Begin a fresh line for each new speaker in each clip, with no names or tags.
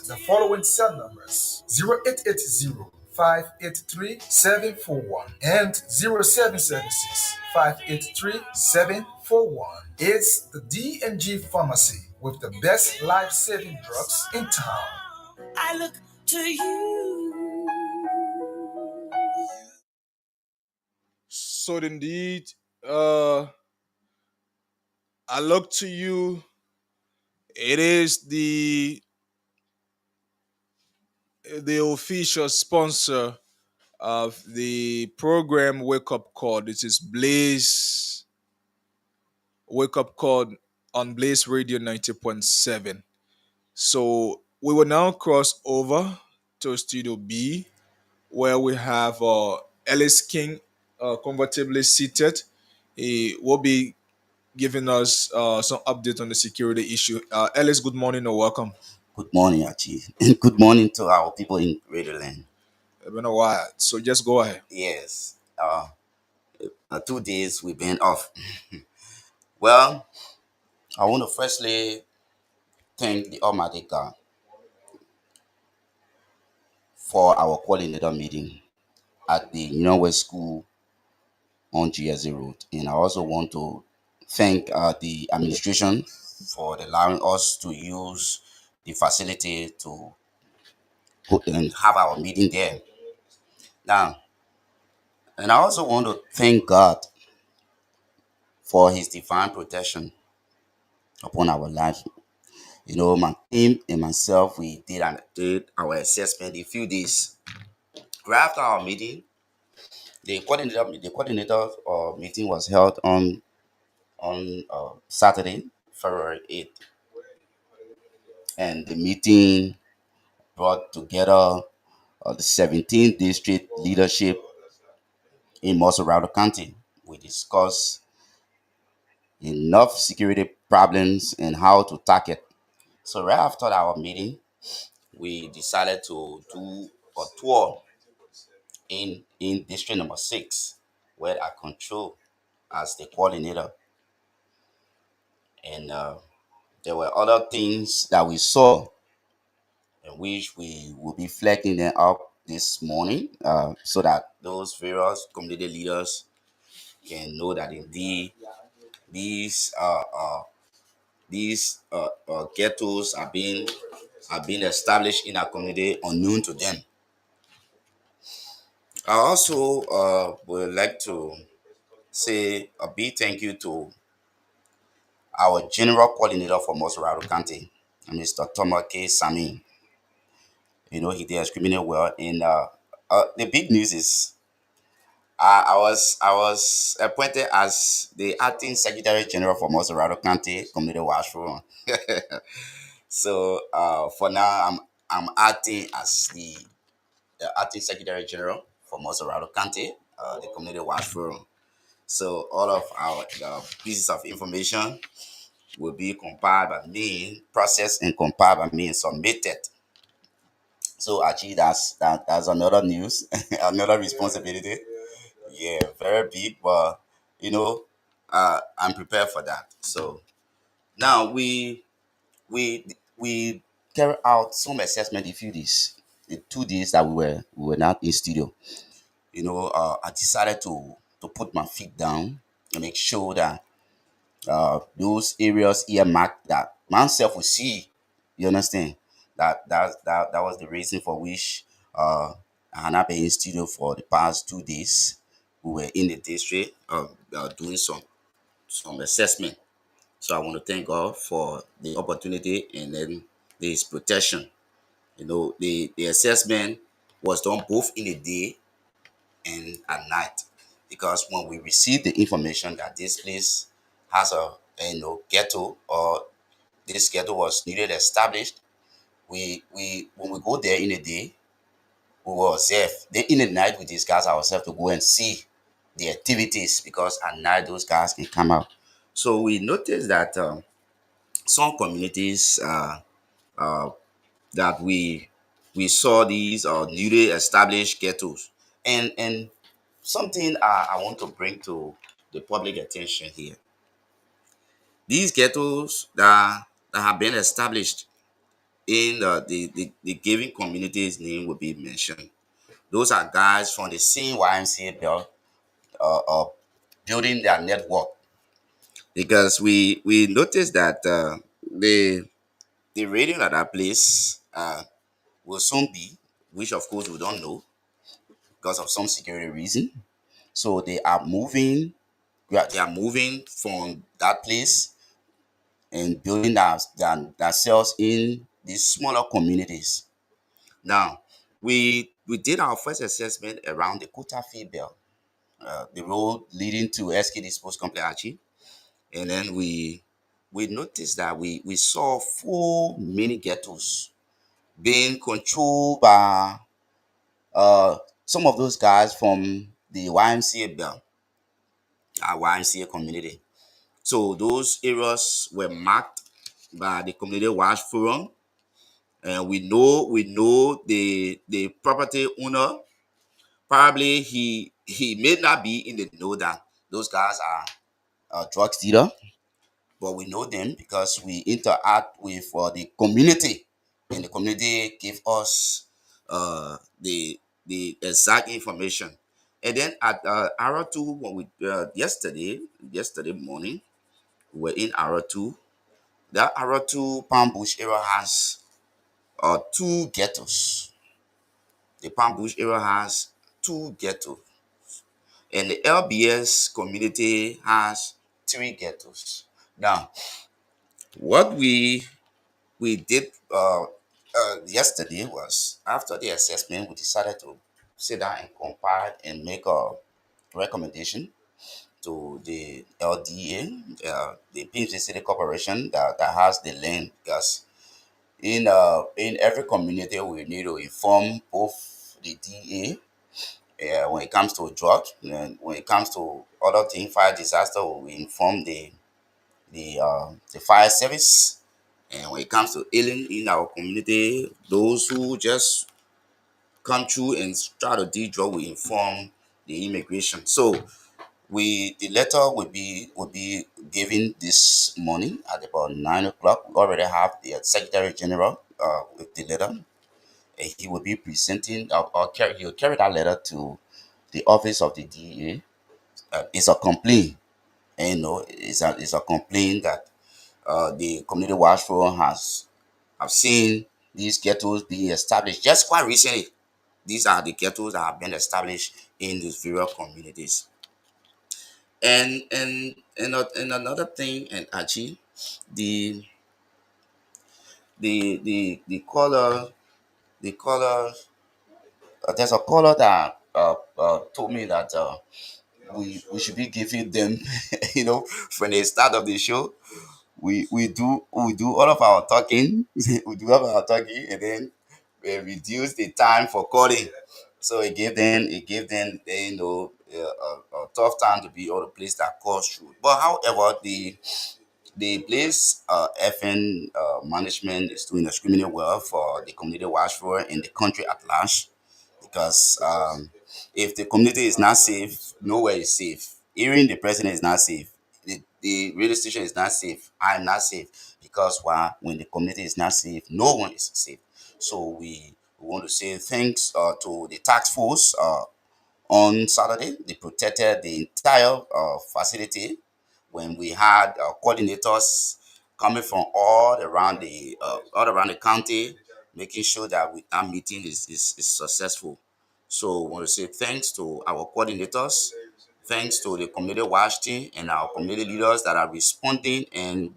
the following cell numbers: 0880 583 741 and 0776 583 741. It's the D&G Pharmacy with the best life-saving drugs in town. I look to you.
So indeed, uh, I look to you. It is the official sponsor of the program Wake Up Call. This is Blaze Wake Up Call on Blaze Radio 90.7. So we will now cross over to Studio B, where we have Ellis King comfortably seated. He will be giving us some update on the security issue. Ellis, good morning or welcome.
Good morning, Archie. And good morning to our people in Radioland.
It's been a while, so just go ahead.
Yes, 2 days we've been off. Well, I want to firstly thank the Almighty God for our coordinator meeting at the Union West School on GSA Road. And I also want to thank the administration for allowing us to use the facility to put and have our meeting there. Now, and I also want to thank God for his divine protection upon our lives. You know, my team and myself, we did our assessment a few days right after our meeting. The coordinator meeting was held on Saturday, February 8th, and the meeting brought together the 17th district leadership in Mosorado County. We discussed enough security problems and how to tackle it. So right after our meeting, we decided to do a tour in district number 6, where I control as the coordinator. And there were other things that we saw, in which we will be flagging them up this morning, so that those various community leaders can know that indeed these uh, uh, these ghettos are being established in our community unknown to them. I also would like to say a big thank you to our general coordinator for Mosorado County, Mr. Thomas K. Sami. You know, he did extremely well. And the big news is I was appointed as the acting secretary general for Mosorado County Community Watch Forum. So for now, I'm acting as the acting secretary general for Mosorado County, the Community Watch Forum. So all of our pieces of information will be compiled by me, processed and compiled by me and submitted. So actually, that's another news, another responsibility. Yeah, very big, but you know, I'm prepared for that. So now we carry out some assessment a few days, the 2 days that we were not in studio. You know, I decided to put my feet down and make sure that those areas earmarked that myself will see. You understand? That was the reason for which I had not been in studio for the past 2 days. We were in the district doing some assessment. So I want to thank God for the opportunity and then His protection. You know, the assessment was done both in the day and at night, because when we received the information that this place has a ghetto, or this ghetto was newly established, we when we go there in the day, we will observe. Then in the night, we discuss ourselves to go and see the activities, because at night those guys can come out. So we noticed that some communities uh, that we saw these newly established ghettos, and something I want to bring to the public attention here. These ghettos that have been established, in the giving community's name will be mentioned. Those are guys from the same YMCA belt, building their network, because we noticed that the rating at that place will soon be, which of course we don't know because of some security reason. So they are moving. They are moving from that place and building themselves in these smaller communities. Now, we did our first assessment around the Kuta Field Belt, the road leading to SKD Sports Complex Archie, and then we noticed that we saw 4 mini ghettos being controlled by some of those guys from the YMCA belt, our YMCA community. So those areas were marked by the community watch forum, and we know the property owner. Probably he may not be in the know that those guys are drug dealer, but we know them because we interact with the community, and the community give us the exact information. And then at Aratu, when we yesterday morning, we were in Aratu. That Aratu Palm Bush area has 2 ghettos. The Palm Bush area has 2 ghettos, and the LBS community has 3 ghettos. Now, what we did yesterday was, after the assessment, we decided to sit down and compile and make a recommendation to the LDA, the PMC City Corporation that has the land, because in every community we need to inform both the DA when it comes to drug, and when it comes to other things, fire disaster, we inform the fire service. And when it comes to alien in our community, those who just come through and try to do drug, we inform the immigration. So the letter will be given this morning at about 9 o'clock. We already have the Secretary General with the letter. And he will be presenting, he will carry that letter to the office of the DEA. It's a complaint, and it's a complaint that the community watch forum has have seen these ghettos being established just quite recently. These are the ghettos that have been established in these various communities. And another thing, and actually, the the color, there's a caller that told me that we should be giving them, from the start of the show, we do all of our talking, we do all of our talking, and then we reduce the time for calling. So it gave them a tough time to be able to place that call through. But however, the Blaze FN management is doing extremely well for the community watch for in the country at large, because if the community is not safe, nowhere is safe. Even the president is not safe. The radio station is not safe. I'm not safe, because why? When the community is not safe, no one is safe. So we want to say thanks to the task force. On Saturday, they protected the entire facility when we had coordinators coming from all around the county, making sure that our meeting is successful. So we want to say thanks to our coordinators, thanks to the community watch team and our community leaders that are responding and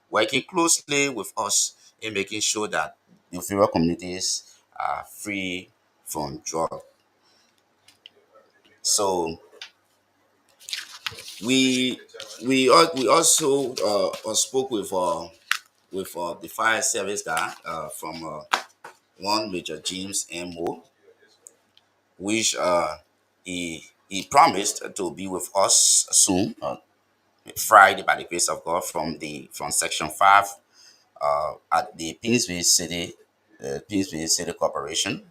working closely with us in making sure that the inferior communities are free from drug. So we we also spoke with the fire service guy from one Major James Mo, which he promised to be with us soon, Friday, by the grace of God, from Section 5 at the Pinsville City Corporation.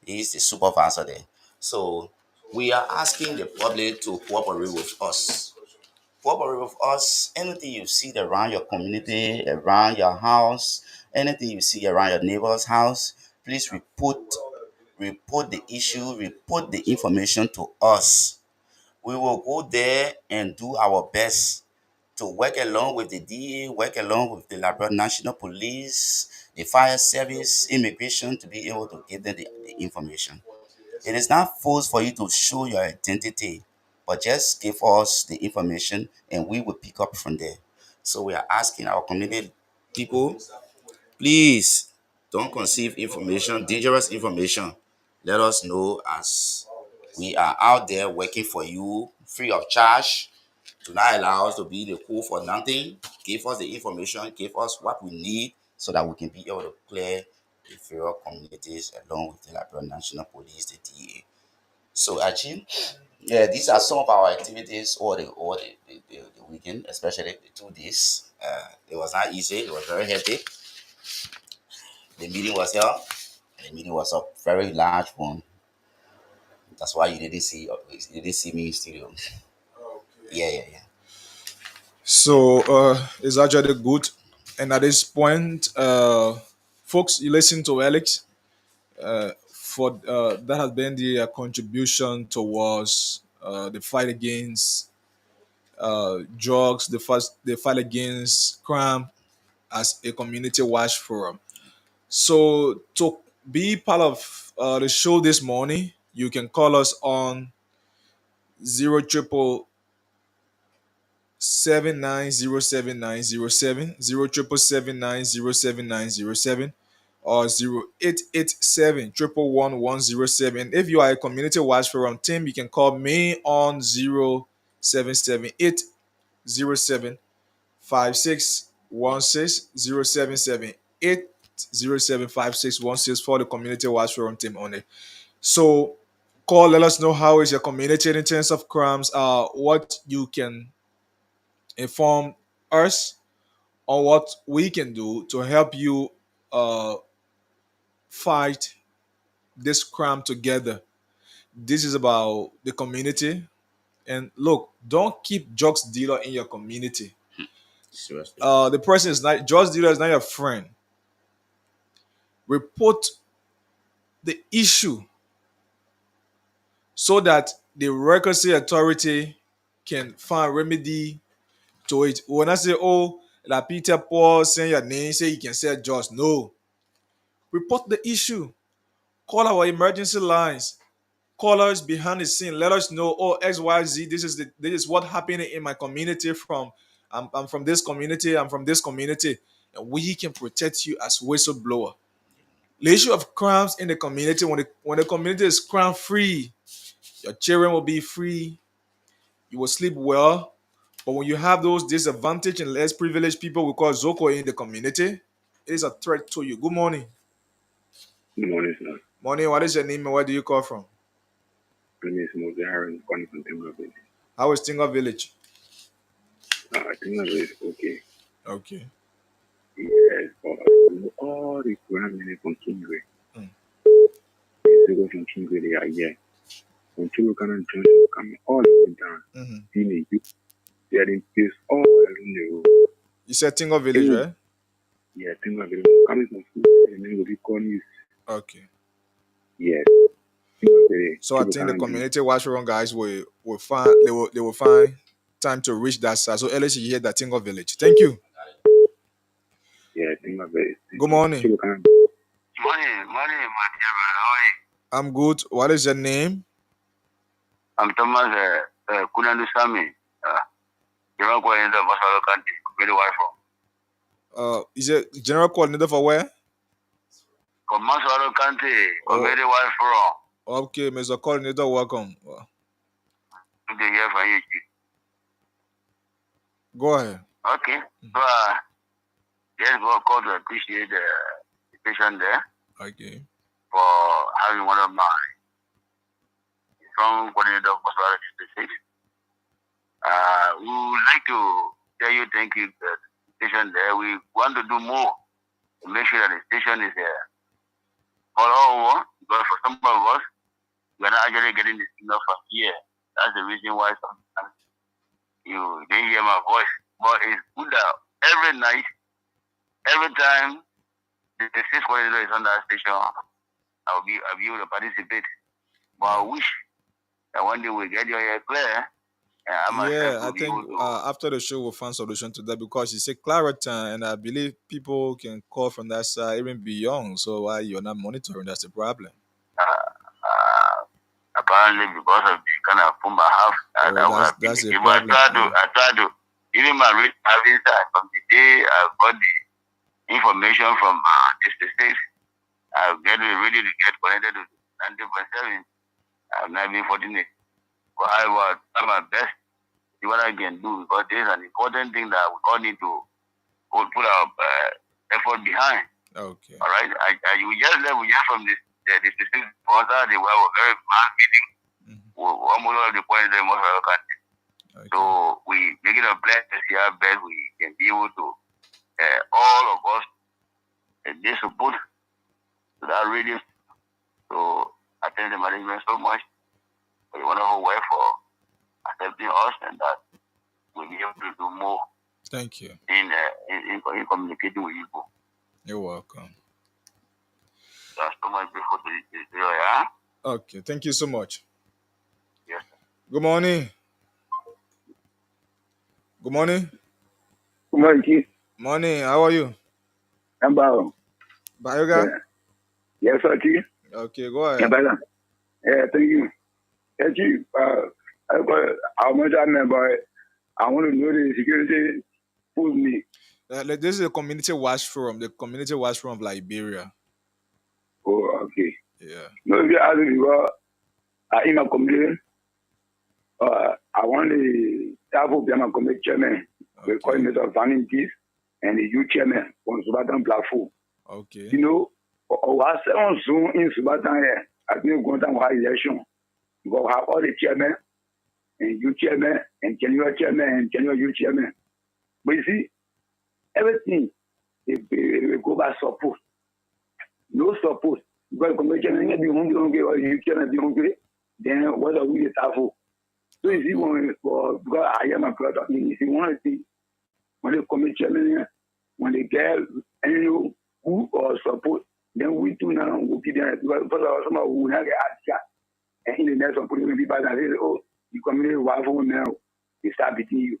He's the supervisor there. So we are asking the public to cooperate with us. cooperate with us. Anything you see around your community, around your house, anything you see around your neighbor's house, please report the issue, report the information to us. We will go there and do our best to work along with the DA, work along with the Labrador National Police, the fire service, immigration, to be able to give them the information. It is not forced for you to show your identity, but just give us the information and we will pick up from there. So we are asking our community people, please don't conceive information, dangerous information. Let us know, as we are out there working for you free of charge. Do not allow us to be the cool for nothing. Give us the information, give us what we need so that we can be able to clear the inferior communities along with the Labrador National Police, the DA. So actually, yeah, these are some of our activities over the weekend, especially the 2 days. It was not easy, it was very hectic. The meeting was held, and the meeting was a very large one. That's why you didn't see me in studio. Yeah.
So it's actually good. And at this point, folks, you listen to Alex. For that has been the contribution towards the fight against drugs, the fight against crime as a community watch forum. So to be part of the show this morning, you can call us on 07779079070 07779079070 or 0887 If you are a community watch forum team, you can call me on 0778075616 for the community watch forum team only. So call, let us know how is your community in terms of crimes, what you can inform us on what we can do to help you uh, fight this crime together. This is about the community. And look, don't keep drugs dealer in your community.
Seriously.
The person is not, drugs dealer is not your friend. Report the issue so that the Recreation Authority can find remedy to it. When I say, oh, like Peter Paul saying your name, say you can sell drugs. No. Report the issue. Call our emergency lines. Call us behind the scene. Let us know, oh, XYZ, this is what happened in my community from I'm from this community, I'm from this community. And we can protect you as whistleblower. The issue of crimes in the community, when the community is crime free, your children will be free, you will sleep well. But when you have those disadvantaged and less privileged people we call Zoko in the community, it is a threat to you. Good morning.
Good morning, sir.
Morning, what is your name and where do you call from?
My name is Moses Harris, calling from Timber Village.
How is Tinga Village?
Timber Village is okay.
Okay.
Yes, but all the ground men from Kingway.
Mm.
They go from Kingway, they are here. From Kingway, Cannon Junction, coming all the way down.
Mm-hmm.
They are in place all along the road.
You said Tinga Village, right?
Yeah, Timber Village. Coming from food, and then we'll be calling you.
Okay.
Yes. Timber Village.
So I think the community watch run guys will find they will find time to reach that side. So at least you hear that Tinga Village. Thank you.
Yeah, Timber Village.
Good morning.
Morning, my dear brother. How are you?
I'm good. What is your name?
I'm Thomas Kunandu Sami. General Coordinator of Masalo County, very wide
Is it general coordinator for where?
from Masalo County,
Oh.
very wide from.
Okay, Mr. Coordinator, welcome.
Good to hear from you.
Go ahead.
Okay. So, yes, we're called to appreciate the patient there
Okay.
for having one of my strong coordinator of Masalo District. We would like to tell you thank you for the station there. We want to do more to make sure that the station is all over, because for some of us, we're not actually getting the signal from here. That's the reason why sometimes you didn't hear my voice. But it's good that every night, every time the six coordinator is on that station, I'll be able to participate. But I wish that one day we get your hair clear, and I myself
Yeah, I
will be
think
able to.
after the show we'll find solution to that because you say Claritin, and I believe people can call from that side even beyond. So why you're not monitoring? That's the problem.
Uh, uh, Apparently, because of the kind of phone I have,
Oh,
that would have been
that's
the
the
case. But
problem. Yeah.
I try to, even my rate having side from the day I got the information from the state, I get ready to get connected to 90.7. I've not been fortunate. But I will try my best to see what I can do because this is an important thing that we all need to put our effort behind.
Okay.
All right. We just left. We just from the specific sponsor. They were a very mass meeting. Almost all of the points they most of our country.
Okay.
So we make it a plan to see how best we can be able to all of us they support to that radio. So I thank the management so much for the wonderful work for accepting us and that we'll be able to do more
Thank you.
in communicating with people.
You're welcome.
That's so much before the yeah.
Okay. Thank you so much.
Yes.
Good morning. Good morning.
Good morning, Chief.
Morning. How are you?
I'm Bao.
Bayoga?
Yes, sir, Chief.
Okay, go
Yeah,
ahead.
brother. Yeah, thank you. Yeah, Chief. How much I remember, I want to know the security pulled me.
This is a community watch forum, the community watch forum of Liberia.
Oh, okay.
Yeah.
No, if you ask me, because in my community, I want the staff of my community chairman, the coordinator of Fanning Peace, and the youth chairman from Subatan Platform.
Okay.
You know, our second soon in Subatan here, I think we're going to have election. Because we have all the chairmen and youth chairman and general chairman and general youth chairman. But you see, everything they go by support. No support. Because the community chairman be hungry or youth chairman be hungry, then what are we the for? So you see, because I am a brother, you see, one of the when the community chairman, when they get any who or support, then we do now will be there because some of who have a and in the next one, putting people that say, oh, you community waffle now, they start beating you.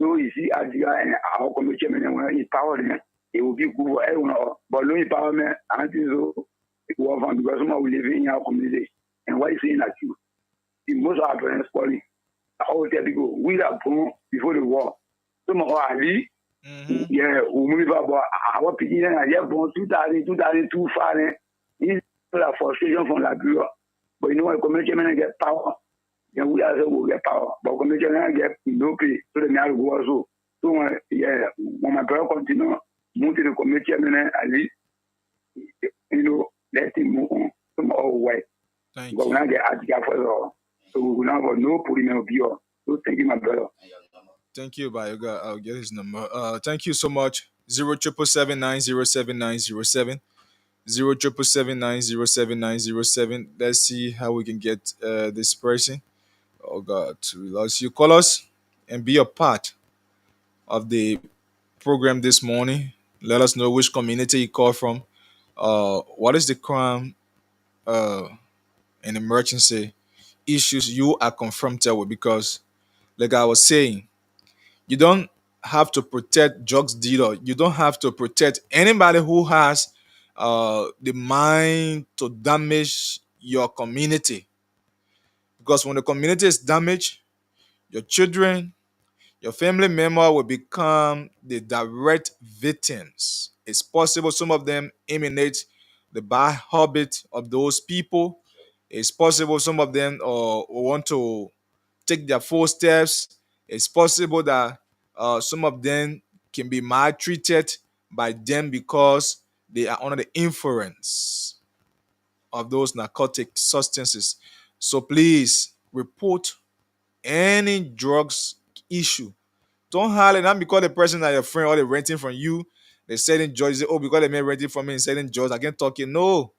So you see, as you are our community chairman, when he power them, it will be good for everyone. But no empowerment, I think so, it will happen because someone will live in our community. And what is saying that you? The most of our parents calling, I always tell people, we are born before the war. Some of our Ali, yeah, we move about our beginning, and yeah, born 2002, far, it's a frustration from Liberia. But you know what, community chairman get power. Then we also will get power. But community chairman get no pay. So they have to go also. So when my brother continue, move to the community chairman at least, you know, let him move on. Some other way.
Thank
But
you.
we not get article for all. So we will not have no putting of you. So thank you, my brother.
Thank you, Bayoga. I'll get his number. Thank you so much. 07779079070. 07779079070. Let's see how we can get this person. Oh God, to us. You call us and be a part of the program this morning. Let us know which community you call from. What is the crime and emergency issues you are confronted with? Because, like I was saying, you don't have to protect drugs dealer. You don't have to protect anybody who has the mind to damage your community. Because when the community is damaged, your children, your family member will become the direct victims. It's possible some of them emanate the bad habit of those people. It's possible some of them want to take their footsteps. It's possible that some of them can be maltreated by them because they are under the influence of those narcotic substances. So please report any drugs issue. Don't holler not because the person that your friend or they renting from you, they selling drugs. Oh, because they may renting from me and selling drugs, I can't talk it. No.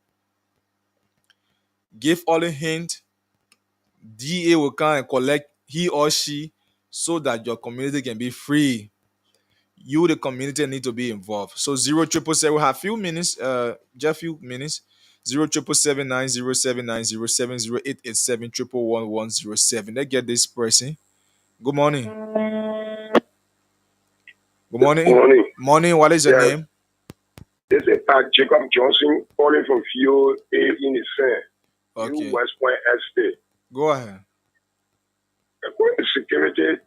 Give all the hint. DA will come and collect he or she so that your community can be free. You, the community, need to be involved. So 0777, we have few minutes, just few minutes. 07779079070887111107. Let's get this person. Good morning. Good morning.
Morning.
Morning. What is your
Yes.
name?
This is Pat Jacob Johnson calling from VOA in the San,
Okay.
New West Point Estate.
Go ahead.
According to security,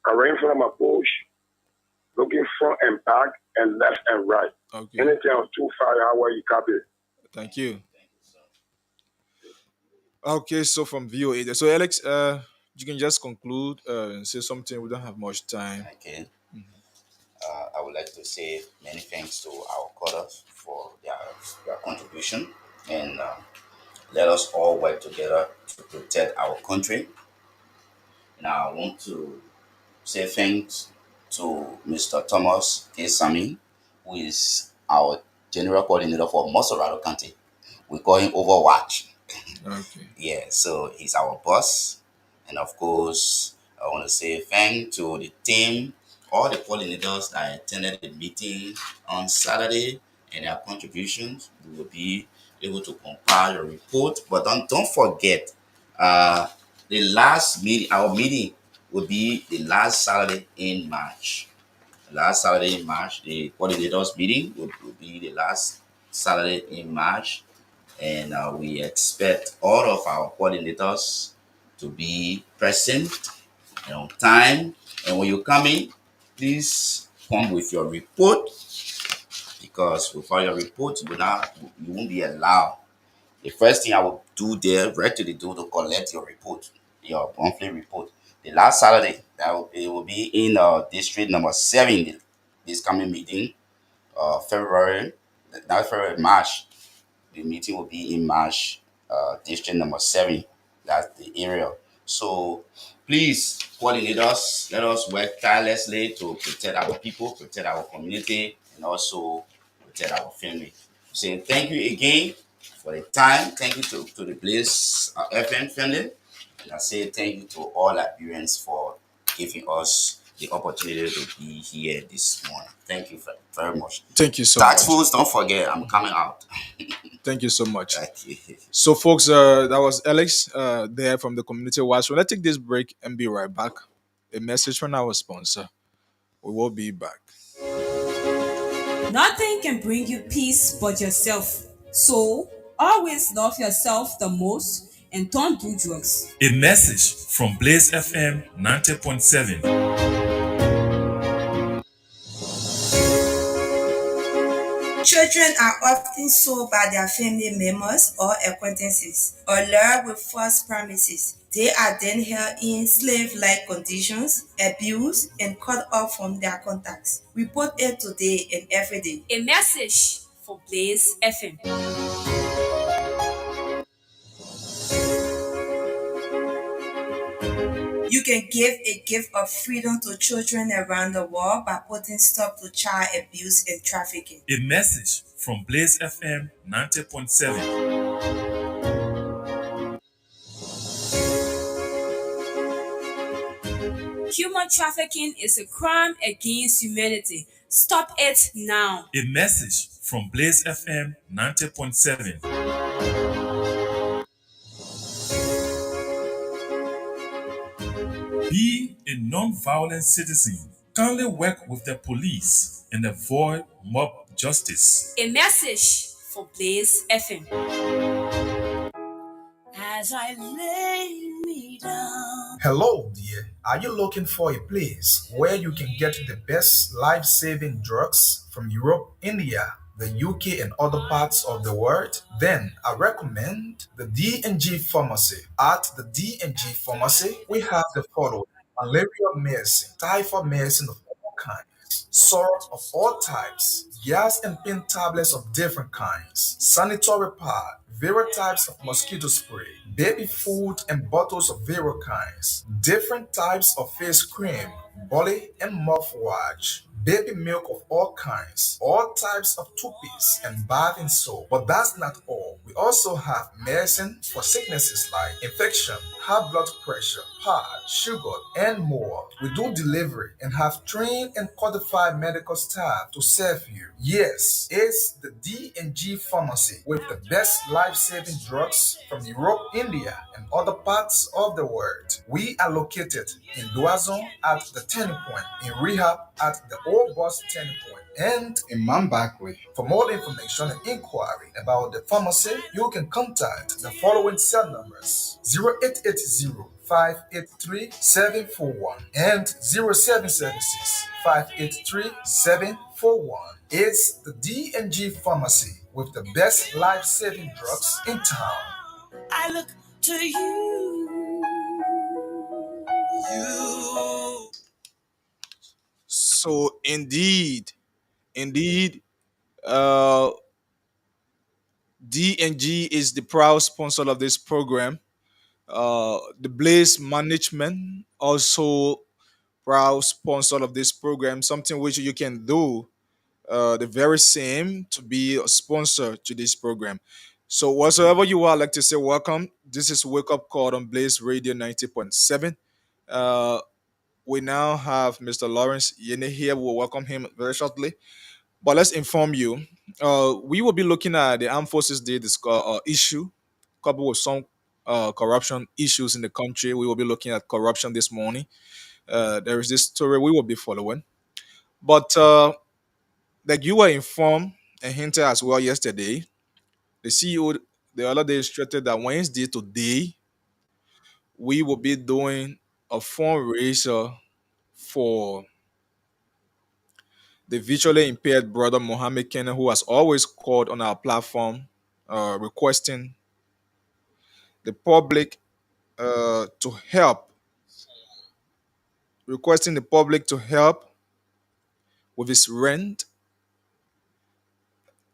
I ran from my bush, looking front and back and left and right.
Okay.
Anything on 25 hour, you copy.
Thank you. Okay, so from VOA. So Alex, you can just conclude and say something. We don't have much time.
Okay. I would like to say many thanks to our callers for their contribution, and let us all work together to protect our country. Now, I want to say thanks to Mr. Thomas K. Sami, who is our general coordinator for Mosorado County. We call him Overwatch.
Okay.
Yeah, so he's our boss. And of course, I want to say thank to the team, all the pollinators that attended the meeting on Saturday and their contributions. We will be able to compile a report. But don't forget, the last meeting, our meeting will be the last Saturday in March. Last Saturday in March, the coordinators meeting will be the last Saturday in March, and we expect all of our coordinators to be present and on time. And when you come in, please come with your report, because without your report, you won't be allowed. The first thing I will do there, right to the door, to collect your report, your monthly report. The last Saturday, it will be in district number 7. This coming meeting, March. The meeting will be in March, district number 7. That's the area. So please, coordinators, let us work tirelessly to protect our people, protect our community, and also protect our family. So thank you again for the time. Thank you to the Blaze FM family. And I say thank you to all Liberians for giving us the opportunity to be here this morning. Thank you very much.
Thank you so
Tax
much.
fools, don't forget, I'm coming out.
Thank you so much.
Okay.
So, folks, that was Alex there from the Community Watch. So let's take this break and be right back. A message from our sponsor. We will be back.
Nothing can bring you peace but yourself. So, always love yourself the most and don't do drugs.
A message from Blaze FM 90.7.
Children are often sold by their family members or acquaintances or lured with false promises. They are then held in slave-like conditions, abused, and cut off from their contacts. Report it today and every day.
A message for Blaze FM.
You can give a gift of freedom to children around the world by putting stop to child abuse and trafficking.
A message from Blaze FM 90.7.
Human trafficking is a crime against humanity. Stop it now.
A message from Blaze FM 90.7. Be a non-violent citizen. Kindly work with the police and avoid mob justice.
A message for Blaze FM.
As I lay me down.
Hello, dear. Are you looking for a place where you can get the best life-saving drugs from Europe, India, the UK, and other parts of the world? Then I recommend the D&G Pharmacy. At the D&G Pharmacy, we have the following: malaria medicine, typhoid medicine of all kinds, salt of all types, gas and pain tablets of different kinds, sanitary pad, various types of mosquito spray, baby food and bottles of various kinds, different types of face cream, body and mouthwash, baby milk of all kinds, all types of toothpaste and bathing soap. But that's not all. We also have medicine for sicknesses like infection, high blood pressure, heart, sugar, and more. We do delivery and have trained and qualified medical staff to serve you. Yes, it's the D&G Pharmacy with the best life-saving drugs from Europe, India, and other parts of the world. We are located in Doazon at the Turning Point, in Rehab at the Old Bus Turning Point, and in Mambakwe. For more information and inquiry about the pharmacy, you can contact the following cell numbers: 0880 583 741 and 0776 583 741. It's the D&G Pharmacy with the best life-saving drugs in town.
I look to you.
So indeed, uh, D&G is the proud sponsor of this program. The Blaze Management also proud sponsor of this program. Something which you can do the very same to be a sponsor to this program. So whatsoever you are, I'd like to say welcome. This is Wake Up Call on Blaze Radio 90.7. Uh, we now have Mr. Lawrence Yene here. We'll welcome him very shortly. But let's inform you. We will be looking at the Armed Forces Day issue, coupled with some corruption issues in the country. We will be looking at corruption this morning. There is this story we will be following. But like you were informed and hinted as well yesterday, the CEO the other day stated that Wednesday today we will be doing a fundraiser for the visually impaired brother Mohammed Kenna, who has always called on our platform, requesting the public to help, requesting the public to help with his rent.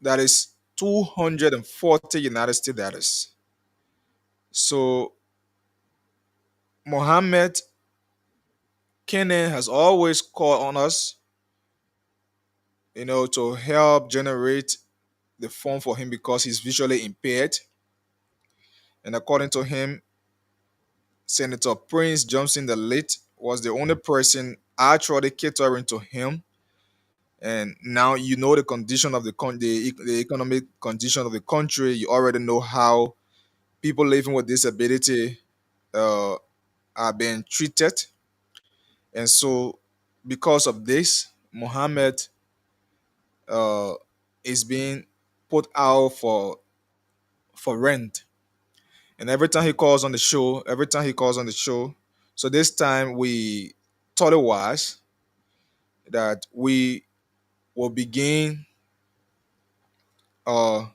That is 240 United States dollars. So Mohammed Kenna has always called on us, to help generate the fund for him because he's visually impaired. And according to him, Senator Prince Johnson the late was the only person actually catering to him. And now you know the condition of the economic condition of the country. You already know how people living with disability uh, are being treated. And so, because of this, Mohammed uh, is being put out for rent. And every time he calls on the show, so this time we thought it was that we will begin uh,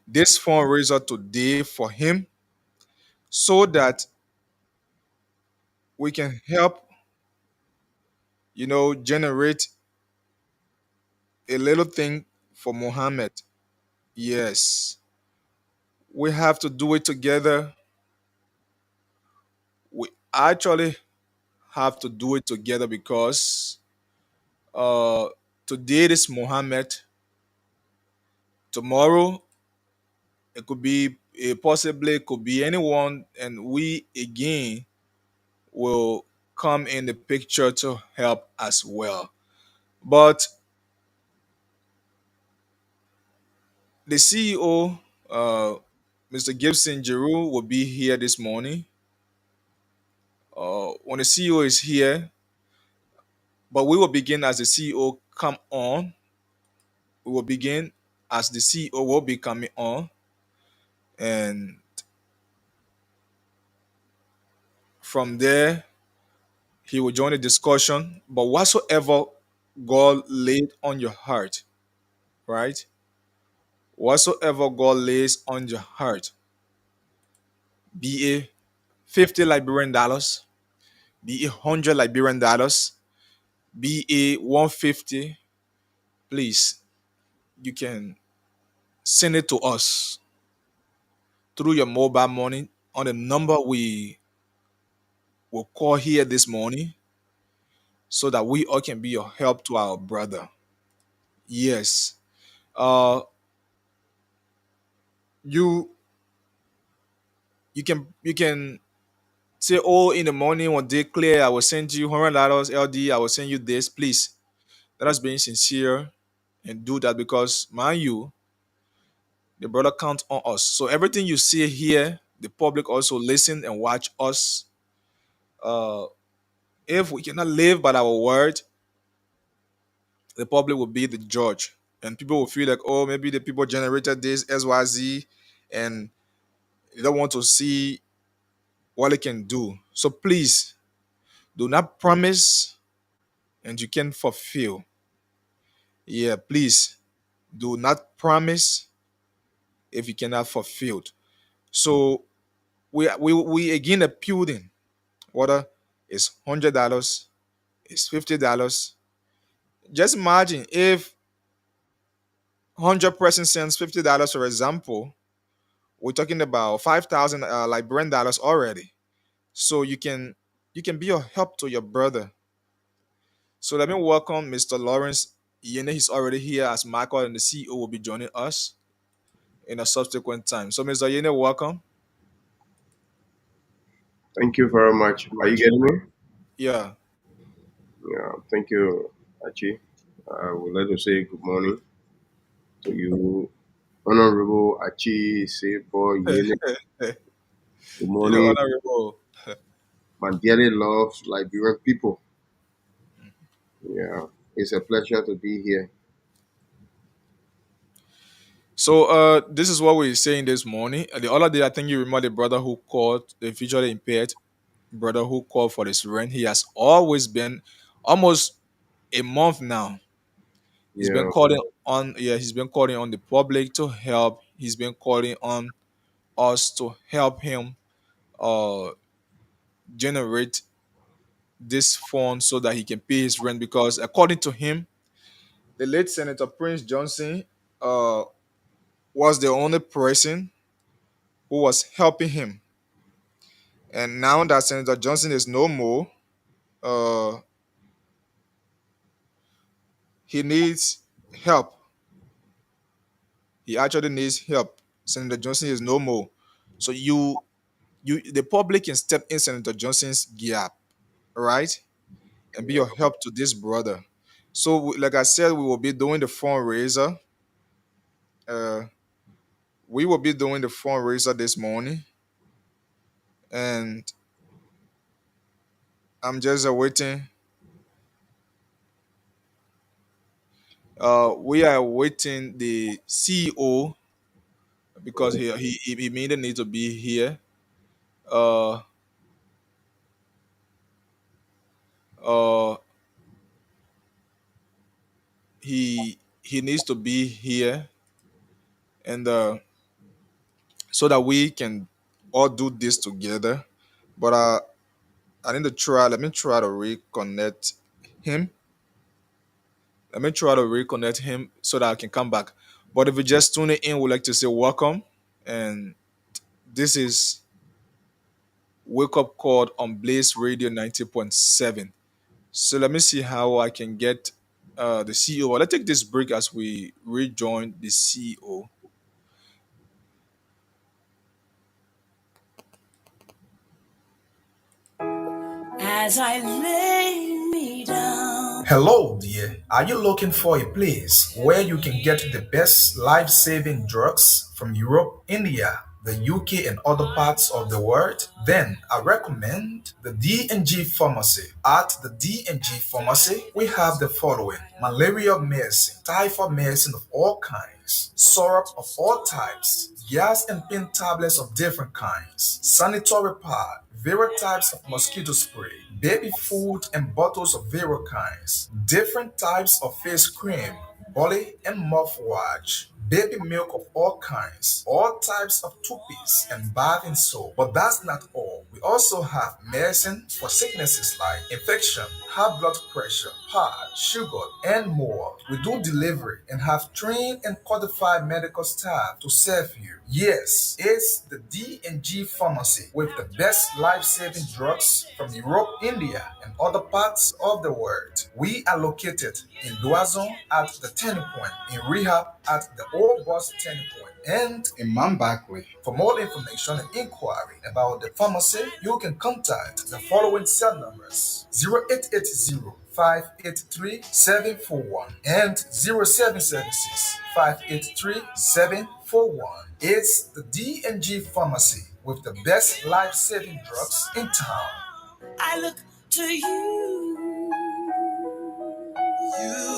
this fundraiser today for him so that we can help, generate a little thing for Mohammed. Yes, we have to do it together. We actually have to do it together because uh, today is Mohammed. Tomorrow it could be possibly it could be anyone, and we again will come in the picture to help as well. But the CEO, Mr. Gibson Giroux, will be here this morning. When the CEO is here, but we will begin as the CEO come on. We will begin as the CEO will be coming on, and from there he will join the discussion. But whatsoever God laid on your heart, right? Whatsoever God lays on your heart, be it 50 Liberian dollars, be it 100 Liberian dollars, be it 150, please, you can send it to us through your mobile money on the number we will call here this morning so that we all can be a help to our brother. Yes. Uh you you can say, oh, in the morning when day clear, I will send you $100 LD. I will send you this. Please, let us being sincere and do that because, mind you, the brother count on us. So everything you see here, the public also listen and watch us. Uh, if we cannot live by our word, the public will be the judge, and people will feel like, oh, maybe the people generated this XYZ, and they don't want to see what they can do. So please do not promise and you can fulfill. Yeah, please do not promise if you cannot fulfill. So we again appealing whether it's $100, it's $50. Just imagine if 100% sends $50, for example, we're talking about 5,000 Liberian dollars already. So you can be a help to your brother. So let me welcome Mr. Lawrence Yene. He's already here as Michael, and the CEO will be joining us in a subsequent time. So Mr. Yene, welcome.
Thank you very much. Are you getting me?
Yeah.
Yeah, thank you, Achi. I would like to say good morning to you, Honorable Achi Sebo Yene. Good
You know,
morning,
honorable.
my dearly loved Liberian people. Yeah, it's a pleasure to be here.
So this is what we're saying this morning. The other day, I think you remember the brother who called, the visually impaired brother who called for this rent. He has always been almost a month now. He's been
Yeah,
calling on, yeah, he's been calling on the public to help. He's been calling on us to help him uh generate this fund so that he can pay his rent, because according to him, the late Senator Prince Johnson uh was the only person who was helping him. And now that Senator Johnson is no more, uh he needs help. He actually needs help. Senator Johnson is no more. So the public can step in Senator Johnson's gap, right? And be
yeah.
your help to this brother. So, like I said, we will be doing the fundraiser. Uh, we will be doing the fundraiser this morning, and I'm just waiting. We are waiting the CEO because he made a need to be here. Uh, uh, he needs to be here, and so that we can all do this together. But I need to try. Let me try to reconnect him. Let me try to reconnect him so that I can come back. But if you just tune in, we'd like to say welcome. And this is Wake Up Call on Blaze Radio 90.7. So let me see how I can get the CEO. Well, let's take this break as we rejoin the CEO.
As I lay me down.
Hello, dear. Are you looking for a place where you can get the best life saving drugs from Europe, India, the UK, and other parts of the world? Then I recommend the D&G Pharmacy. At the D&G Pharmacy, we have the following: malaria medicine, typhoid medicine of all kinds, syrup of all types, gas and pain tablets of different kinds, sanitary pad, various types of mosquito spray, baby food and bottles of various kinds, different types of face cream, body and mouthwash, baby milk of all kinds, all types of toothpaste and bathing soap. But that's not all. We also have medicine for sicknesses like infection, high blood pressure, heart, sugar, and more. We do delivery and have trained and qualified medical staff to serve you. Yes, it's the D&G Pharmacy with the best life-saving drugs from Europe, India, and other parts of the world. We are located in Duazon at the Turning Point, in Rehab at the Old Bus Turning Point, and Imam Bakri. For more information and inquiry about the pharmacy, you can contact the following cell numbers: 0880 583 741 and 0776 583 741. It's the D&G Pharmacy with the best life-saving drugs in town.
I look to you. You.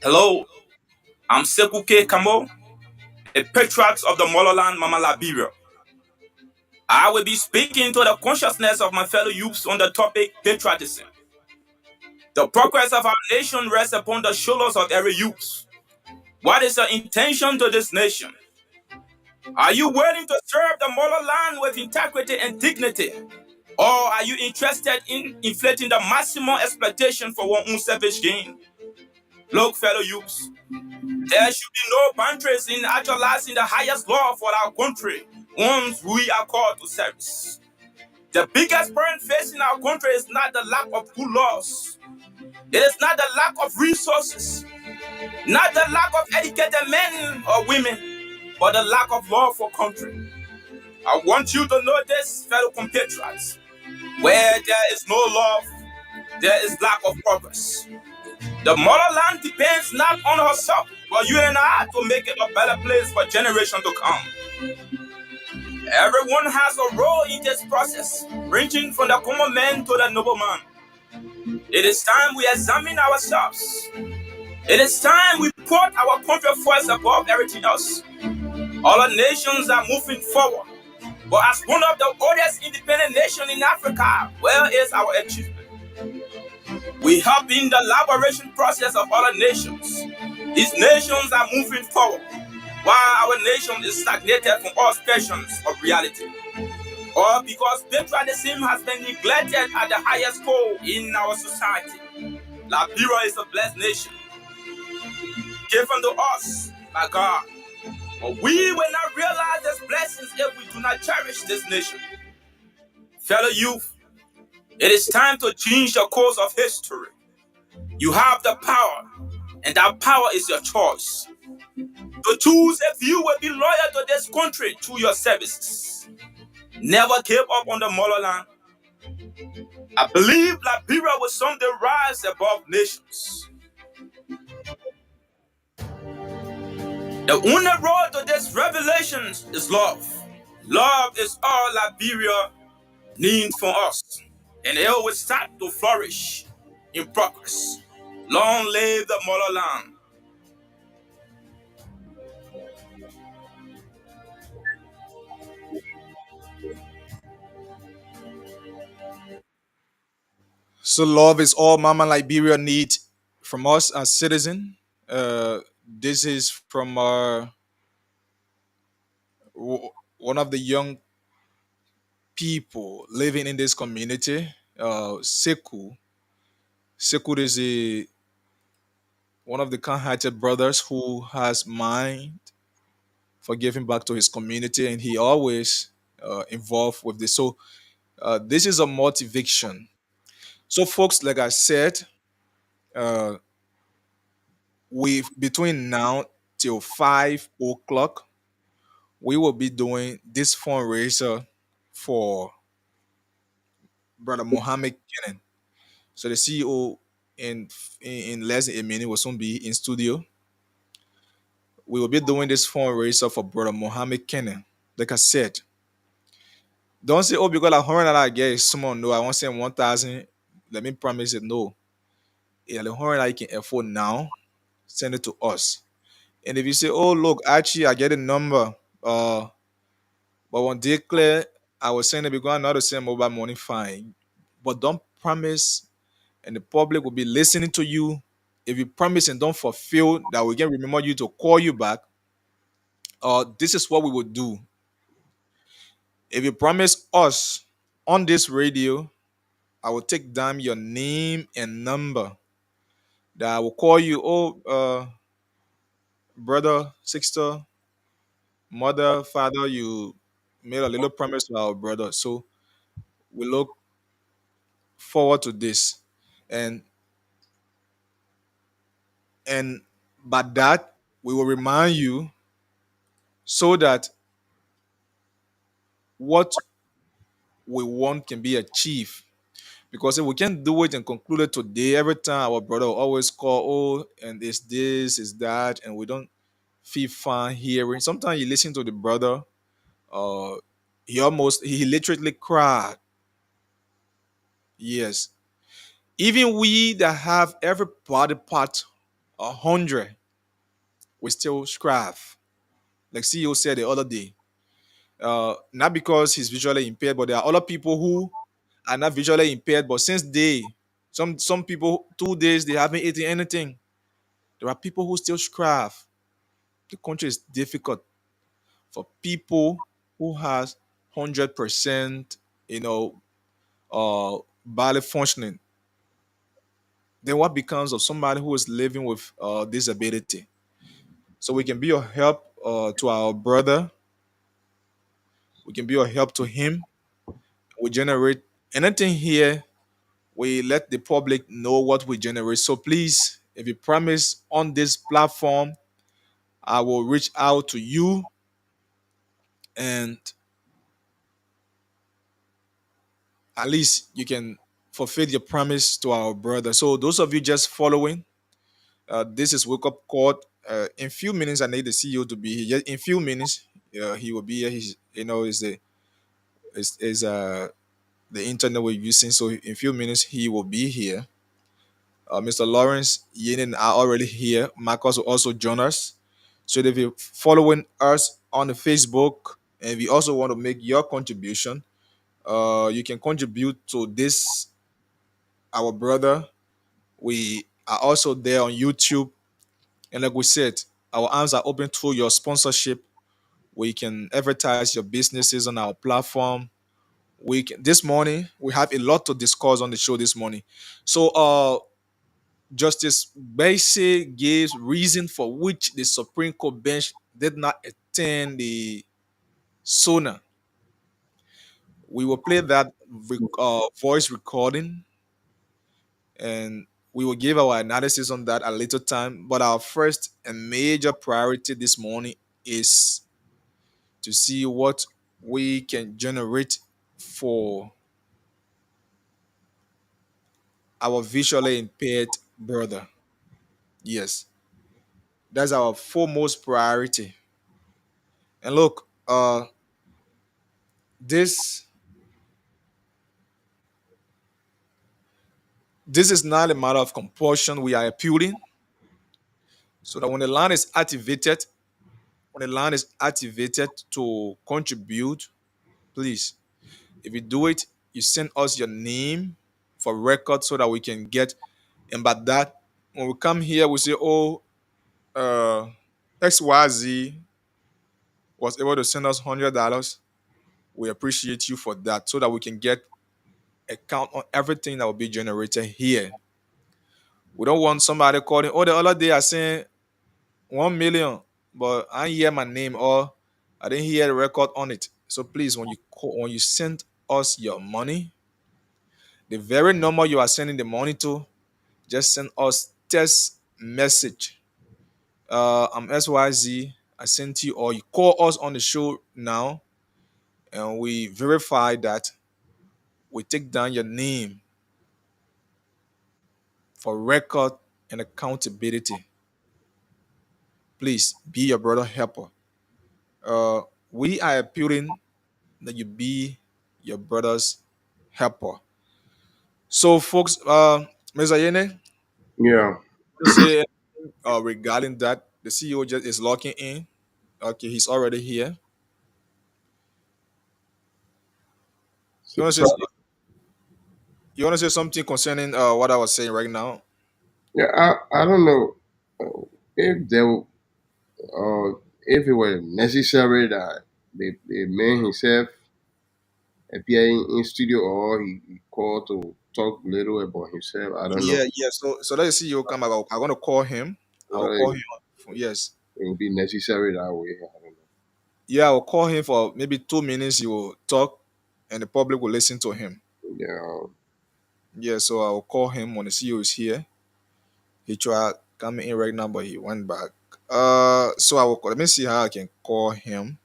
Hello, I'm Sekou K. Kamo, a patriot of the motherland, Mama Liberia. I will be speaking to the consciousness of my fellow youths on the topic patriotism. The progress of our nation rests upon the shoulders of every youth. What is your intention to this nation? Are you willing to serve the motherland with integrity and dignity? Or are you interested in inflating the maximum exploitation for one own selfish gain? Look, fellow youths, there should be no boundaries in actualizing the highest law for our country once we are called to service. The biggest problem facing our country is not the lack of good laws. It is not the lack of resources, not the lack of educated men or women, but the lack of law for country. I want you to know this, fellow compatriots. Where there is no love, there is lack of progress. The motherland depends not on herself, but you and I to make it a better place for generations to come. Everyone has a role in this process, ranging from the common man to the nobleman. It is time we examine ourselves. It is time we put our country first above everything else. Other nations are moving forward, but as one of the oldest independent nations in Africa, where is our achievement? We help in the elaboration process of other nations. These nations are moving forward, while our nation is stagnated from all spectrums of reality. Or because patriotism has been neglected at the highest goal in our society. Liberia is a blessed nation, given to us by God. But we will not realize these blessings if we do not cherish this nation. Fellow youth, it is time to change the course of history. You have the power, and that power is your choice. To choose if you will be loyal to this country through your services. Never give up on the motherland. I believe Liberia will someday rise above nations. The only road to this revelation is love. Love is all Liberia needs from us, and it will start to flourish in progress. Long live the motherland.
So love is all Mama Liberia need from us as citizen. This is from one of the young people living in this community. Sekou. Sekou is one of the kind-hearted brothers who has mind for giving back to his community, and he always involved with this. So this is a motivation. So, folks, like I said, uh, we between now till 5 o'clock, we will be doing this fundraiser for Brother Mohammed Kennan. So the CEO in less than a minute will soon be in studio. We will be doing this fundraiser for Brother Mohammed Kennan. Like I said, don't say, oh, because I heard that I get someone. No, I won't say 1,000. Let me promise it. No. Yeah, the hundred that you can afford now, send it to us. And if you say, oh, look, actually, I get a number. But when they clear, I will send it because I know how to send mobile money fine. But don't promise, and the public will be listening to you. If you promise and don't fulfill, that we can remember you to call you back. This is what we will do. If you promise us on this radio, I will take down your name and number. That I will call you. Oh, brother, sister, mother, father, you made a little promise to our brother. So we look forward to this. And But that we will remind you so that what we want can be achieved. Because if we can't do it and conclude it today, every time our brother will always call, oh, and it's this, is that, and we don't feel fine hearing. Sometimes you listen to the brother, uh, he literally cried. Yes. Even we that have every body part 100, we still strive. Like CEO said the other day. Not because he's visually impaired, but there are other people who are not visually impaired, but since some people 2 days they haven't eaten anything. There are people who still strive. The country is difficult for people who has 100%, body functioning. Then what becomes of somebody who is living with disability? So we can be a help to our brother. We can be a help to him. We generate anything here. We let the public know what we generate. So please, if you promise on this platform, I will reach out to you and at least you can fulfill your promise to our brother. So those of you just following, this is wake up call. In few minutes, I need the CEO to be here. In few minutes, he will be here. He's is the internet we're using. So in few minutes, he will be here. Mr. Lawrence Yin are already here. Marcus will also join us. So if you're following us on the Facebook and we also want to make your contribution, you can contribute to this our brother. We are also there on YouTube, and like we said, our arms are open to your sponsorship. We can advertise your businesses on our platform. This morning we have a lot to discuss on the show this morning. So Justice Bassey gives reason for which the Supreme Court bench did not attend the SONA. We will play that voice recording and we will give our analysis on that at a later time. But our first and major priority this morning is to see what we can generate for our visually impaired brother. Yes, that's our foremost priority. And look, this this is not a matter of compulsion. We are appealing so that when the line is activated to contribute, please, if you do it, you send us your name for record so that we can get. And by that, when we come here, we say, oh, uh, XYZ was able to send us $100. We appreciate you for that so that we can get a count on everything that will be generated here. We don't want somebody calling, oh, the other day I sent 1 million, but I didn't hear my name or I didn't hear the record on it. So please, when you send us your money, the very number you are sending the money to, just send us text message. I'm SYZ. I sent you, or you call us on the show now, and we verify that. We take down your name for record and accountability. Please be your brother helper. We are appealing that you be your brother's helper. So, folks, Mr. Yene,
Yeah.
to say regarding that, the CEO just is locking in. Okay, he's already here. You
So,
want to
so
say something concerning what I was saying right now?
yeah, I don't know if there if it were necessary that the man himself appear in studio or he called to talk little about himself. I don't know.
Yeah. So let the CEO come back. I'm gonna call him. I'll
Whether
call
it
him. Yes.
will be necessary that way. I don't know.
Yeah, I'll call him for maybe 2 minutes. He will talk, and the public will listen to him.
Yeah.
Yeah. So I'll call him when the CEO is here. He try coming in right now, but he went back. So let me see how I can call him.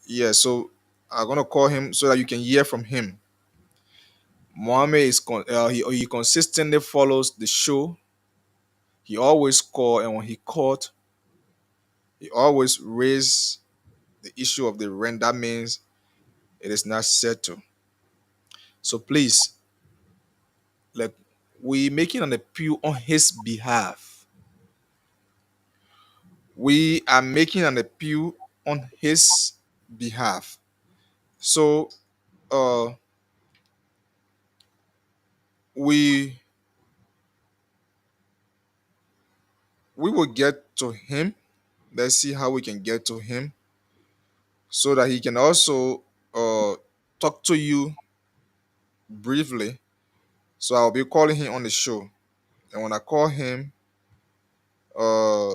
Yeah, so I'm gonna call him so that you can hear from him. Mohammed he consistently follows the show. He always call, and when he called, he always raise the issue of the rent. That means it is not settled. So please, like, we making an appeal on his behalf. We are making an appeal on his behalf. So uh we we will get to him. Let's see how we can get to him so that he can also talk to you briefly. So I'll be calling him on the show. And when I call him, uh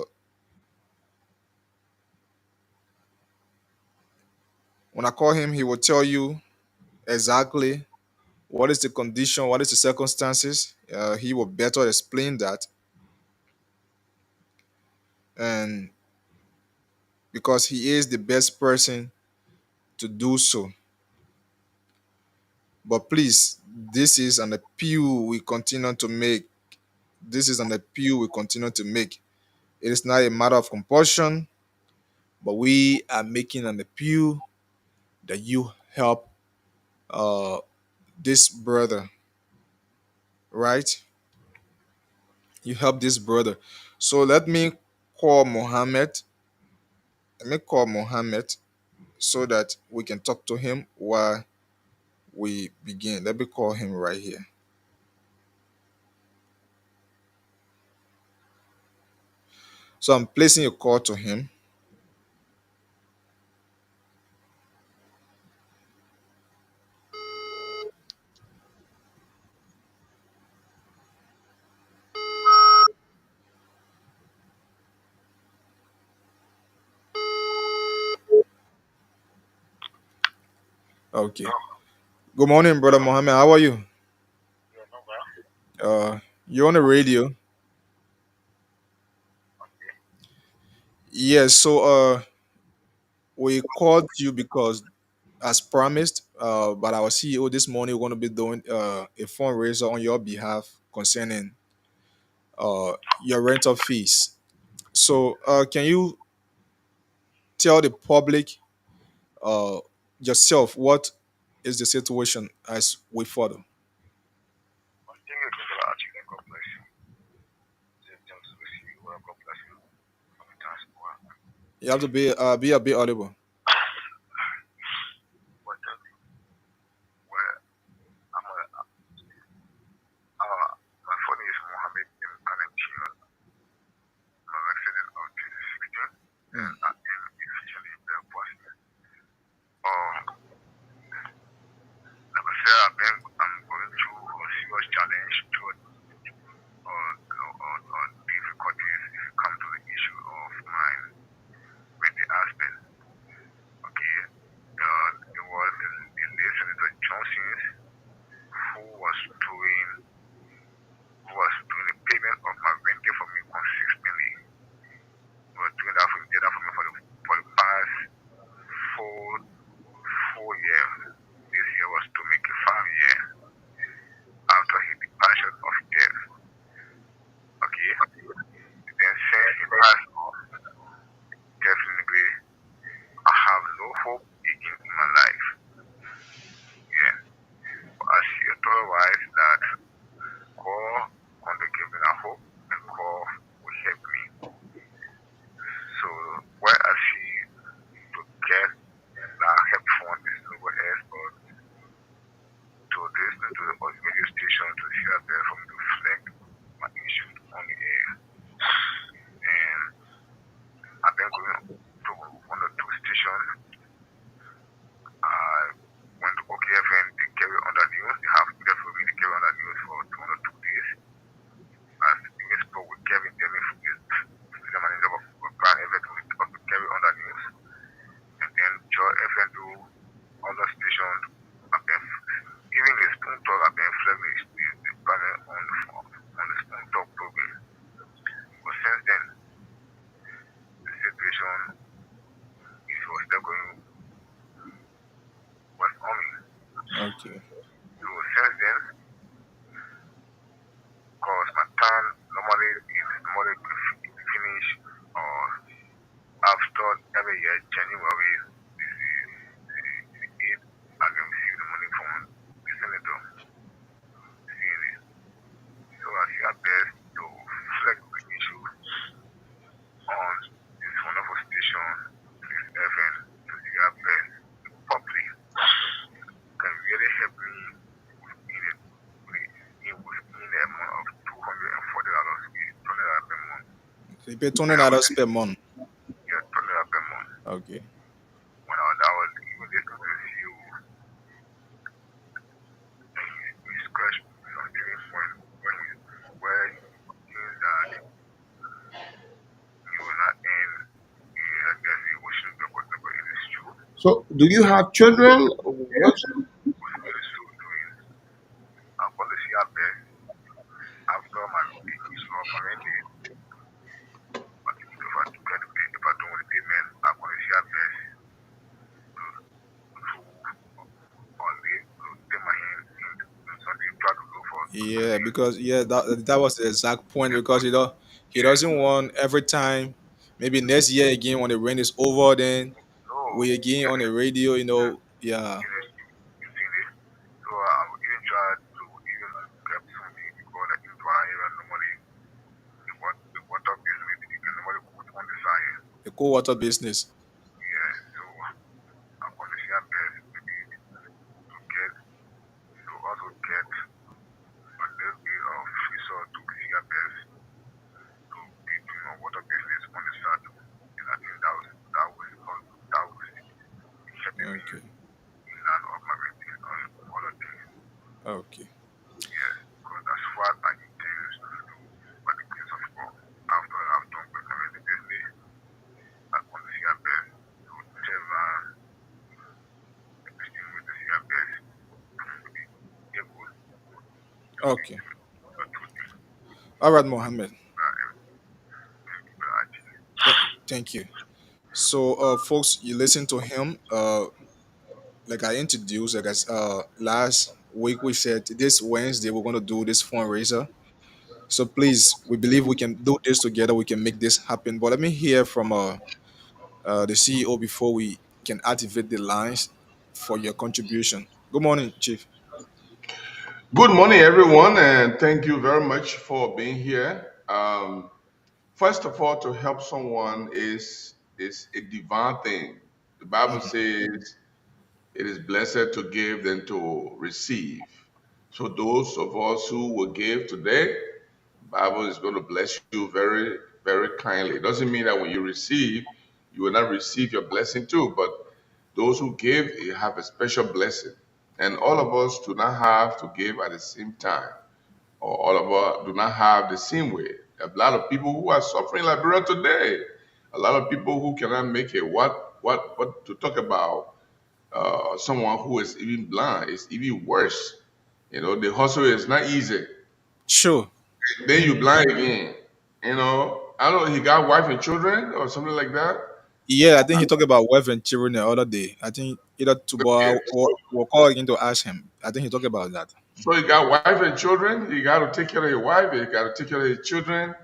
he will tell you exactly what is the condition, what is the circumstances. He will better explain that. And because he is the best person to do so. But please, this is an appeal we continue to make. This is an appeal we continue to make. It is not a matter of compulsion, but we are making an appeal that you help uh, this brother, right? You help this brother. So let me call Mohammed. Let me call Mohammed so that we can talk to him while we begin. Let me call him right here. So I'm placing a call to him. Okay. Good morning, brother Mohammed. How are you? You're on the radio. Yes. So we called you because, as promised, by our CEO this morning, we're going to be doing a fundraiser on your behalf concerning your rental fees. So, can you tell the public uh, yourself what is the situation as we follow? You have to be a bit audible.
My phone is Mohammed bin Valentino. I'm a resident of this region. And I am essentially the person. Like I said, I'm going through a serious challenge on difficulties if it comes to the issue of my renting aspect. Okay. It was the late Senator Johnson who was doing the payment of my renting for me consistently. He was doing that for me for the
Okay.
So since then, because my time normally is normally to finish or I've started every year January. This is the 8th. I can receive the money from the senator. Seeing it. So I see our best to flex the issue on this wonderful station, this FM, to see our best properly. Can really help me in it within a amount of $240. $20 per month.
So you pay
When I was
$20 per month.
yeah, $20 per month.
Okay.
When I was even listening to the CEO, he scratched some dreams when he where he was that he will not end. I guess he was shooting whatever it is true.
So, do you have children? What?
Was really so doing. I'm going to see our best after my issue of my mandate. But if I do get the pay, if I don't want the payment, I'm going to see our best to take my hand in something try to go for.
Yeah, because that was the exact point because he doesn't want every time maybe next year again when the rain is over then
No,
we again on the radio, yeah.
you see this. So I would even try to even get something because like in Dwana area normally the water business you can normally put on the side.
The cold water business.
Yeah, so I'm going to see our best maybe to get to also get a little bit of resource to see our best to be doing a water business on the side. And I think that was helping me
Okay.
in land of my renting on all of things.
Okay.
Yeah, because that's what I intend to do by the grace of God. After I've done with my renting business, I'm going to see our best to tell everything with the see our best to be able
Okay. All right, Mohammed. Thank you. So, folks, you listen to him. Like I introduced, like last week we said this Wednesday we're going to do this fundraiser. So please, we believe we can do this together. We can make this happen. But let me hear from the CEO before we can activate the lines for your contribution. Good morning, Chief.
Good morning, everyone, and thank you very much for being here. First of all, to help someone is a divine thing. The Bible says it is blessed to give than to receive. So those of us who will give today, the Bible is going to bless you very, very kindly. It doesn't mean that when you receive, you will not receive your blessing too, but those who give, you have a special blessing. And all of us do not have to give at the same time, or all of us do not have the same way. A lot of people who are suffering like Liberia today, a lot of people who cannot make it. What to talk about? Someone who is even blind is even worse. The hustle is not easy.
Sure.
Then you blind again. I don't know. He got wife and children or something like that.
Yeah, I think he talked about wife and children the other day. I think either
Okay,
tomorrow or we'll call again to ask him. I think he talked about that.
so you got wife and children. You got to take care of your wife. You got to take care of your children.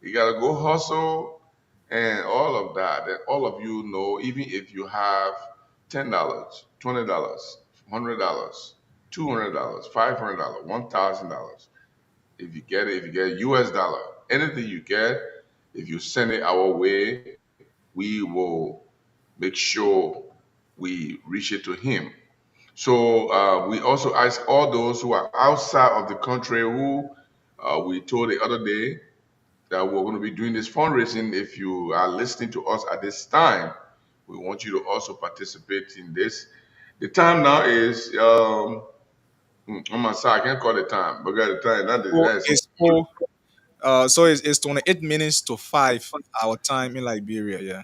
You got to go hustle and all of that. And all of you know, even if you have $10, $20, $100, $200, $500, $1,000, if you get US dollar, anything you get, if you send it our way, we will make sure we reach it to him. So we also ask all those who are outside of the country who we told the other day that we're going to be doing this fundraising. If you are listening to us at this time, we want you to also participate in this. The time now is on my side. I can't call the time, but got the time. Not the
So
that's
it's 28 minutes to 5 our time in Liberia, yeah.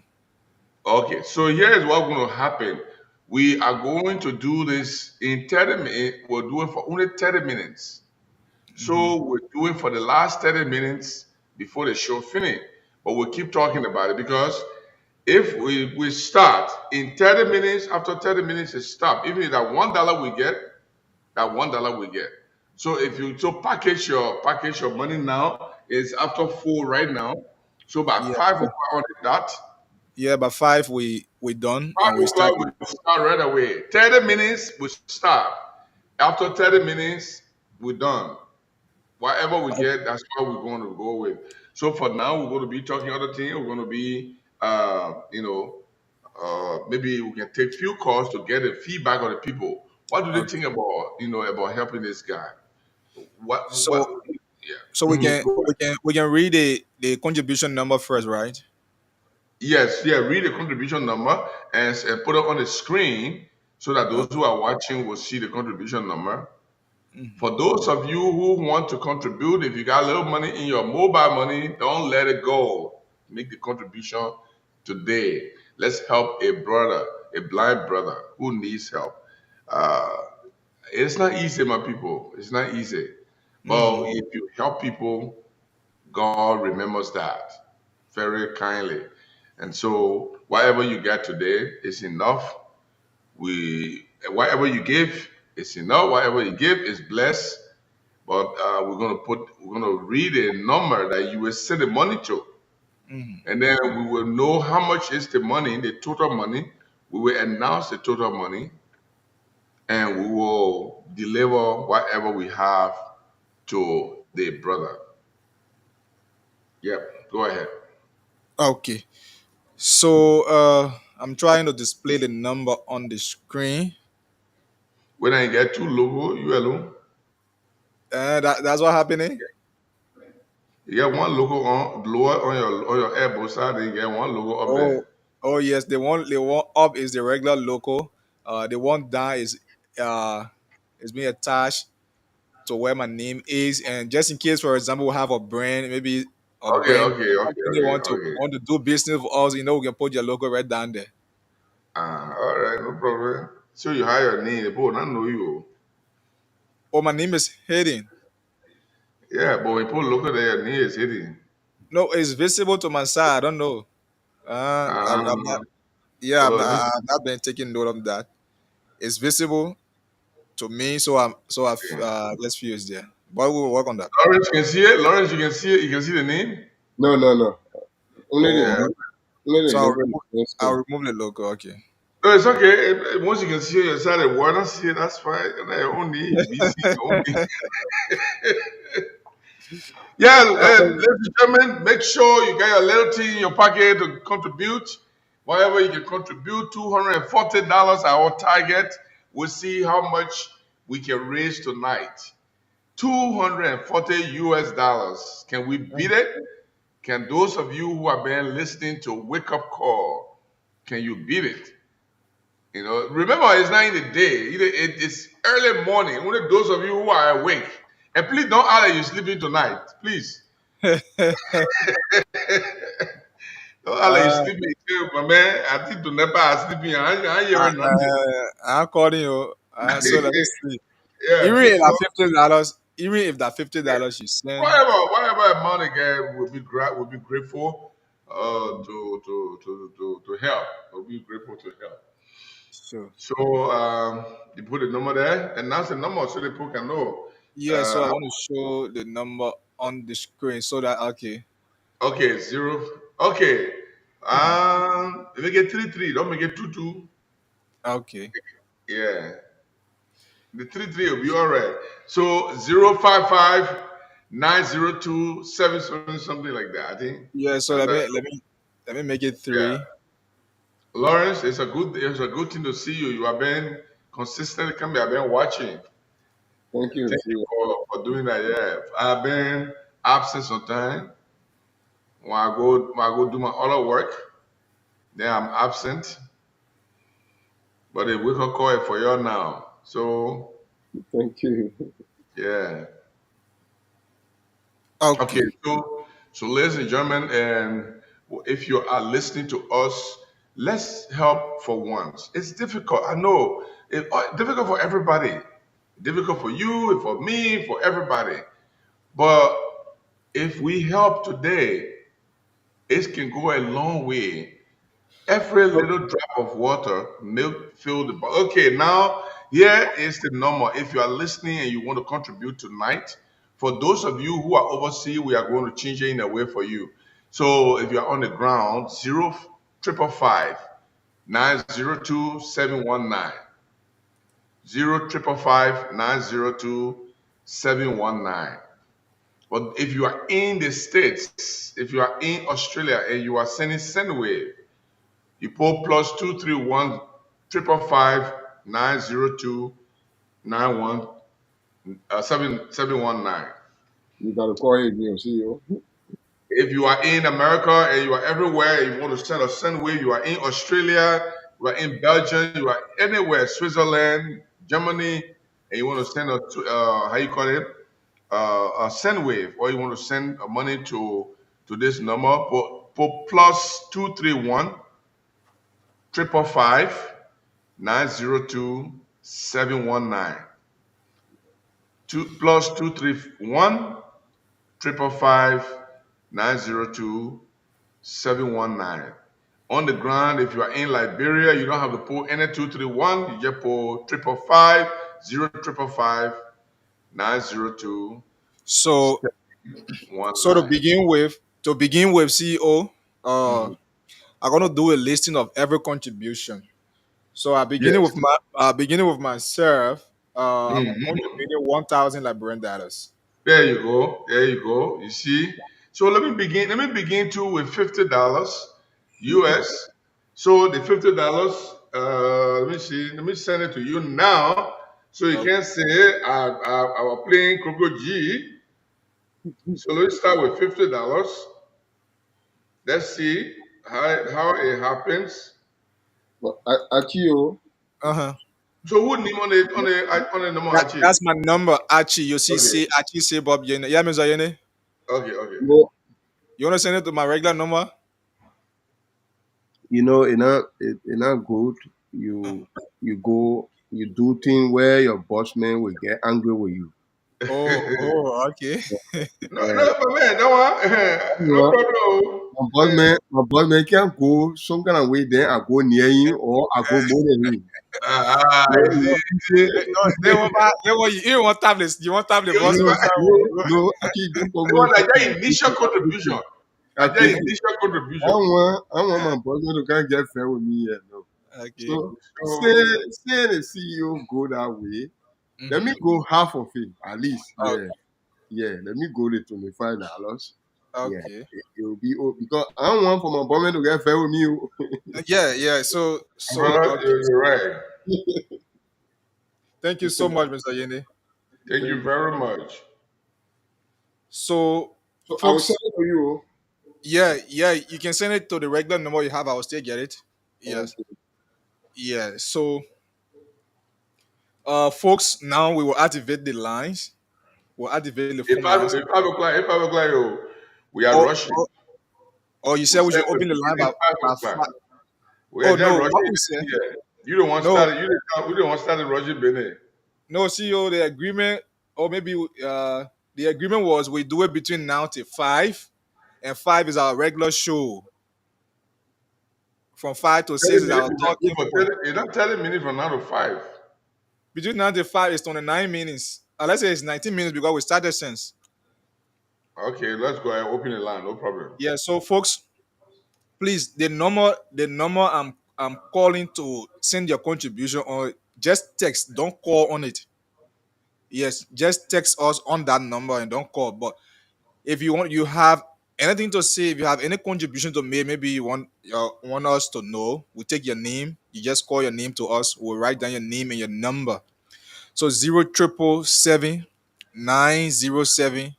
okay. So here is what's going to happen. We are going to do this in 30 minutes. We'll do it for only 30 minutes. So we're doing for the last 30 minutes before the show finish. But we'll keep talking about it because if we start in 30 minutes, after 30 minutes it stop. Even if that $1 we get, That $1 we get. So if you package your money now, it's after 4 right now. So by
Yeah,
5 o'clock on the dot,
yeah. By five, we done and
5
we start.
o'clock we start right away. 30 minutes we start. After 30 minutes, we're done. Whatever we get, that's what we're going to go with. So for now, we're going to be talking other things. We're going to be, maybe we can take few calls to get the feedback of the people. What do they
Okay.
think about, about helping this guy? What?
So
Yeah.
so
Go ahead.
we can read the contribution number first, right?
Yes, yeah. Read the contribution number and put it on the screen so that those
Okay.
who are watching will see the contribution number.
Mhm.
For those of you who want to contribute, if you got a little money in your mobile money, don't let it go. Make the contribution today. Let's help a brother, a blind brother who needs help. Uh, it's not easy, my people. It's not easy. But
Mhm.
if you help people, God remembers that very kindly. And so, whatever you get today is enough. Whatever you give is enough. Whatever you give is blessed. But we're gonna read a number that you will send the money to,
Mhm.
and then we will know how much is the money, the total money. We will announce the total money, and we will deliver whatever we have to the brother. Yep, go ahead.
Okay. So I'm trying to display the number on the screen.
When I get two logo, you alone.
That's what happening.
You get one logo on lower on your elbow side, and you get one logo up
Oh,
there.
oh yes. The one up is the regular logo. The one down uh is being attached to where my name is, and just in case, for example, we have a brand, maybe a
Okay,
brand
okay, okay,
company
okay,
want to
okay.
want to do business with us, we can put your logo right down there.
All right, no problem. So you hire your name, but I know you.
Oh, my name is Hayden.
Yeah, but when people look at their name is hidden.
No, it's visible to my side. I don't know. I'm not.
Um,
Yeah,
this
I've not been taking note of that. It's visible to me, so I've let's feel it's there. But we'll work on that.
Lawrence can see it. Lawrence, you can see it. You can see the name.
No, no, no. Only the
Yeah.
logo. Only
So
the logo on the first
I'll
screen.
remove the logo. Okay.
No, it's okay. Once you can see it, your side of water, see it, that's fine. And I only BC only. Yeah, ladies and gentlemen, make sure you get your little thing in your pocket to contribute. Whatever you can contribute, $240 our target. We'll see how much we can raise tonight. 240 US dollars. Can we beat it? Can those of you who have been listening to Wake Up Call, can you beat it? Remember, it's not in the day. It's early morning. Only those of you who are awake. And please don't add that you're sleeping tonight. Please. Don't add that you're
uh,
sleeping. My man, I think to never are sleeping. I
I,
hear nothing.
I'm calling you. So let me see.
Yeah, please don't.
Even if that $50 you send,
Whatever amount again will be grateful to help. We'll be grateful to help.
so
So you put the number there, and that's the number so the people can know.
yeah. So I
Uh,
want to show the number on the screen so that okay.
okay, zero. Okay. Let me get 3-3. Don't make it 2-2.
Okay.
Yeah. The 3-3 will be all right. So 055-902-77, something like that. I think.
Yeah. So
That's that.
let me make it
Yeah.
3.
Lawrence, it's a good thing to see you. You have been consistent. Come here, I've been watching.
Thank you.
Thank
See
you
you.
for doing that. Yeah. I've been absent sometimes. When I go do my other work, then I'm absent. But the wake up call is for you now. So
Thank you.
yeah. Okay,
Okay.
so ladies and gentlemen, and if you are listening to us, let's help for once. It's difficult. I know it's difficult for everybody. Difficult for you, for me, for everybody. But if we help today, it can go a long way. Every little drop of water milk fill the. Okay, now Here is the number. If you are listening and you want to contribute tonight, for those of you who are overseas, we are going to change it in a way for you. So if you are on the ground, 0555 902 719. 0555 But if you are in the States, if you are in Australia and you are sending Sendwave, you pull plus 231 555 902 91 719.
You got to call it again, CEO.
If you are in America and you are everywhere, you want to send a Sendwave, you are in Australia, you are in Belgium, you are anywhere, Switzerland, Germany, and you want to send how you call it, a Sendwave, or you want to send money to this number, for plus 231 555 902 719. Plus 231 555 902 719. On the ground, if you are in Liberia, you don't have to pull any 231. You just pull 555 902
So
719.
to begin with, CEO,
Mhm.
I'm gonna do a listing of every contribution. So
Yes.
beginning with myself, I'm
Mhm.
contributing 1,000 Liberian dollars.
There you go. There you go. You see. So let me begin. Let me begin too with $50 US. So the $50. Let me see. Let me send it to you now, so you
Okay.
can say I was playing Coco G. So let's start with $50. Let's see how it happens.
But Achio,
Uh-huh.
So who name on the number actually?
That's my number, Archie. You see,
Okay.
say Archie, say Bob Yene. Yeah, Mr. Yene.
Okay. Okay.
no,
You wanna send it to my regular number?
it's not good. You go, you do thing where your boss man will get angry with you.
Okay.
No, no, but man, that one, no
Uh,
problem.
my boss man can go some kind of way. Then I go near him or I go more than him.
You see.
You want tablets? You want tablet?
You
Boss,
No,
man.
no, actually, don't come
want
with
like that initial contribution. Like that
actually,
initial
I
contribution.
want my boss man to come get fair with me here. No.
Okay.
So
So,
say the CEO go that way. Let
Mm-hmm.
me go half of it at least.
Okay.
Yeah, yeah. Let me go the $25. Yeah,
Okay.
it will be because I don't want for my boss man to get fair with me.
Yeah. Okay.
you're right.
Thank you so much, Mr. Yene.
Thank you
Thank you.
very much.
So,
So I will send
folks,
it to you.
yeah, you can send it to the regular number you have. I will still get it. Yes.
Okay.
Yeah. So, folks, now we will activate the lines. We'll activate the
If
phone
I
lines.
if 5 o'clock, we are
Oh,
rushing.
oh, oh, you
We
said we
said
should
we're
open the line
beginning
by
5 o'clock.
five.
We are
Oh
just
no, what
rushing.
we said?
Yeah. You don't want
No,
started. We don't want started rushing, Benin.
no, CEO. The agreement, or maybe the agreement was we do it between now till 5, and 5 is our regular show. From 5 to 6 is
30 minutes.
our talking point.
It's not 30 minutes from now to 5.
Between now till 5 is 29 minutes. Let's say it's 19 minutes because we started since.
Okay, let's go ahead. Open the line. No problem.
Yeah. So, folks, please, the number I'm calling to send your contribution on, just text. Don't call on it. Yes, just text us on that number and don't call. But if you have anything to say, if you have any contribution to make, maybe you want us to know, we take your name. You just call your name to us. We'll write down your name and your number. So 0777907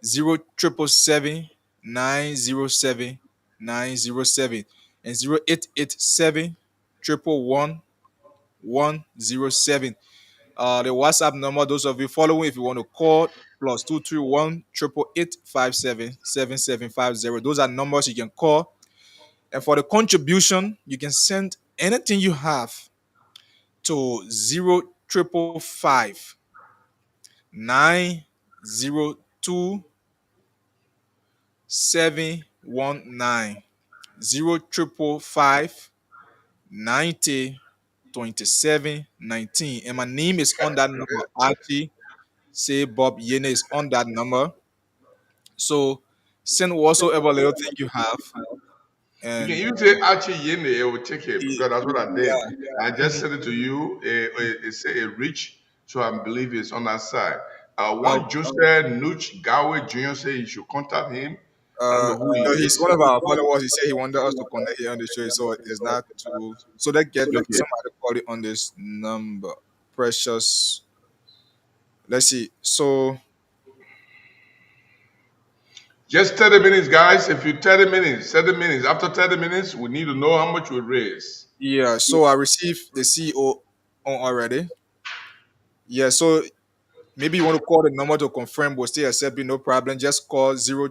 0777907 and 0887 the WhatsApp number, those of you following, if you want to call, plus 231 888 57 7750. Those are numbers you can call. And for the contribution, you can send anything you have to 0555 902 719. 0555 2719. And my name is on that number. Archie say Bob Yene is on that number. So send whatsoever little thing you have.
You can
And
use it actually Yene, it will take it because that's what I did.
yeah.
I just sent it to you. It say a reach, so I believe it's on that side. One Joseph Nuch Gawe Jr. say you should contact him. I don't know who he
No, he's
is.
one of our followers. He said he wanted us to connect here on the show, so it's not too. So let's get
Okay.
somebody call it on this number. Precious. Let's see. So
Just 30 minutes, guys. If you 30 minutes, 30 minutes. After 30 minutes, we need to know how much we raise.
yeah, so I received the CEO on already. Yeah, so maybe you want to call the number to confirm. We'll still accept you, no problem. Just call zero.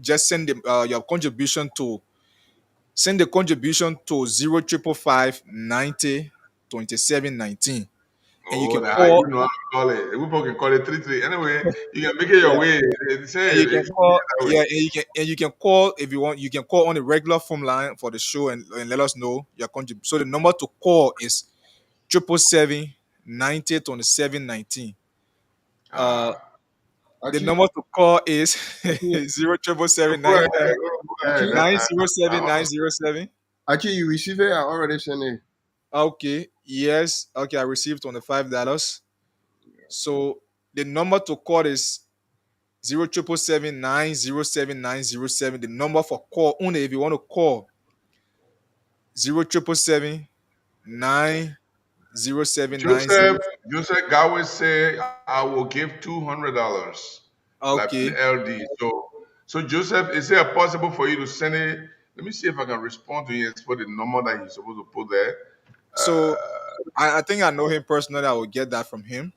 Just send your contribution to send the contribution to 05550 2719. And you
Oh,
can
now
call
you know how to call it. People can call it 33. Anyway, you can make it your way. They say
and you can
it's
call
that way.
yeah, and you can call if you want. You can call on the regular phone line for the show and let us know your contribution. So the number to call is 777 90 2719. The number to call is 0777
Go ahead. Go ahead.
907 907.
Actually, you receive it. I already sent it.
Okay. Yes. Okay. I received $25. So the number to call is 0777 907 907. The number for call only if you want to call 0777 907
Joseph Gawe say I will give $200 like
Okay.
LD. So Joseph, is it possible for you to send it? Let me see if I can respond to you and put the number that he's supposed to put there.
So I think I know him personally. I will get that from him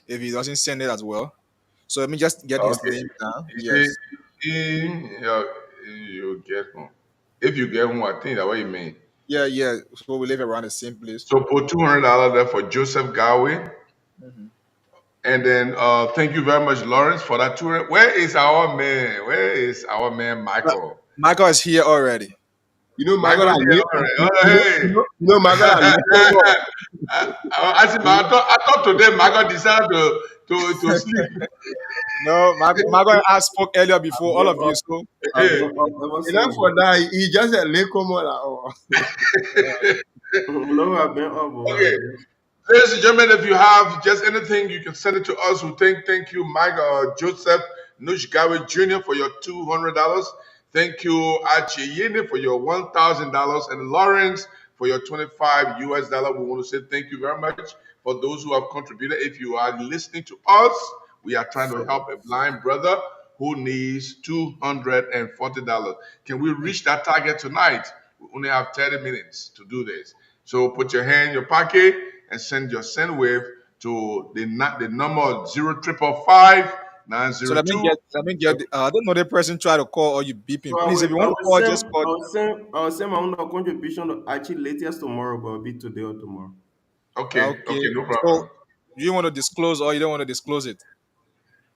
if he doesn't send it as well. So let me just get his
Okay.
name down.
He
Yes.
say you get one. If you get one, I think that's what you mean.
Yeah, yeah. So we live around the same place.
So put $200 there for Joseph Gawe. And then thank you very much, Lawrence, for that tour. Where is our man? Where is our man Michael?
Michael is here already.
You know,
Michael
Michael,
is here already. Oh, hey.
you know, Michael,
I thought today Michael decided to sleep.
No, Michael, I spoke earlier before all of you. So
Hey.
enough for that. He just a late comer.
No, I've been up.
Okay. Ladies and gentlemen, if you have just anything, you can send it to us. We thank you, Mike Joseph Nushgawe Jr. for your $200. Thank you, Archie Yene, for your $1,000, and Lawrence for your $25 US. We want to say thank you very much for those who have contributed. If you are listening to us, we are trying to help a blind brother who needs $240. Can we reach that target tonight? We only have 30 minutes to do this. So put your hand in your pocket and send your send wave to the number 0555
So let me get. I don't know the person try to call or you beeping.
So
Please, if you want to call, just call.
I'll send my own contribution to actually latest tomorrow, but it'll be today or tomorrow.
Okay, no problem.
So you want to disclose or you don't want to disclose it?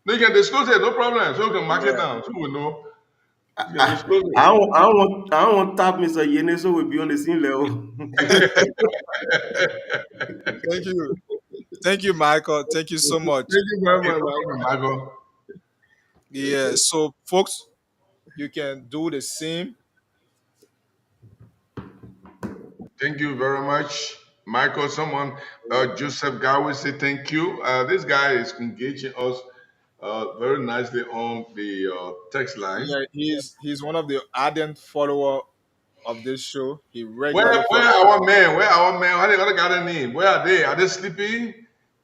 No, you can disclose it, no problem. So we can mark it down. So we know. You can disclose it.
I don't want tap Mr. Yene, so we'll be on the same level.
Thank you, Michael. Thank you so much.
Thank you very much,
Michael.
Yeah, so folks, you can do the same.
Thank you very much, Michael. Someone, Joseph Gawe, say thank you. This guy is engaging us very nicely on the text line.
Yeah, he's one of the ardent follower of this show. He
Where
regularly.
our man? Where our man? How they gonna got a name? Where are they? Are they sleeping?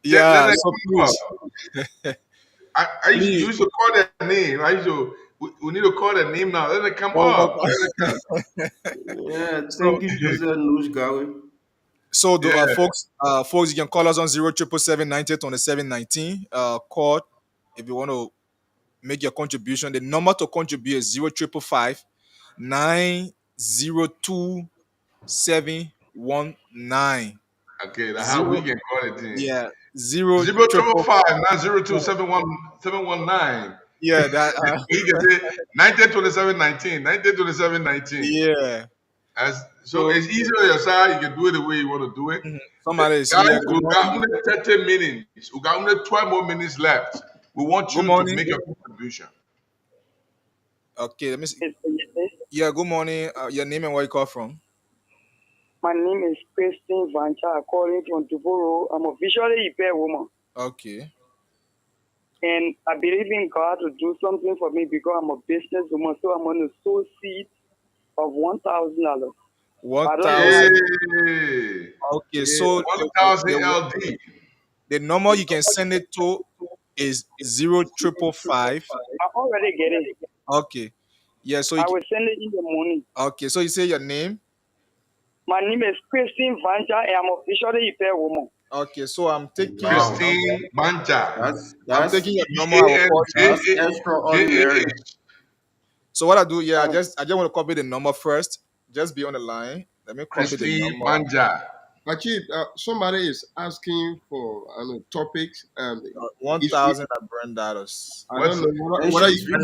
Yeah,
Let
so
them
please.
come up. I used to call their name. We need to call their name now. Let them come up.
Yeah, thank you, Joseph Nushgawe.
So, folks, you can call us on 0777 90 27 19. Call if you want to make your contribution. The number to contribute is 0555 902 719.
Okay, that's how we can call it.
Yeah,
0555 902 719.
Yeah, that
you can say 90 27 19. 90 27 19.
Yeah.
So
So
it's easy on your side. You can do it the way you want to do it.
somebody is
Guys,
here. Good
we got
morning.
only 30 minutes. We got only 12 more minutes left. We want
Good
you to
morning.
make your contribution.
Okay, let me see. Yeah, good morning. Your name and where you call from?
My name is Christine Vancha, calling from Duboro. I'm a visually impaired woman.
Okay.
And I believe in God to do something for me because I'm a businesswoman. So I'm going to sow seed of $1,000.
1,000.
Hey,
Okay, so
1,000 LD.
the number you can send it to is 0555.
I already get it.
Okay. Yeah, so you
I will send it in the morning.
okay, so you say your name?
My name is Christine Vancha, and I'm a visually impaired woman.
Okay, so I'm taking your number.
Christine Manja.
I'm taking your number. I will call you.
That's extraordinary.
So what I do, I just want to copy the number first. Just be on the line. Let me copy the
Christine
number.
Manja.
Actually, somebody is asking for topics.
1,000 $1,000.
I don't know
And
what are
she's
you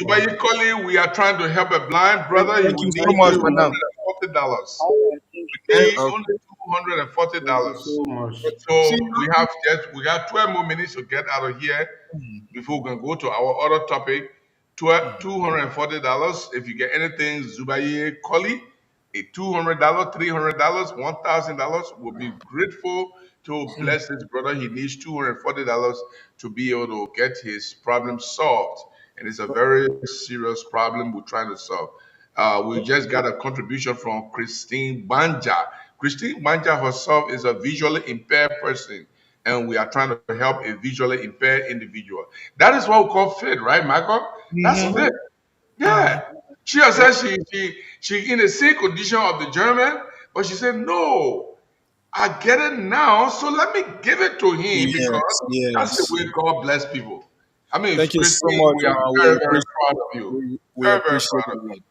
Zubaye Koli, we are trying to help a blind brother. He
Thank
will
you so
need
much for now.
$240. We need only $240.
so much.
So we got 12 more minutes to get out of here before we can go to our other topic. $240. If you get anything, Zubaye Koli, a $200, $300, $1,000. We'll be grateful to bless this brother. He needs $240 to be able to get his problem solved. And it's a very serious problem we're trying to solve. We just got a contribution from Christine Banja. Christine Banja herself is a visually impaired person, and we are trying to help a visually impaired individual. That is what we call fit, right, Michael? That's fit. Yeah. She has said she in the same condition of the German, but she said, no, I get it now, so let me give it to him because that's the way God bless people. I mean,
Thank you so
Christine,
much.
we are
We
very, very
appreciate
proud of you.
we
Very, very
appreciate
proud of you.
it.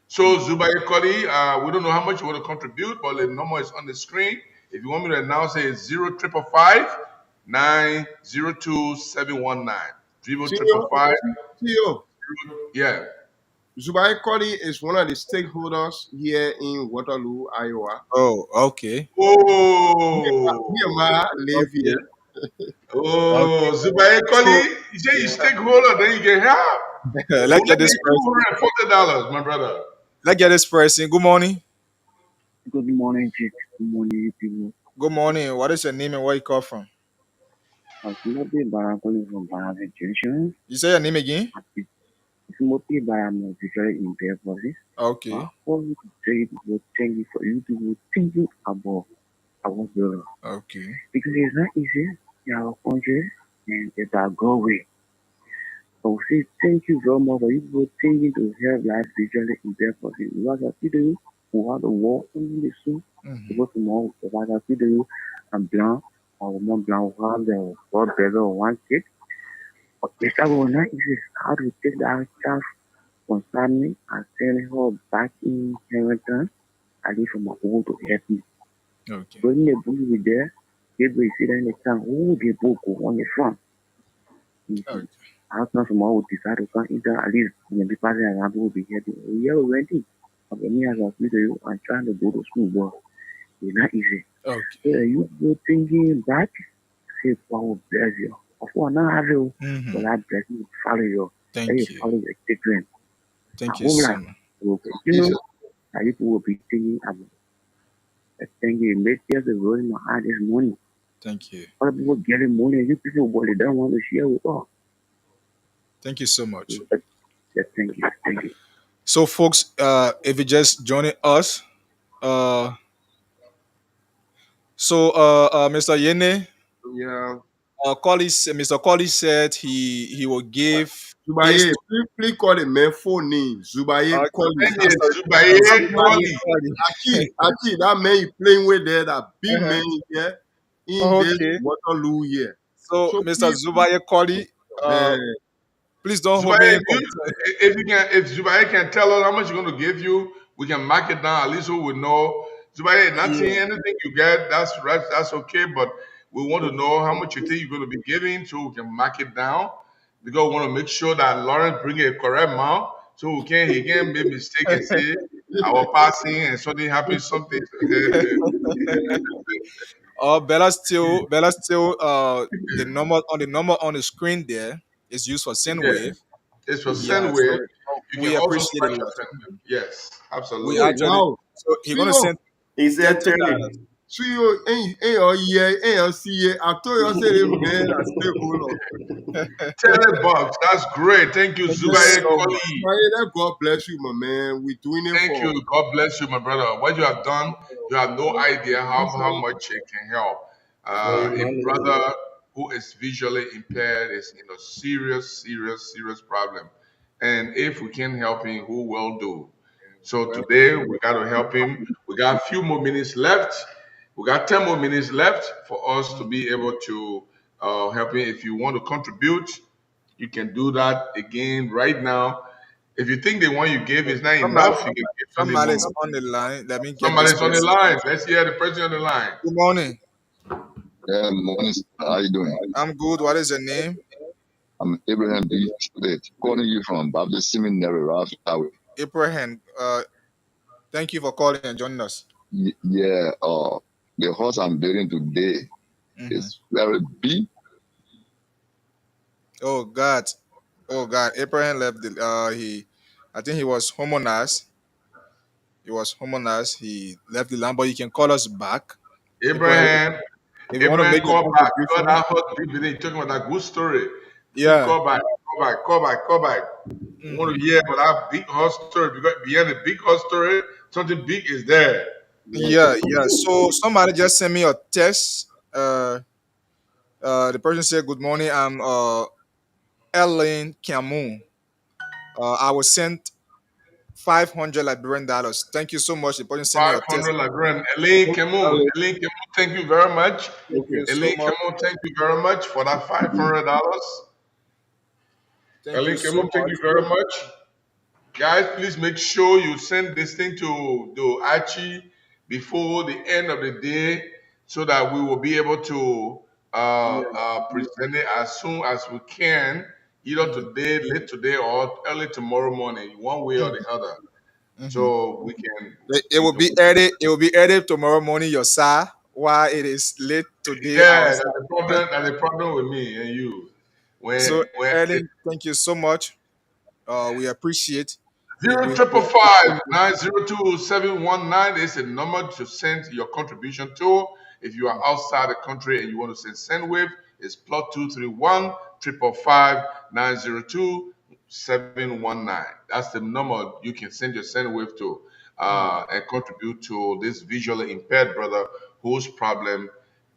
So, Zubair Koli, we don't know how much you want to contribute, but the number is on the screen. If you want me to announce it, it's 0555 902 719.
Theo,
Yeah.
Zubai Koli is one of the stakeholders here in Waterloo, Iowa.
Oh, okay.
Oh.
Live here.
Oh, Zubair Koli, you say you stakeholder, then you get help.
Let's get this person.
$240, my brother.
Let's get this person. Good morning.
Good morning, Chief. Good morning, people.
Good morning. What is your name and where you call from?
Timothy Barakoli from Barakoli Junction.
You say your name again?
Timothy Barakoli, visually impaired person.
Okay.
I want to say thank you for you to thinking about our brother.
Okay.
Because it's not easy in our country and it's our go way. I will say thank you very much for you to thinking to help life visually impaired person. We have a video who have the walk in the soup. Because tomorrow, if I have video and blanc, or more blanc, who have the four brother or one kid. But it's not easy how to take that child from family and send her back in Hamilton. I live from my home to help me.
Okay.
When the book is there, people sit in the town, oh, the book on the front.
Okay.
How come someone would decide to come into at least when the party around will be here? We are ready. But me as a video, I'm trying to go to school, but it's not easy.
Okay.
So you go thinking back, say, God will bless you. Of course, not have you, but that blessing will follow you.
Thank you.
Follow your children.
Thank you so much.
You know, that you will be thinking about. Thank you. Make tears the road in my heart this morning.
Thank you.
Other people getting money, you people, but they don't want to share with us.
Thank you so much.
Thank you. Thank you.
So, folks, if you just joining us, Mr. Yene,
Yeah.
Mr. Colley said he will give.
Zubaye, please call the man full name. Zubaye Koli.
Zubaye Koli.
Aki, that man you playing with there, that big man here in this Waterloo here.
So Mr. Zubaye Koli, please don't hold me.
If Zubaye can tell us how much he's going to give you, we can mark it down. At least we will know. Zubaye, anything you get, that's okay. But we want to know how much you think you're going to be giving, so we can mark it down. Because we want to make sure that Lawrence bring a correct amount. So he can't make mistake and say I was passing and something happened, something.
Bella still the number on the screen there is used for send
Yeah,
wave.
it's for
Yeah,
send
so
wave. You can
we
also
appreciate it a
special
lot.
send wave. Yes,
We
absolutely.
actually
Wow.
so he's gonna
CEO.
send
He said
$30.
30.
CEO, ain't see it. I told you, I said, man, I stay hold on.
$10. That's great. Thank you,
Thank you
Zubaye
so much.
Koli.
Ismail, God bless you, my man. We're doing it
Thank
for
you. God bless you, my brother. What you have done, you have no idea how much it can help.
For
A
humanity.
brother who is visually impaired is in a serious problem. And if we can help him, who will do? So today we got to help him. We got a few more minutes left. We got 10 more minutes left for us to be able to help him. If you want to contribute, you can do that again right now. If you think the one you gave is not
Somebody
enough, you can give something
somebody's
more.
on the line. Let me get this
Somebody's on the
person.
line. Let's hear the person on the line.
Good morning.
Yeah, morning. Sir. How you doing?
I'm good. What is your name?
I'm Abraham B. Schmidt, calling you from Baptist Seminary, Ralph Highway.
Abraham. Thank you for calling and joining us.
Yeah, the horse I'm building today is very big.
Oh God. Oh God. Abraham left the I think he was harmonized. He was harmonized. He left the line, but you can call us back. Abraham,
Abraham,
if you want to make your
call back. You got
contribution.
that hot people there talking about that good story. Please
Yeah.
call back. We want to hear about that big hot story because behind the big hot story, something big is there.
Yeah. So somebody just sent me a text. The person said, "Good morning. I'm Ellen Camus. I was sent $500 Liberian. Thank you so much." The person sent me a text.
500 Lagran. Elaine Kemo. Elaine Kemo, thank you very much.
Thank you so
Elaine
much.
Kemo, thank you very much for that $500.
Thank you
Elaine
so
Kemo, thank
much.
you very much. Guys, please make sure you send this thing to Archie before the end of the day so that we will be able to present it as soon as we can, either today, late today, or early tomorrow morning, one way or the other. So we can.
It will be edited. It will be edited tomorrow morning, your sir. While it is late today,
Yeah,
our
that's
sir.
the problem. That's the problem with me and you.
So,
When
Ellen, thank you so much. We appreciate.
Zero
We
triple five 902 719 is the number to send your contribution to. If you are outside the country and you want to send wave, it's +231 555 902 719. That's the number you can send your send wave to and contribute to this visually impaired brother whose problem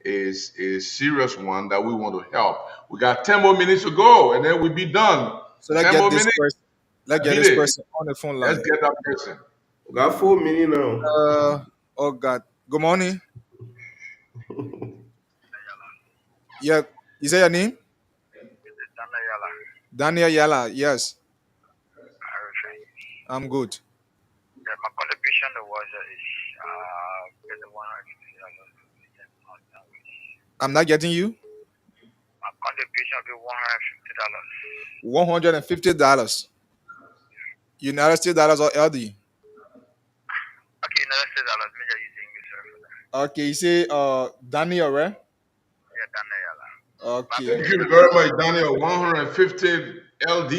is a serious one that we want to help. We got 10 more minutes to go and then we'll be done.
So let's
10
get
more
this
minutes.
person. Let's get
Hit
this
it.
person on the phone
Let's
line.
get that person.
We got 4 minutes now.
Oh God. Good morning. Yeah. Is that your name? Daniel Yala. Yes. I'm good.
Yeah, my contribution was
I'm not getting you.
my contribution will be $150.
$150. United States dollars or LD?
Okay, United States dollars. Major using you, sir, for that.
Okay, you say Daniel, right?
Yeah, Daniel.
Okay.
Thank you very much, Daniel. 150 LD.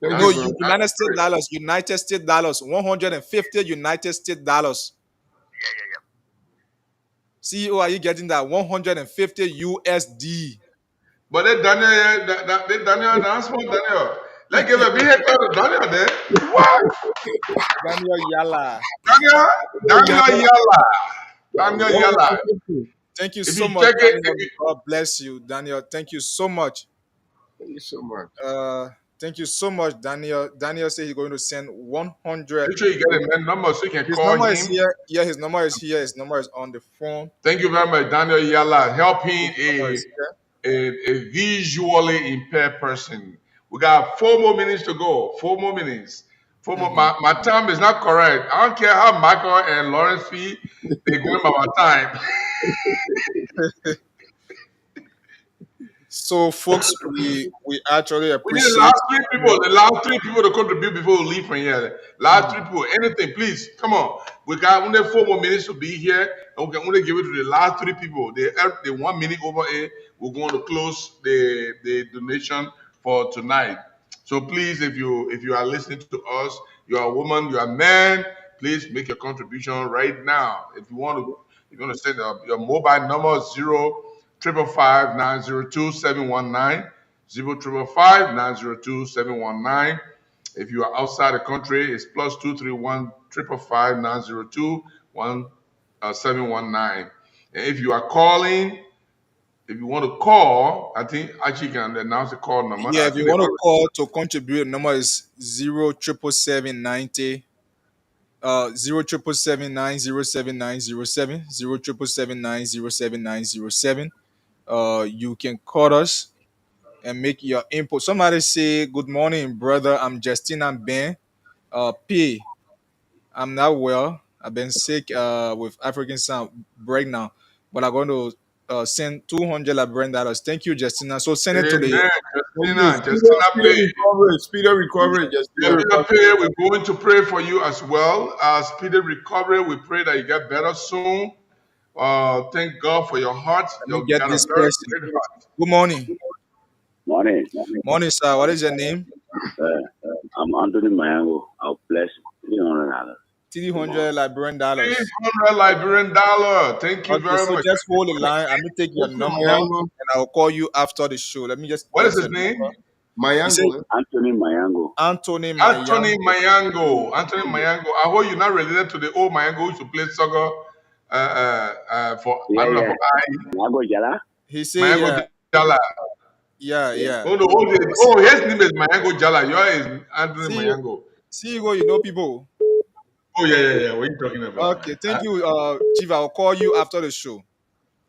No, United States dollars. United States dollars. 150 United States dollars.
Yeah.
CEO, are you getting that? 150 USD.
But that Daniel, that's what Daniel. Let's give a big head to Daniel then. What?
Daniel Yala.
Daniel Yala.
Thank you
If
so
you
much,
check it,
Daniel. God bless you, Daniel. Thank you so much.
Thank you so much.
Thank you so much, Daniel. Daniel said he's going to send 100.
Make sure you get a man number so you can
His
call
number
him.
is here. Yeah, his number is here. His number is on the phone.
Thank you very much, Daniel Yala. Helping
His number is here.
a visually impaired person. We got 4 more minutes to go. 4 more minutes. 4 more. My time is not correct. I don't care how Michael and Lawrence fee they going by my time.
So So, folks, we actually
We need the
appreciate.
last three people. The last three people to contribute before we leave from here. Last three people. Anything, please. Come on. We got only 4 more minutes to be here, and we can only give it to the last three people. The 1 minute over here. We're going to close the donation for tonight. So please, if you are listening to us, you are a woman, you are a man, please make your contribution right now. If you want to send your mobile number is 0555902 0555902 If you are outside the country, it's plus 231 555 And if you are calling, if you want to call, I think Archie can announce the call number.
Yeah,
I
if
think
you
they
want to
already-
call to contribute, the number is 07790 07779079070777907. You can call us and make your input. Somebody say, "Good morning, brother. I'm Justina Ben. P. I'm not well. I've been sick with African sound break now, but I'm going to send $200. Thank you, Justina. So send it to the.
Amen.
Thank you.
Justina, Justina Pay.
Speedy recovery. Just
Justina Pay, we're going to pray for you as well. Speedy recovery. We pray that you get better soon. Thank God for your heart.
Let me
You
get
got a
this
very
person.
great heart.
Good morning.
Morning.
Morning, sir. What is your name?
I'm Anthony Mayango. I'll bless $300.
$300 Liberian dollars.
$300 Liberian dollar. Thank you
Okay,
very
so
much.
just hold the line. I'm gonna take your number and I'll call you after the show. Let me just.
What is
get
his
your
name?
number.
Mayango.
Anthony Mayango.
Anthony
Anthony
Mayango.
Mayango. Anthony Mayango. I hope you're not related to the old Mayango who used to play soccer for I don't know for
Mayango Jala.
He said,
Mayango Jala.
yeah.
Oh, his name is Mayango Jala. Yours is Anthony Mayango.
See, you know people.
Oh yeah. What are you talking about?
Okay, thank you, Chief. I'll call you after the show.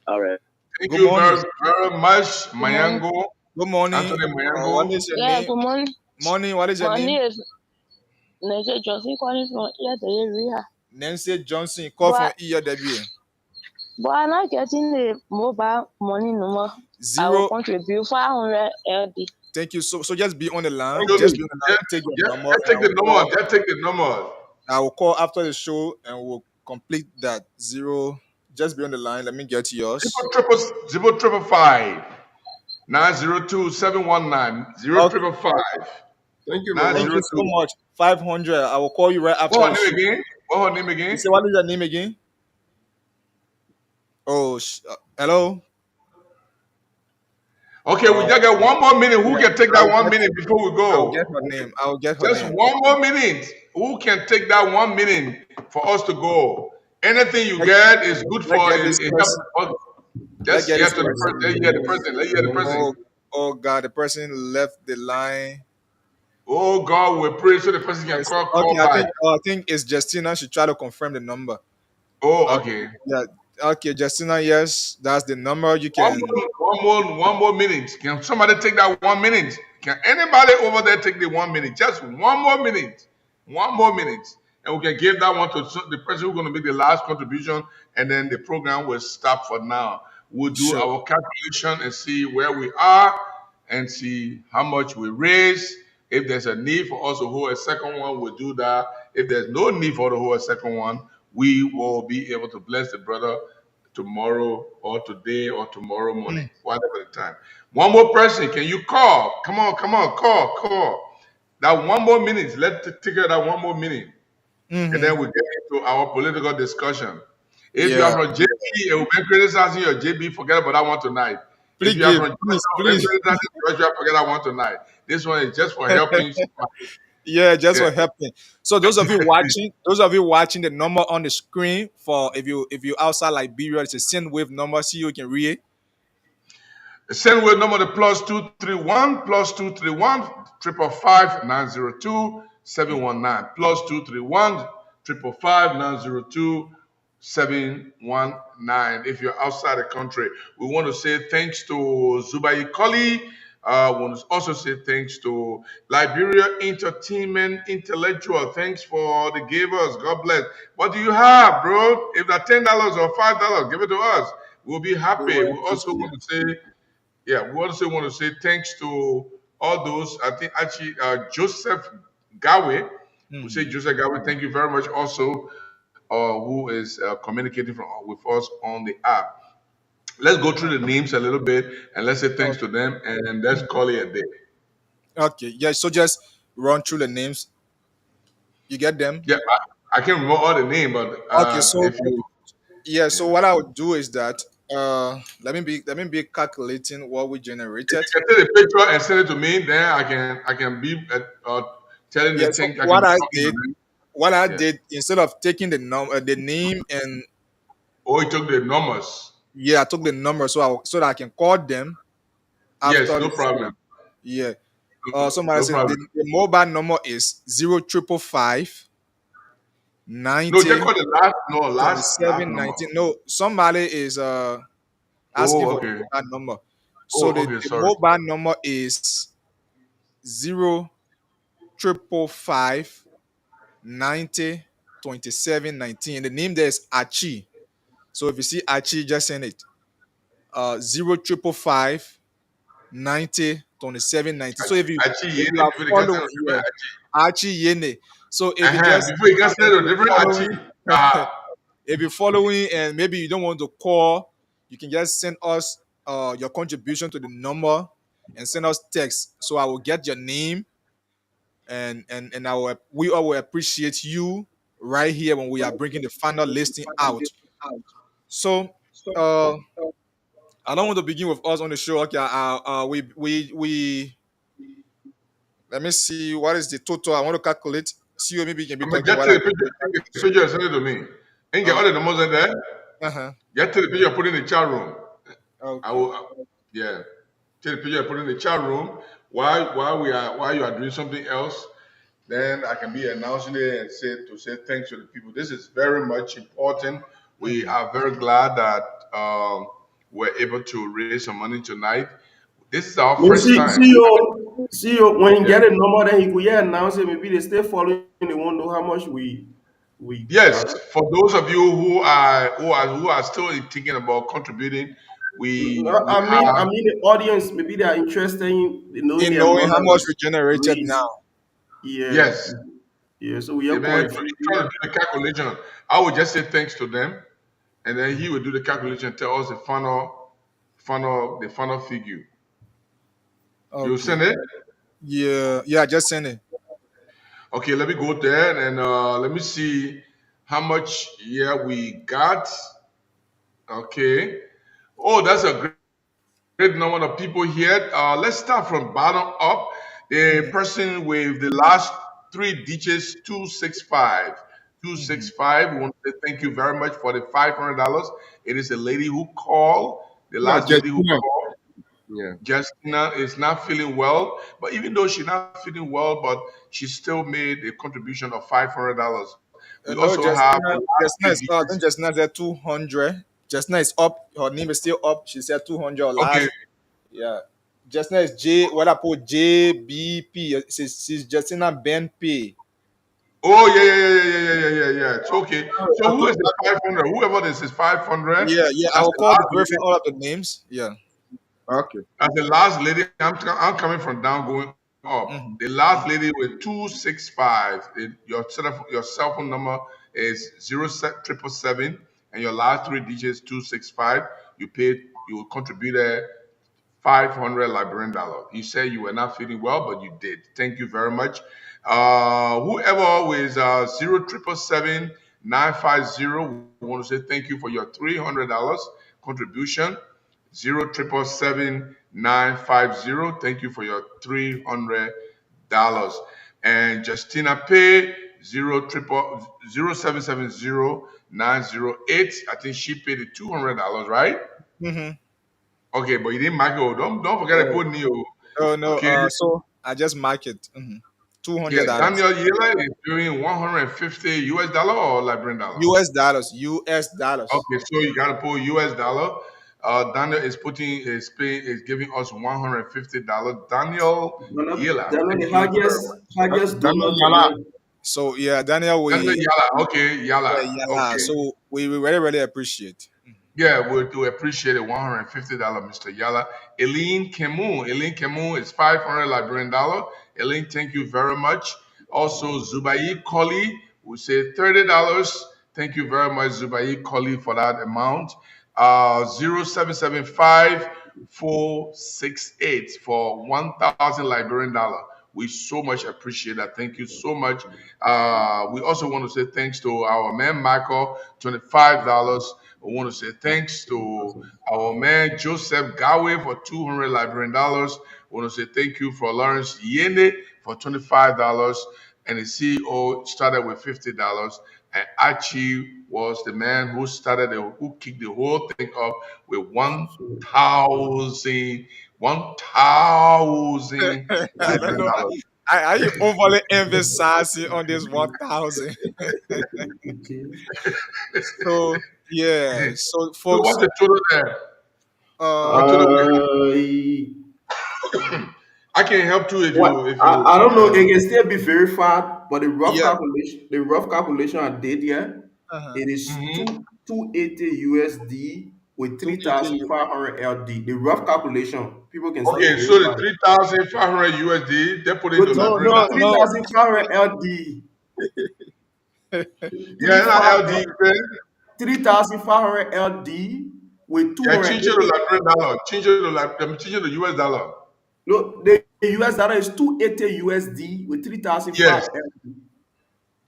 All right.
Thank
Good
you
morning.
very much, Mayango.
Good morning.
Anthony Mayango.
What is your
Yeah,
name?
good morning.
Morning. What is your
My
name?
name is Nancy Johnson calling from here to area.
Nancy Johnson. Call from ERW.
But I'm not getting the mobile money number. I will contribute 500 LD.
Thank you. So just be on the line.
So
Just be on the line. Take your number.
Take the number. Just take the number.
I will call after the show and we'll complete that. Zero. Just be on the line. Let me get yours.
055 902 719 0555.
Thank you,
Thank you so much. 500. I will call you right after
What's
the
her
show.
name again? What's her name again?
You say, what is your name again? Oh, hello?
Okay, we just got 1 more minute. Who can take that 1 minute before we go?
I'll get her name.
Just 1 more minute. Who can take that 1 minute for us to go? Anything you get is good for it. Just hear to the person. Let's hear the person. Let's hear the person.
Oh God, the person left the line.
Oh God, we pray so the person can call back.
I think it's Justina. She tried to confirm the number.
Oh, okay.
Yeah. Okay, Justina. Yes, that's the number. You can.
One more minute. Can somebody take that 1 minute? Can anybody over there take the 1 minute? Just 1 more minute. 1 more minute. And we can give that one to the person who's going to make the last contribution, and then the program will stop for now. We'll do our calculation and see where we are and see how much we raise. If there's a need for us to hold a second one, we'll do that. If there's no need for us to hold a second one, we will be able to bless the brother tomorrow or today or tomorrow morning, whatever the time. 1 more person, can you call? Come on, call. That 1 more minute, let's take care of that 1 more minute. And then we get into our political discussion. If you are from JB and we've been criticizing your JB, forget about that one tonight. If you are from
please.
Georgia, forget that one tonight. This one is just for helping.
Yeah, just for helping. So those of you watching the number on the screen for if you outside Liberia, it's a SendWave number. See you can read it.
The SendWave number the +231 555 902 719 +231 555 902 719. If you're outside the country, we want to say thanks to Zubai Koli. We want to also say thanks to Liberia Entertainment Intellectual. Thanks for the givers. God bless. What do you have, bro? If that's $10 or $5, give it to us. We'll be happy. We also want to say Yeah, we also want to say thanks to all those. I think actually Joseph Gawe. We say Joseph Gawe. Thank you very much. Also, who is communicating with us on the app. Let's go through the names a little bit and let's say thanks to them and let's call it a day.
Okay, yeah. So just run through the names. You get them?
Yeah, I can't remember all the name, but
Okay, so
if you
yeah, so what I would do is that let me be calculating what we generated.
can take the picture and send it to me, then I can be telling
Yeah,
the
so
thing. I can be talking to them.
what I
Yeah.
did instead of taking the name and
Oh, he took the numbers.
yeah, I took the number so that I can call them after
Yes, no
the
problem.
yeah.
No,
Somebody
no
said
problem.
the mobile number is 0555
No,
90
check out the last
27
number.
19. No, somebody is asking
Oh,
for the
okay.
mobile number. So
Oh,
the,
okay.
the
Sorry.
mobile number is 0555 90 27 19. The name there is Achi. So if you see Achi, just send it. 0555 90 27 19. So if you are
Before they can send
following,
a
yeah,
different
Achi Yene. So if you
before you can send a different
following,
Achi.
if you're following and maybe you don't want to call, you can just send us your contribution to the number and send us text. So I will get your name and we all will appreciate you right here when we are bringing the final listing out. So I don't want to begin with us on the show. Okay, we let me see what is the total. I want to calculate. See, maybe you can be
I mean,
talking
get
while
to
I
the picture, take the picture and send it to me. And get all the numbers in there.
uh-huh.
Get to the picture, put it in the chat room.
Okay.
I will, yeah. Take the picture, put it in the chat room. While you are doing something else, then I can be announcing it and say thanks to the people. This is very much important. We are very glad that we're able to raise some money tonight. This is our
Me
first
see,
time.
see you when you
Yeah.
get a number, then you could yeah announce it. Maybe they stay following. They won't know how much we
Yes,
got.
for those of you who are still thinking about contributing, we
I mean,
have
the audience. Maybe they are interested in knowing
In
the
knowing
amount
how
that
much
was
we generated
raised.
now.
Yeah,
yes.
yeah. So we have
Amen.
qualified.
Trying to do the calculation. I would just say thanks to them, and then he will do the calculation and tell us the final figure. You
Okay.
send it?
Yeah, just send it.
Okay, let me go there and let me see how much we got. Okay. Oh, that's a great number of people here. Let's start from bottom up. The person with the last three digits, 265. 265. We want to say thank you very much for the $500. It is a lady who called. The
Yeah,
last lady who
Justina.
called.
Yeah.
Justina is not feeling well, but even though she's not feeling well, but she still made a contribution of $500. We
No,
also have the last
Justina
three
is I think
digits.
Justina said 200. Justina is up. Her name is still up. She said 200
Okay.
last. Yeah. Justina is what I put JBP. She's Justina Ben P.
Oh yeah. It's okay. So who is the 500? Whoever this is 500.
Yeah. I
That's
will
the
call the
last
verify
lady.
all of the names. Yeah.
Okay.
That's the last lady. I'm coming from down going up. The last lady with 265. Your cell phone number is 0777 and your last three digits 265. You contributed 500 Liberian dollar. You said you were not feeling well, but you did. Thank you very much. Whoever with 0777 we want to say thank you for your $300 contribution. 0777 thank you for your $300. And Justina Pay 0770908. I think she paid the $200, right?
Mm-hmm.
Okay, but you didn't mark it. Oh, don't forget to put Neo.
Oh no.
Okay.
So I just mark it. $200.
Yeah, Daniel Yela is doing 150 US dollar or Liberian dollar.
US dollars. US dollars.
Okay, so you gotta put US dollar. Daniel is giving us $150. Daniel Yela.
Highest donor
Yala.
tonight.
So yeah, Daniel,
Daniel Yala. Okay, Yala.
Yeah.
Okay.
So we really appreciate.
Yeah, we appreciate it. $150, Mr. Yala. Eileen Kemu is $500 Liberian dollar. Eileen, thank you very much. Also, Zubai Koli, we say $30. Thank you very much, Zubai Koli, for that amount. 0775 for 1,000 Liberian dollar. We so much appreciate that. Thank you so much. We also want to say thanks to our man Michael, $25. We want to say thanks to our man Joseph Gawe for 200 Liberian dollars. We want to say thank you for Lawrence Yene for $25. And the CEO started with $50. And Archie was the man who who kicked the whole thing up with 1,000
I don't know.
$1,000.
Are you overly emphasizing on this 1,000? So yeah. So
So
folks,
what's the total there? What total there? I can help too if
What?
you
I don't know. It can still be verified, but
yeah.
the rough calculation I did here, it is
Mhm.
280 USD with 3,500 LD. The rough calculation, people can still
Okay, so the
verify.
3,500 USD, they put into
No,
Liberian
no,
dollar.
3,500 LD.
Yeah, not LD.
3,500 LD with
Yeah, change it to
280.
Liberian dollar. Change it to US dollar.
No, the US dollar is 280 USD with 3,500
Yes,
LD.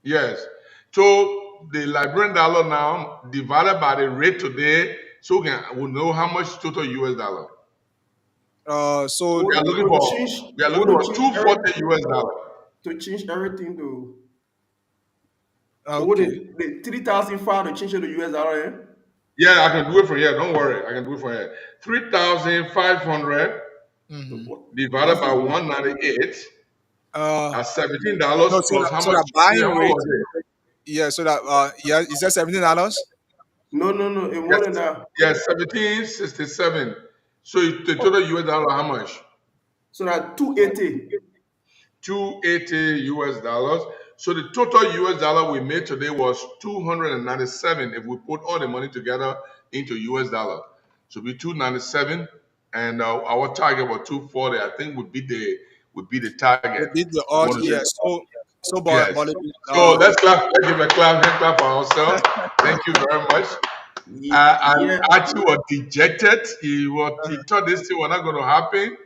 yes. So the Liberian dollar now divided by the rate today, so we'll know how much total US dollar.
So
We are looking for 240 US dollar.
To change everything to
okay.
the 3,500 to change it to US dollar. Eh?
Yeah, I can do it from here. Don't worry, I can do it from here. 3,500 divided by 198 at $17
No,
plus how
so
much?
that buying
Yeah, what
rate.
was it?
Yeah. So that yeah, is that $17?
No, it more than that.
Yes, 1767. So the total US dollar, how much?
So that 280.
280 US dollars. So the total US dollar we made today was 297 if we put all the money together into US dollar. So we 297 and our target was 240. I think would be the target.
It beat the odds. Yeah. So but
Yes. So let's clap. Let's give a hand clap for ourselves. Thank you very much. And Archie was dejected. He thought this thing was not going to happen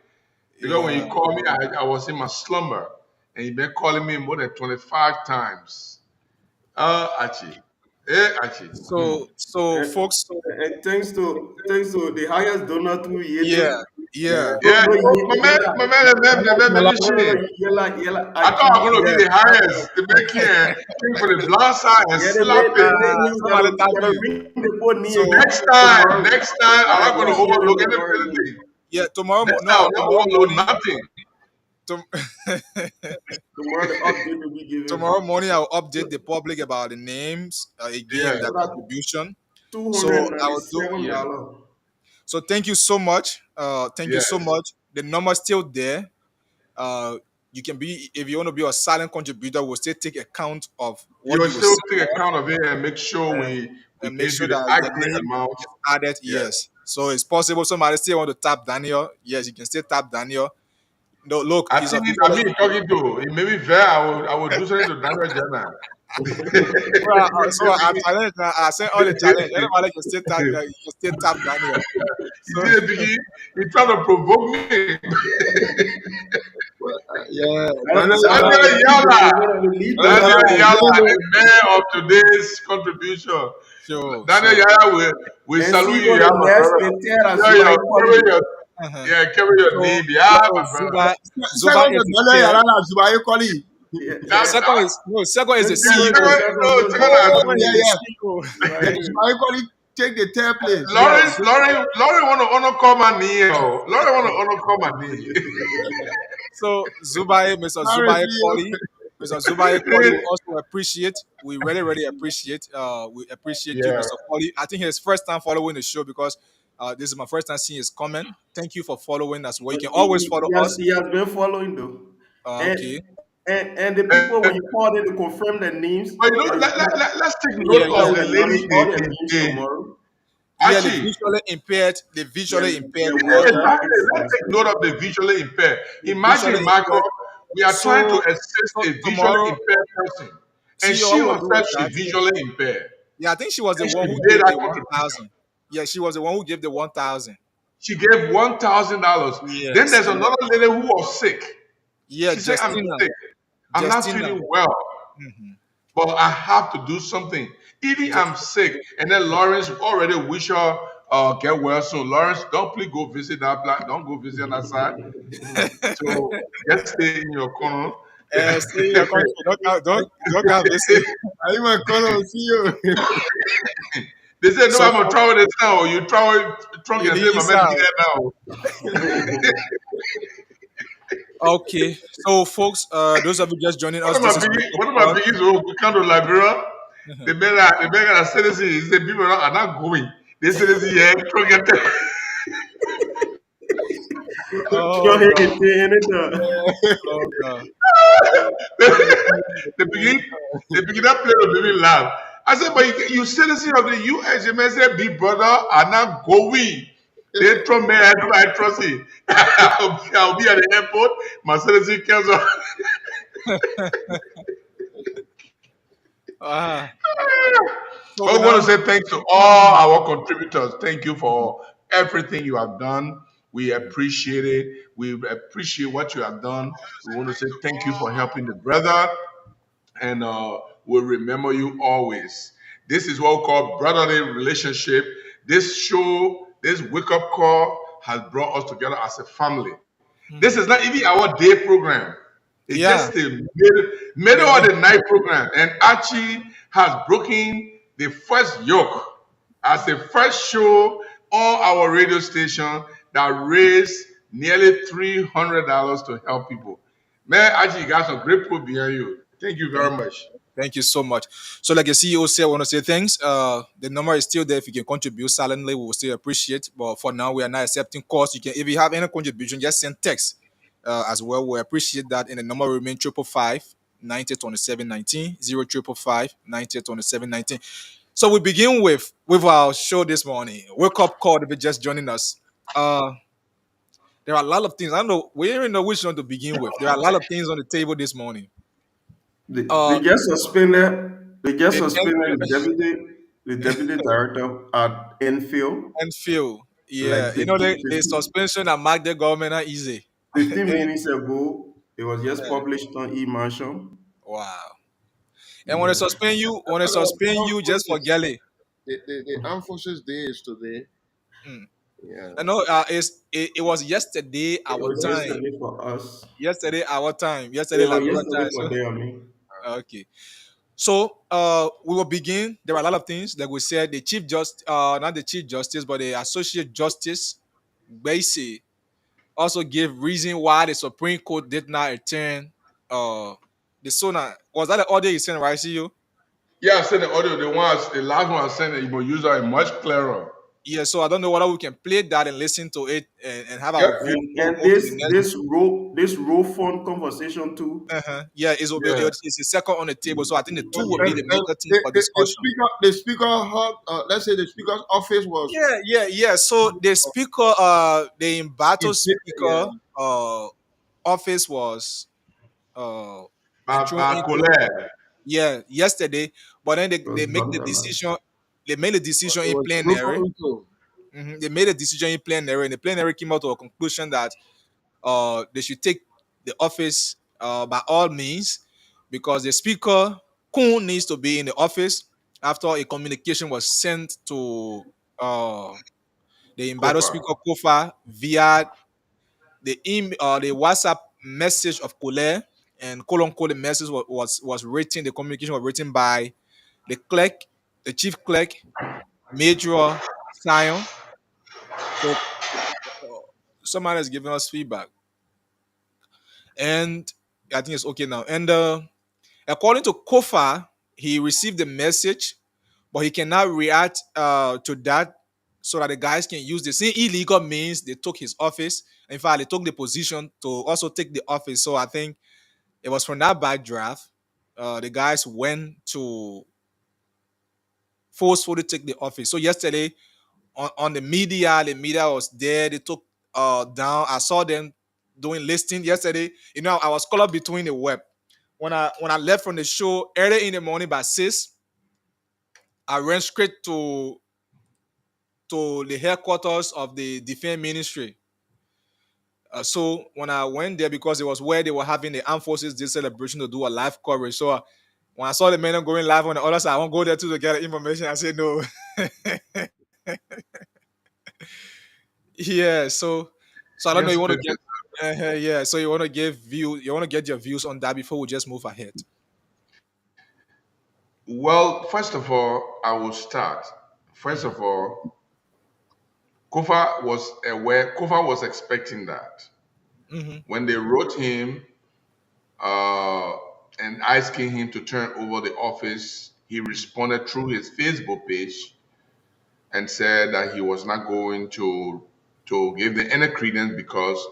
because when he called me, I was in my slumber, and he been calling me more than 25 times. Archie, Archie.
So folks.
And thanks to the highest donor to
Yeah.
Yeah, my man, I thought I was going to be the highest. The man came for the blood side and slap it. Next time, I'm not going to overlook anything.
Yeah, tomorrow.
Next time, I'm not overlook nothing.
Tomorrow morning, I'll update the public about the names again, the contribution. So I will do. Yeah. So thank you so much. Thank you so much. The number's still there. You can be, if you want to be a silent contributor, we'll still take account of what
You will
you
still take account of it and make sure we
make sure
the
that the
accurate
name
amount.
is added. Yes. So it's possible somebody still want to tap Daniel. Yes, you can still tap Daniel. No, look,
I think I'm talking to. It may be fair. I will do something to Daniel Jenna.
So I challenge. I say all the challenge. Everybody can still tap. You can still tap Daniel.
So, he trying to provoke me.
Yeah,
Daniel Yala, the man of today's contribution.
Sure,
Daniel Yala, we salute you. Carry your name. Yeah, my
Second is the CEO.
Take the third place.
Lauren want to honor call my name. Lauren want to honor call my name.
So Zubai, Mr. Zubai Koli, Mr. Zubai Koli, we also appreciate. We really, really appreciate. We appreciate you, Mr. Koli. I think it's first time following the show because this is my first time seeing his comment. Thank you for following as well. You can always follow us.
He has been following though.
Okay.
And the people when you call them to confirm their names.
But let's take note of the lady.
Yeah, the
Actually,
visually impaired,
Yeah, the
one.
water
exactly.
is
Let's take note of the visually impaired.
The
Imagine,
visually
Marco,
impaired.
we are trying to
So,
assist
so
a visually
tomorrow,
impaired person, and
see what
she
we will do
herself
is
she
that.
visually impaired,
Yeah, I think she was the
and
one
she
who
made
gave
that
the one
contribution.
thousand. Yeah, she was the one who gave the 1,000.
She gave $1,000. Then
Yes,
there's another lady who was sick.
yeah,
She said, "I'm
Justina,
sick. I'm not
Justina.
feeling well,
Mhm.
but I have to do something. Even I'm sick." And then Lawrence already wish her get well soon. Lawrence, don't please go visit that plant. Don't go visit on that side. So just stay in your corner.
Stay in your country. Don't come visit.
Are you my corner? See you.
They said, "No,
So
I'm gonna travel this now. You travel trunk
in
and
the
say, my
east
man,
side.
here now."
Okay, so folks, those of you just joining us, this is Wake Up
One of my
Call.
biggest we come to Liberia. The citizen is the people are not going. They say this yeah, trunk and
Oh
Don't hit
God.
it.
Oh God.
they begin they begin to play with baby laugh. I said, "But you citizen of the US, you may say, big brother are not going. They trust me, I trust you. I'll be at the airport, my citizen cancel."
Ah, so
But
we
we want to
now.
say thanks to all our contributors. Thank you for everything you have done. We appreciate it. We appreciate what you have done. We want to say thank you for helping the brother, and we'll remember you always. This is what we call brotherly relationship. This show, this wake up call, has brought us together as a family. This is not even our day program. It's
Yeah.
just the middle of the night program. And Archie has broken the first yoke as the first show on our radio station that raised nearly $300 to help people. Man, Archie, you got some great people behind you. Thank you very
Thank
much.
Thank you so much. So, like the CEO said, I want to say thanks. The number is still there. If you can contribute silently, we will still appreciate. But for now, we are not accepting calls. You can, if you have any contribution, just send text as well. We appreciate that. And the number will remain 555 902719 0555 So we begin with our show this morning. Wake up call. If you're just joining us, there are a lot of things. I don't know. We don't even know which one to begin with. There are a lot of things on the table this morning.
They just suspended. They just
The
suspended the deputy director at Enfield.
Enfield.
Like
Yeah, you know the
15,
suspension that marked the government not easy.
15 minutes ago. It was just
Yeah.
published on e-marshal.
Wow. And when they
Yeah.
suspend you just for galley.
The Armed Forces Day is today.
Mm.
Yeah.
I know it was yesterday
It
our
was
time.
yesterday for us.
Yesterday our time. Yesterday
Yeah, it was
Liberia
yesterday
time.
for
So
them. I mean.
okay. So we will begin. There are a lot of things like we said. The chief just not the chief justice, but the associate justice, Basie, also gave reason why the Supreme Court did not return the Sona. Was that the audio you sent, right? See you?
Yeah, I sent the audio. The last one I sent it, you will use it much clearer.
Yeah, so I don't know whether we can play that and listen to it and have
Yep.
our view.
And
Move to the next.
this row phone conversation too.
Yeah, it's the second on the table. So I think the two will be
And
the major thing for discussion.
the speaker had, let's say the speaker's office was
Yeah. So the speaker, the embattled
yeah.
speaker office was thrown
By
into
Colette.
yesterday, but then
It was
they make the
vandalized.
decision. They made the decision
It
in
was
plenary.
broken into.
They made a decision in plenary, and the plenary came out to a conclusion that they should take the office by all means because the speaker Kun needs to be in the office after a communication was sent to the embattled
Kofa.
speaker Kofa via the WhatsApp message of Kole and the message was written. The communication was written by the clerk, the chief clerk, Major Sion. So someone is giving us feedback, and I think it's okay now. And according to Kofa, he received the message, but he cannot react to that so that the guys can use the same illegal means they took his office. In fact, they took the position to also take the office. So I think it was from that backdraft. The guys went to forcefully take the office. So yesterday, on the media was there. They took down. I saw them doing listing yesterday. I was caught up between the web. When I left from the show early in the morning by 6, I ran straight to the headquarters of the defense ministry. So when I went there, because it was where they were having the Armed Forces Day celebration, to do a live coverage. So when I saw the men going live on the other side, I won't go there to get the information. I said no. Yeah. So I don't know.
Yes,
You want to
please.
get yeah. So you want to get your views on that before we just move ahead.
Well, first of all, I will start. First of all, Kofa was expecting that. When they wrote him uh, and asking him to turn over the office, he responded through his Facebook page and said that he was not going to give them any credence because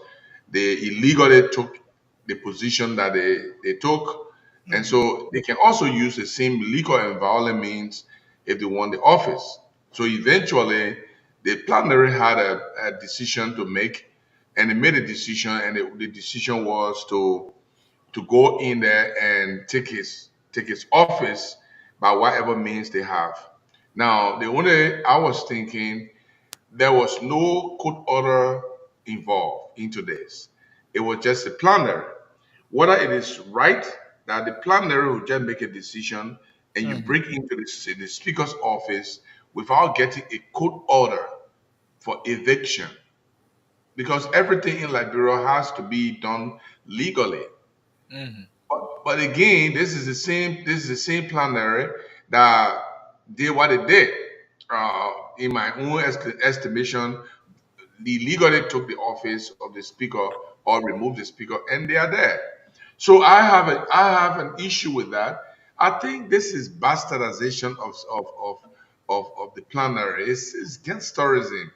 they illegally took the position that they took. And so they can also use the same legal and violent means if they want the office. So eventually, the plenary had a decision to make, and they made a decision, and the decision was to go in there and take his office by whatever means they have. Now, the only I was thinking there was no court order involved into this. It was just a plenary. Whether it is right that the plenary will just make a decision and you break into the speaker's office without getting a court order for eviction, because everything in Liberia has to be done legally. But again, this is the same plenary that did what it did. In my own estimation, they legally took the office of the speaker or removed the speaker, and they are there. So I have an issue with that. I think this is bastardization of the plenary. It's gangsterism.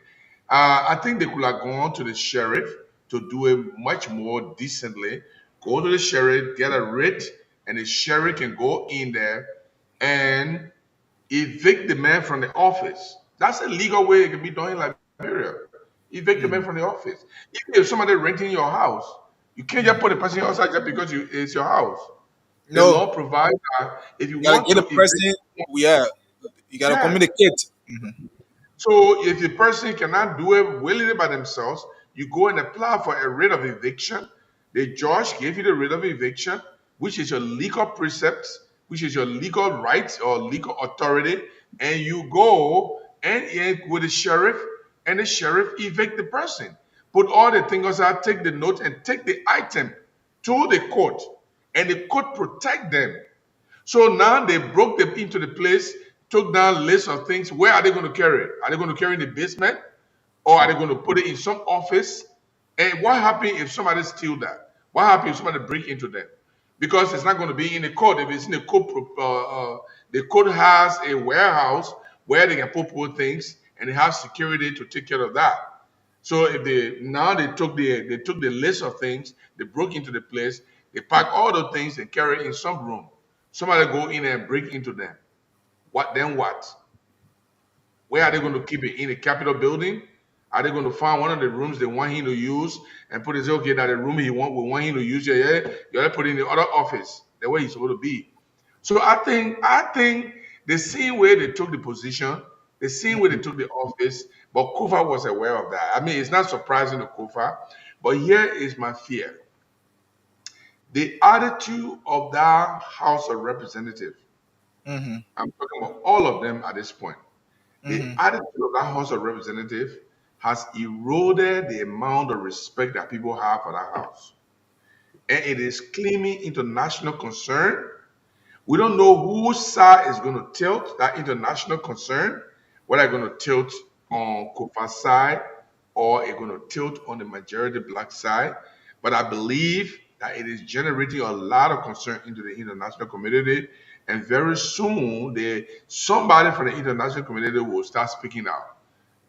I think they could have gone to the sheriff to do it much more decently. Go to the sheriff, get a writ, and the sheriff can go in there and evict the man from the office. That's a legal way it can be done in Liberia. Evict the man from the office. Even if somebody renting your house, you can't just put the person outside just because it's your house. The
No.
law provides that if you
You gotta
want
get
to
a person. Yeah. You gotta
Yeah.
communicate.
So if the person cannot do it willingly by themselves, you go and apply for a writ of eviction. The judge gave you the writ of eviction, which is your legal precept, which is your legal right or legal authority, and you go and with the sheriff, and the sheriff evict the person. Put all the things aside, take the note, and take the item to the court, and the court protect them. So now they broke them into the place, took down lists of things. Where are they going to carry it? Are they going to carry it in the basement? Or are they going to put it in some office? And what happens if somebody steal that? What happens if somebody break into them? Because it's not going to be in the court. If it's in the court has a warehouse where they can put things, and they have security to take care of that. So if they took the list of things, they broke into the place, they pack all the things and carry it in some room. Somebody go in and break into them. What then? What? Where are they going to keep it? In the Capitol building? Are they going to find one of the rooms they want him to use and put it, okay, that the room we want him to use, you gotta put it in the other office, the way he's supposed to be. So I think the same way they took the position, the same way they took the office, but Kofa was aware of that. I mean, it's not surprising to Kofa, but here is my fear. The attitude of that House of Representatives, I'm talking about all of them at this point. The attitude of that House of Representatives has eroded the amount of respect that people have for that house. And it is claiming international concern. We don't know whose side is going to tilt that international concern, whether it's going to tilt on Kofa's side or it's going to tilt on the majority black side. But I believe that it is generating a lot of concern into the international community. And very soon, somebody from the international community will start speaking out.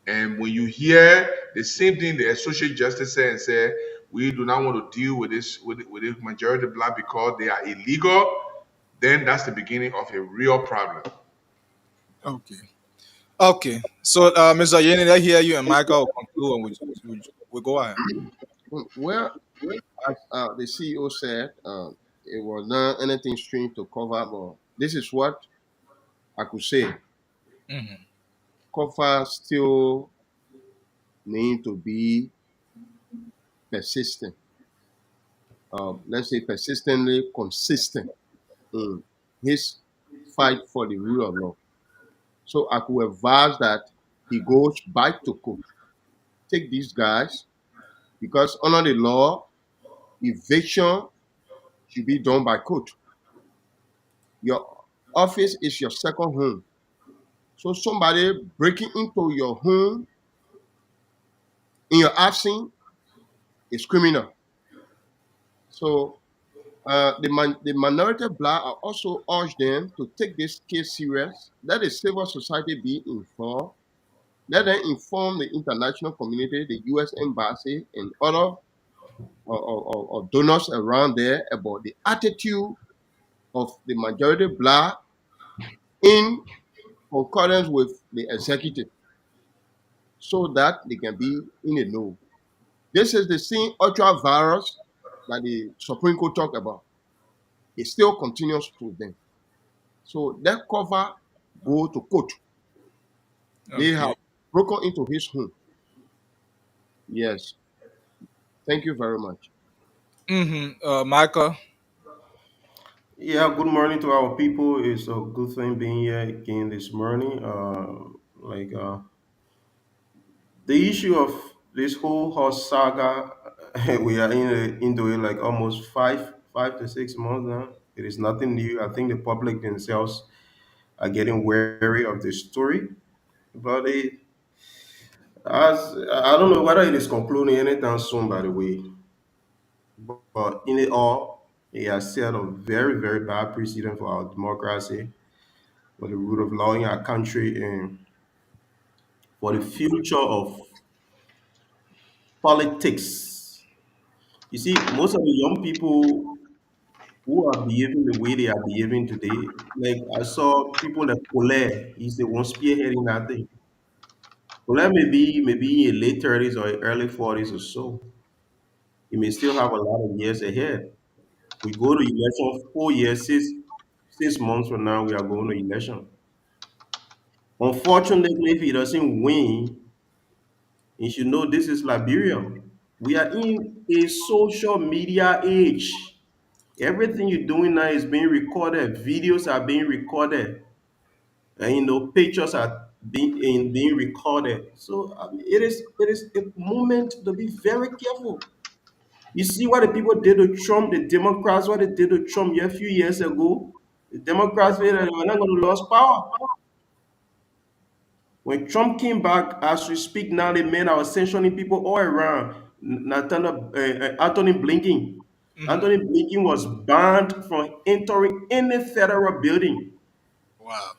And when you hear the same thing the Associate Justice said and say, we do not want to deal with this majority black because they are illegal, then that's the beginning of a real problem.
Okay. Okay. So, Mr. Yenny, I hear you, and Michael will conclude, and we go ahead.
Well, as the CEO said, it was not anything strange to cover, but this is what I could say.
Mhm.
Cover still need to be persistent. Let's say persistently consistent in his fight for the rule of law. So I could advise that he goes back to court. Take these guys because under the law, eviction should be done by court. Your office is your second home. So somebody breaking into your home in your absence is criminal. So the minority black, I also urge them to take this case serious. Let the civil society be informed. Let them inform the international community, the U.S. Embassy, and other or donors around there about the attitude of the majority black in concurrence with the executive so that they can be in the know. This is the same ultra virus that the Supreme Court talked about. It still continues to them. So that cover go to court. They have
Okay.
broken into his home. Yes. Thank you very much.
Michael.
Yeah, good morning to our people. It's a good thing being here again this morning. The issue of this whole horse saga, we are into it like almost 5 to 6 months now. It is nothing new. I think the public themselves are getting wary of the story, but as I don't know whether it is concluding anytime soon. By the way, but in it all, it has set a very very bad precedent for our democracy, for the rule of law in our country, and for the future of politics. You see, most of the young people who are behaving the way they are behaving today, like I saw people like Colette, he's the one spearheading that thing. Colette maybe in late 30s or early 40s or so. He may still have a lot of years ahead. We go to election 4 years, 6 months from now, we are going to election. Unfortunately, if he doesn't win, you should know this is Liberia. We are in a social media age. Everything you're doing now is being recorded. Videos are being recorded, and pictures are being recorded. So it is a moment to be very careful. You see what the people did to Trump, the Democrats, what they did to Trump a few years ago. The Democrats said that they were not going to lose power. When Trump came back, as we speak now, the men are sanctioning people all around. Anthony Blinken. Anthony Blinken was banned from entering any federal building.
Wow.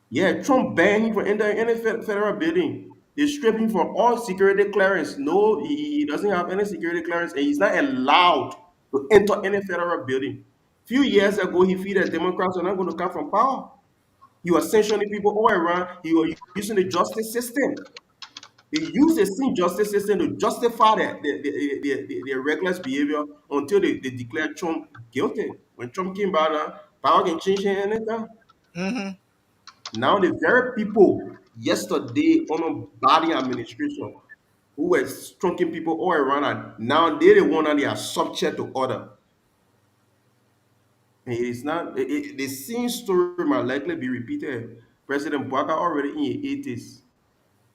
Yeah, Trump banned him from entering any federal building. They stripped him from all security clearance. No, he doesn't have any security clearance, and he's not allowed to enter any federal building. Few years ago, he feared that Democrats are not going to come from power. He was sanctioning people all around. He was using the justice system. They use the same justice system to justify their reckless behavior until they declare Trump guilty. When Trump came back, power can change anytime.
Mm-hmm.
Now the very people yesterday on a Biden administration who were stroking people all around, and now they the one that they are subject to order. And it is not the same story might likely be repeated. President Barack already in his 80s.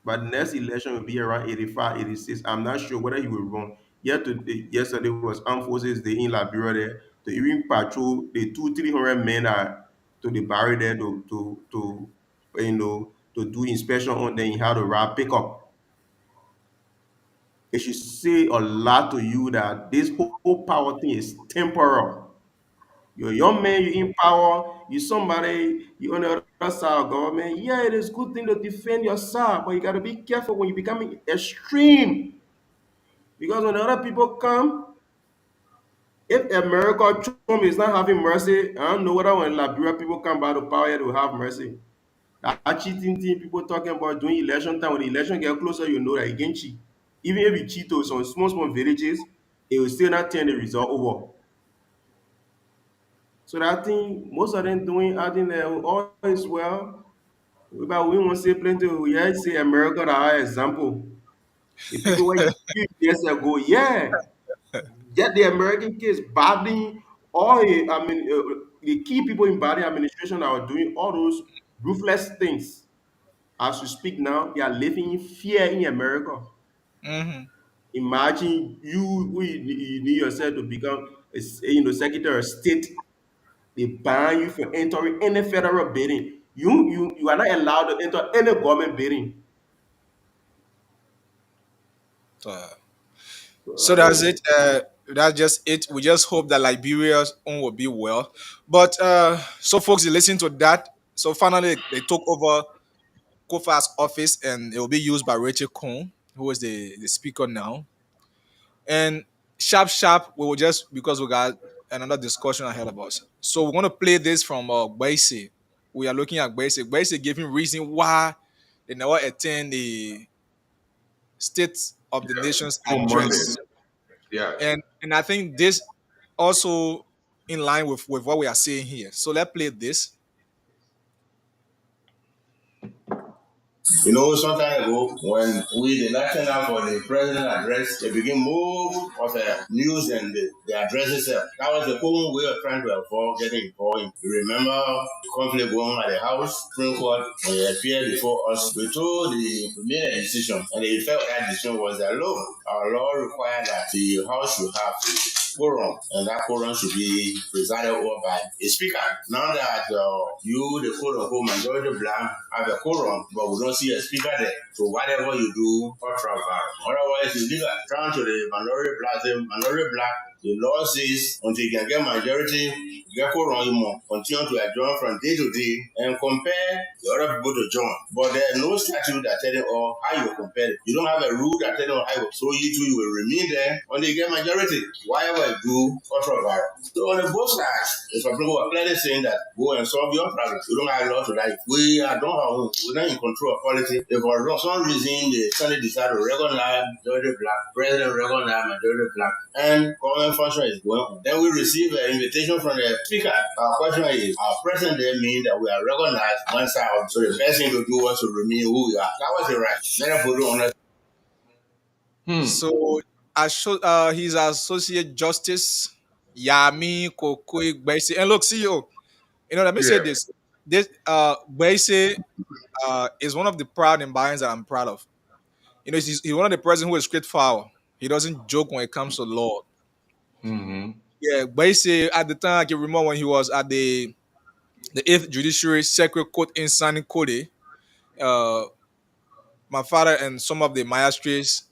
But the next election will be around 85, 86. I'm not sure whether he will run. Yesterday was Armed Forces Day in Liberia there. To even patrol the 300 men are to the barrier there to do inspection on them. He had a ride pickup. It should say a lot to you that this whole power thing is temporal. You're a young man, you're in power, you're somebody, you're on the other side of government. Yeah, it is a good thing to defend your side, but you got to be careful when you become extreme. Because when other people come, if America, Trump is not having mercy, I don't know whether when Liberia people come back to power, they will have mercy. That cheating thing people talking about during election time, when the election get closer, you know that you can cheat. Even if you cheat to some small, small villages, it will still not turn the result over. So that thing, most of them doing, I think that all is well. But we want to say plenty, we yeah, say America, that our example. The people were few years ago, yeah, get the American kids battling all the key people in Biden administration that are doing all those ruthless things. As we speak now, they are living in fear in America.
Mm-hmm.
Imagine you need yourself to become Secretary of State. They ban you from entering any federal building. You are not allowed to enter any government building.
So that's it. That's just it. We just hope that Liberia's own will be well. But so folks, you listen to that. So finally, they took over Kofa's office, and it will be used by Rachel Cohn, who is the speaker now. And sharp, we will just because we got another discussion ahead of us. So we're gonna play this from Baise. We are looking at Baise. Baise giving reason why they never attend the State of the Nation's
On Monday.
address.
Yes.
And I think this also in line with what we are saying here. So let's play this.
You know, some time ago, when we, the national for the president address, they begin move of the news and the address itself. That was the common way of trying to avoid getting involved. You remember the conflict going on at the House, Supreme Court, when they appeared before us. We told we made a decision, and the effect of that decision was that, look, our law required that the House should have the quorum, and that quorum should be presided over by a speaker. Now that you, the quote unquote majority black, have a quorum, but we don't see a speaker there. So whatever you do, otherwise it's legal. Turn to the minority black, the law says until you can get majority, get quorum, you must continue to adjourn from day to day and compare the other people to join. But there's no statute that telling you how you compare it. You don't have a rule that telling you how you, so you two you will remain there until you get majority. Whatever you do, controversial. So on the both sides, the Supreme Court clearly saying that go and solve your problems. We don't have law to that. We are don't have, we're not in control of politics. If for some reason the Senate decide to recognize majority black, president recognize majority black, and government function is going on, then we receive an invitation from the speaker. Our question is, our present day mean that we are recognized one side. So the best thing to do was to remain who we are. That was the right. Let us put it on that.
So he's Associate Justice Yami Kokoi Baise. And look, CEO, let me say
Yeah.
this. This Baise is one of the proud environments that I'm proud of. He's one of the presidents who is straightforward. He doesn't joke when it comes to law.
Mm-hmm.
Yeah, Baise at the time I can remember when he was at the 8th Judiciary Circuit Court in San Code. My father and some of the magistrates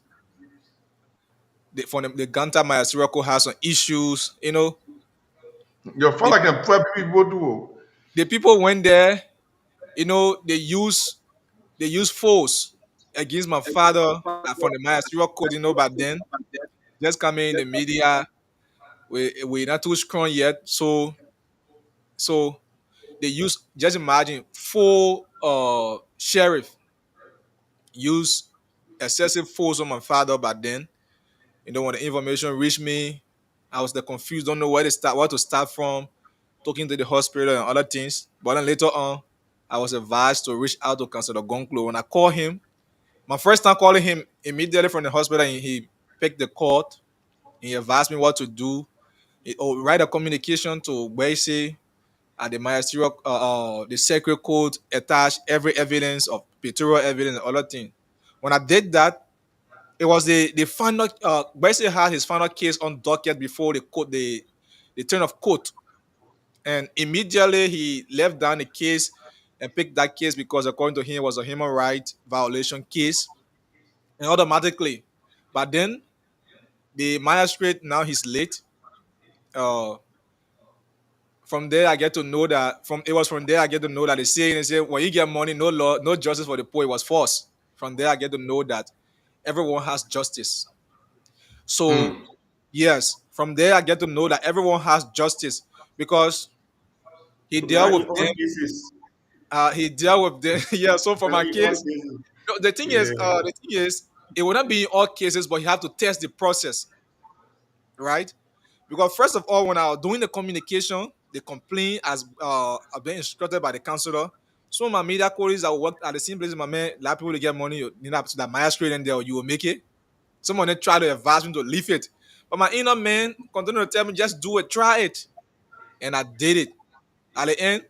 from the Ganta Magisterial Court has some issues.
Your father can prep people do.
The people went there. They use force against my father from the Magisterial Court. But then just coming in the media, we're not too strong yet. So they use, just imagine, full sheriff use excessive force on my father. But then, when the information reached me, I was confused, don't know where to start from, talking to the hospital and other things. But then later on, I was advised to reach out to Councilor Gonklo. When I called him, my first time calling him immediately from the hospital, he picked the call. He advised me what to do. He write a communication to Baise at the ministerial, the sacred code, attach every evidence of pictorial evidence and other things. When I did that, it was the final. Baise had his final case on docket before the turn of court, and immediately he left down the case and picked that case because according to him it was a human right violation case, and automatically. But then the magistrate, now he's late. From there I get to know that from there I get to know that they say when you get money, no law, no justice for the poor. It was forced. From there I get to know that everyone has justice. So yes, from there I get to know that everyone has justice because he dealt
Not in
with
all
them.
cases.
He dealt with the yeah. So for my
Very all
case,
cases.
no,
Yeah.
the thing is, it would not be in all cases, but you have to test the process, right? Because first of all, when I was doing the communication, the complaint as I've been instructed by the counselor. Some of my media colleagues that work at the same place, my man, a lot of people to get money, you need to that magistrate and there, you will make it. Some of them try to advise me to leave it. But my inner man continued to tell me, just do it, try it. And I did it. At the end,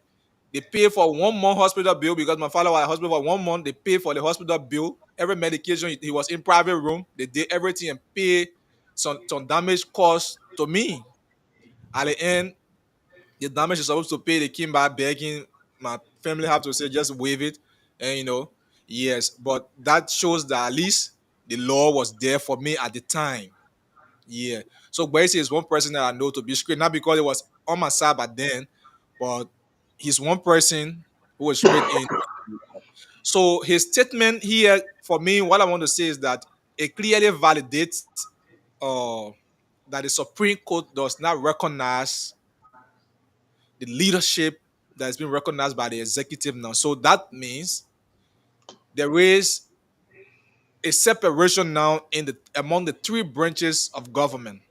they paid for 1 month hospital bill because my father was at hospital for 1 month. They paid for the hospital bill, every medication. He was in private room. They did everything and paid some damage cost to me. At the end, the damage is supposed to pay. They came back begging. My family have to say just waive it, and yes. But that shows that at least the law was there for me at the time. Yeah. So Boise is one person that I know to be straight, not because it was on my side back then, but he's one person who was straight in. So his statement here for me, what I want to say is that it clearly validates uh, that the Supreme Court does not recognize the leadership that has been recognized by the executive now. So that means there is a separation now in the among the three branches of government.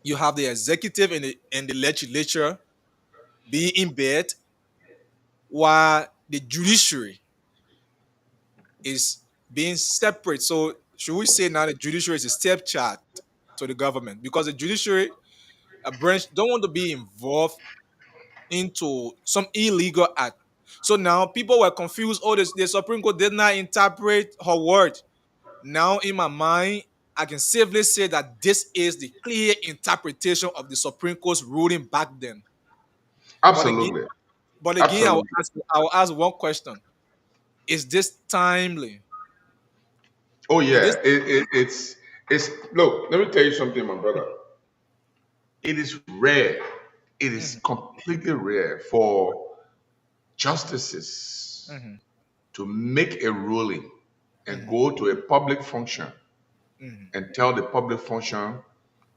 You have the executive and the legislature being in bed, while the judiciary is being separate. So should we say now the judiciary is a stepchild to the government because the judiciary a branch don't want to be involved into some illegal act. So now people were confused. Oh, the Supreme Court did not interpret her word. Now in my mind, I can safely say that this is the clear interpretation of the Supreme Court's ruling back then. But again,
Absolutely. Absolutely.
I will ask one question: is this timely?
Oh
Is
yeah,
this
it's look. Let me tell you something, my brother. It is rare. It is
Mhm,
completely rare for justices
mhm,
to make a ruling and
mhm,
go to a public function
mhm.
and tell the public function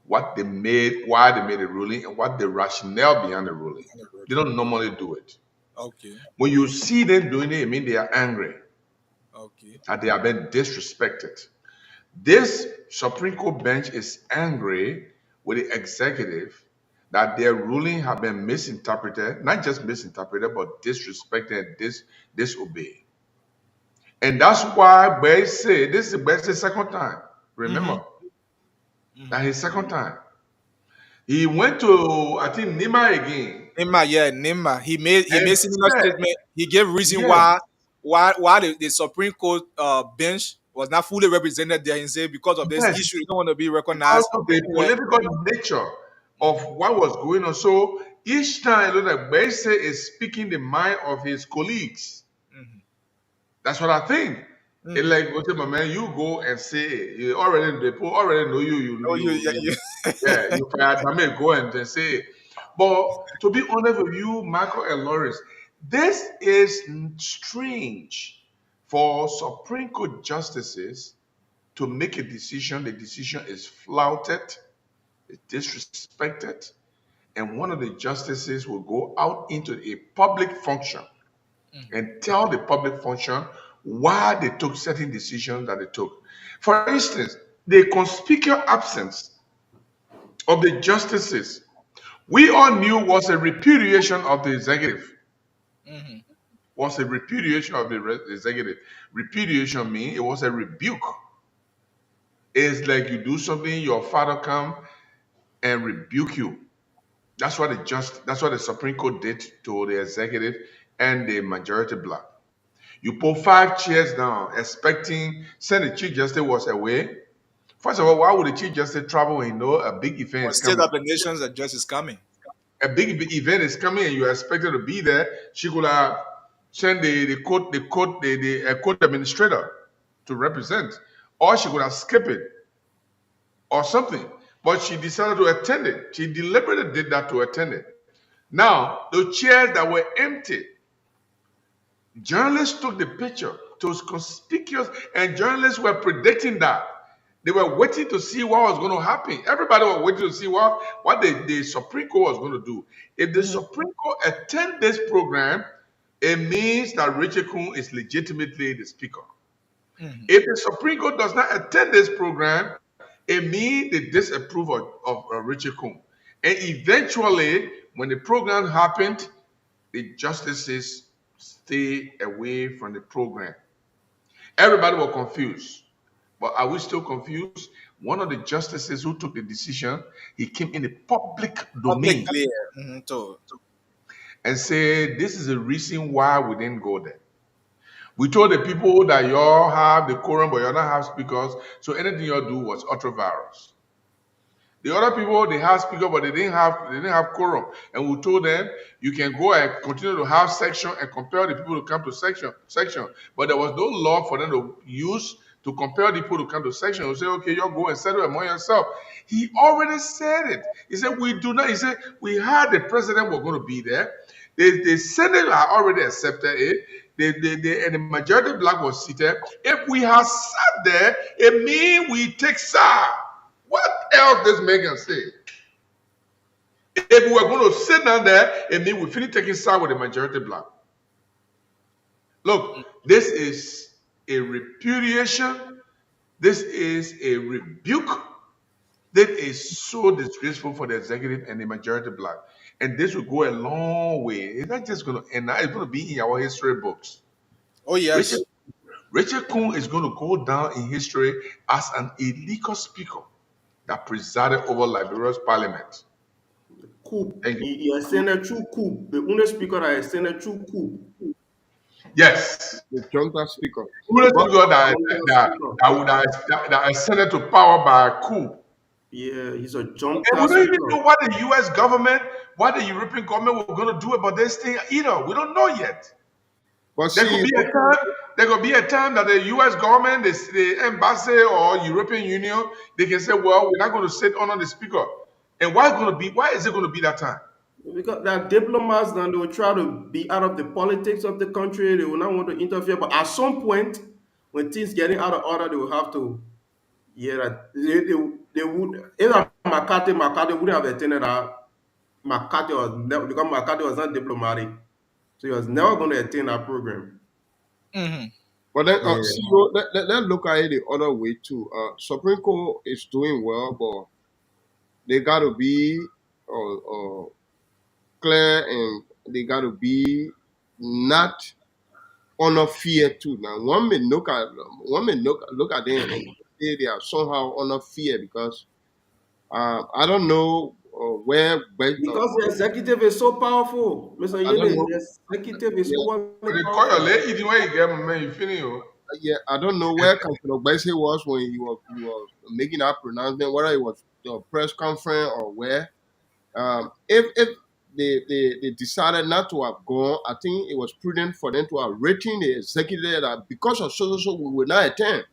what they made, why they made a ruling, and what the rationale behind the ruling. They don't normally do it.
Okay,
When you see them doing it, it means they are angry
okay.
that they are being disrespected. This Supreme Court bench is angry with the executive that their ruling have been misinterpreted, not just misinterpreted, but disrespected and disobeyed. And that's why Bay said this is Bay's second time.
Mm-hmm.
Remember, that his second time. He went to I think Nima again
Nima. He made
and
similar
said,
statement. He gave reason
yes,
why the Supreme Court bench was not fully represented there. He said because of this
yes,
issue, they don't want to be
because
recognized.
of the
Yeah.
political nature of what was going on. So each time, that Bese is speaking the mind of his colleagues.
Mhm,
That's what I think. It's
mhm.
like, okay, my man, you go and say, you already, the people already know you,
Oh, yeah,
yeah, you can, I mean, go and then say it. But to be honest with you, Michael and Lawrence, this is strange for Supreme Court justices to make a decision. The decision is flouted, it's disrespected, and one of the justices will go out into a public function and tell the public function why they took certain decisions that they took. For instance, the conspicuous absence of the justices we all knew was a repudiation of the executive.
Mhm,
Was a repudiation of the executive. Repudiation means it was a rebuke. It's like you do something, your father come and rebuke you. That's what the Supreme Court did to the executive and the majority bloc. You put 5 chairs down, expecting, saying the Chief Justice was away. First of all, why would the Chief Justice travel when you know a big event
for
is
State
coming?
of the Nations address is coming.
A big event is coming and you are expected to be there. She could have sent the court administrator to represent, or she could have skipped it or something. But she decided to attend it. She deliberately did that to attend it. Now, the chairs that were empty, journalists took the picture. It was conspicuous, and journalists were predicting that. They were waiting to see what was going to happen. Everybody was waiting to see what the Supreme Court was going to do. If the
Mhm,
Supreme Court attend this program, it means that Richard Kuhn is legitimately the speaker. If the Supreme Court does not attend this program, it means they disapprove of Richard Kuhn. And eventually, when the program happened, the justices stay away from the program. Everybody was confused. But are we still confused? One of the justices who took the decision, he came in the public domain and said, this is the reason why we didn't go there. We told the people that y'all have the quorum, but y'all don't have speakers, so anything y'all do was ultra-virus. The other people, they have speaker, but they didn't have quorum. And we told them, you can go and continue to have section and compel the people to come to section. But there was no law for them to use to compel the people to come to section. We say, okay, y'all go and settle among yourself. He already said it. He said, we do not. He said, we heard the president was going to be there. The Senate had already accepted it. And the majority black was seated. If we had sat there, it means we take side. What else this man can say? If we were going to sit down there, it means we finish taking side with the majority black. Look, this is a repudiation. This is a rebuke. That is so disgraceful for the executive and the majority black. And this will go a long way. It's not just going to end. It's going to be in our history books.
Oh, yes.
Richard Kuhn is going to go down in history as an illegal speaker that presided over Liberia's parliament.
Coup. He has sent a true coup. The only speaker that has sent a true coup.
Yes.
The junta speaker.
The only speaker that has sent it to power by a coup.
Yeah, he's a junta
And we don't even know what the U.S. government, what the European government were going to do about this thing either. We don't know yet.
But
there could be a time that the U.S. government, the embassy or European Union, they can say, well, we're not going to sit under the speaker. And why is it going to be that time?
Because there are diplomats that they will try to be out of the politics of the country. They will not want to interfere. But at some point, when things getting out of order, they will have to. Yeah, they would. If McCarthy wouldn't have attended that. McCarthy was not diplomatic, so he was never going to attend that program.
But then, let's look at it the other way too. Supreme Court is doing well, but they got to be clear and they got to be not under fear too. Now, one may look at them and say they are somehow under fear because I don't know where.
Because the executive is so powerful, Mr. Yele. The executive is so
powerful.
Yeah, I don't know where Councilor Ogbese was when you were making that pronouncement, whether it was the press conference or where. If they decided not to have gone, I think it was prudent for them to have written the executive that because of so we will not attend.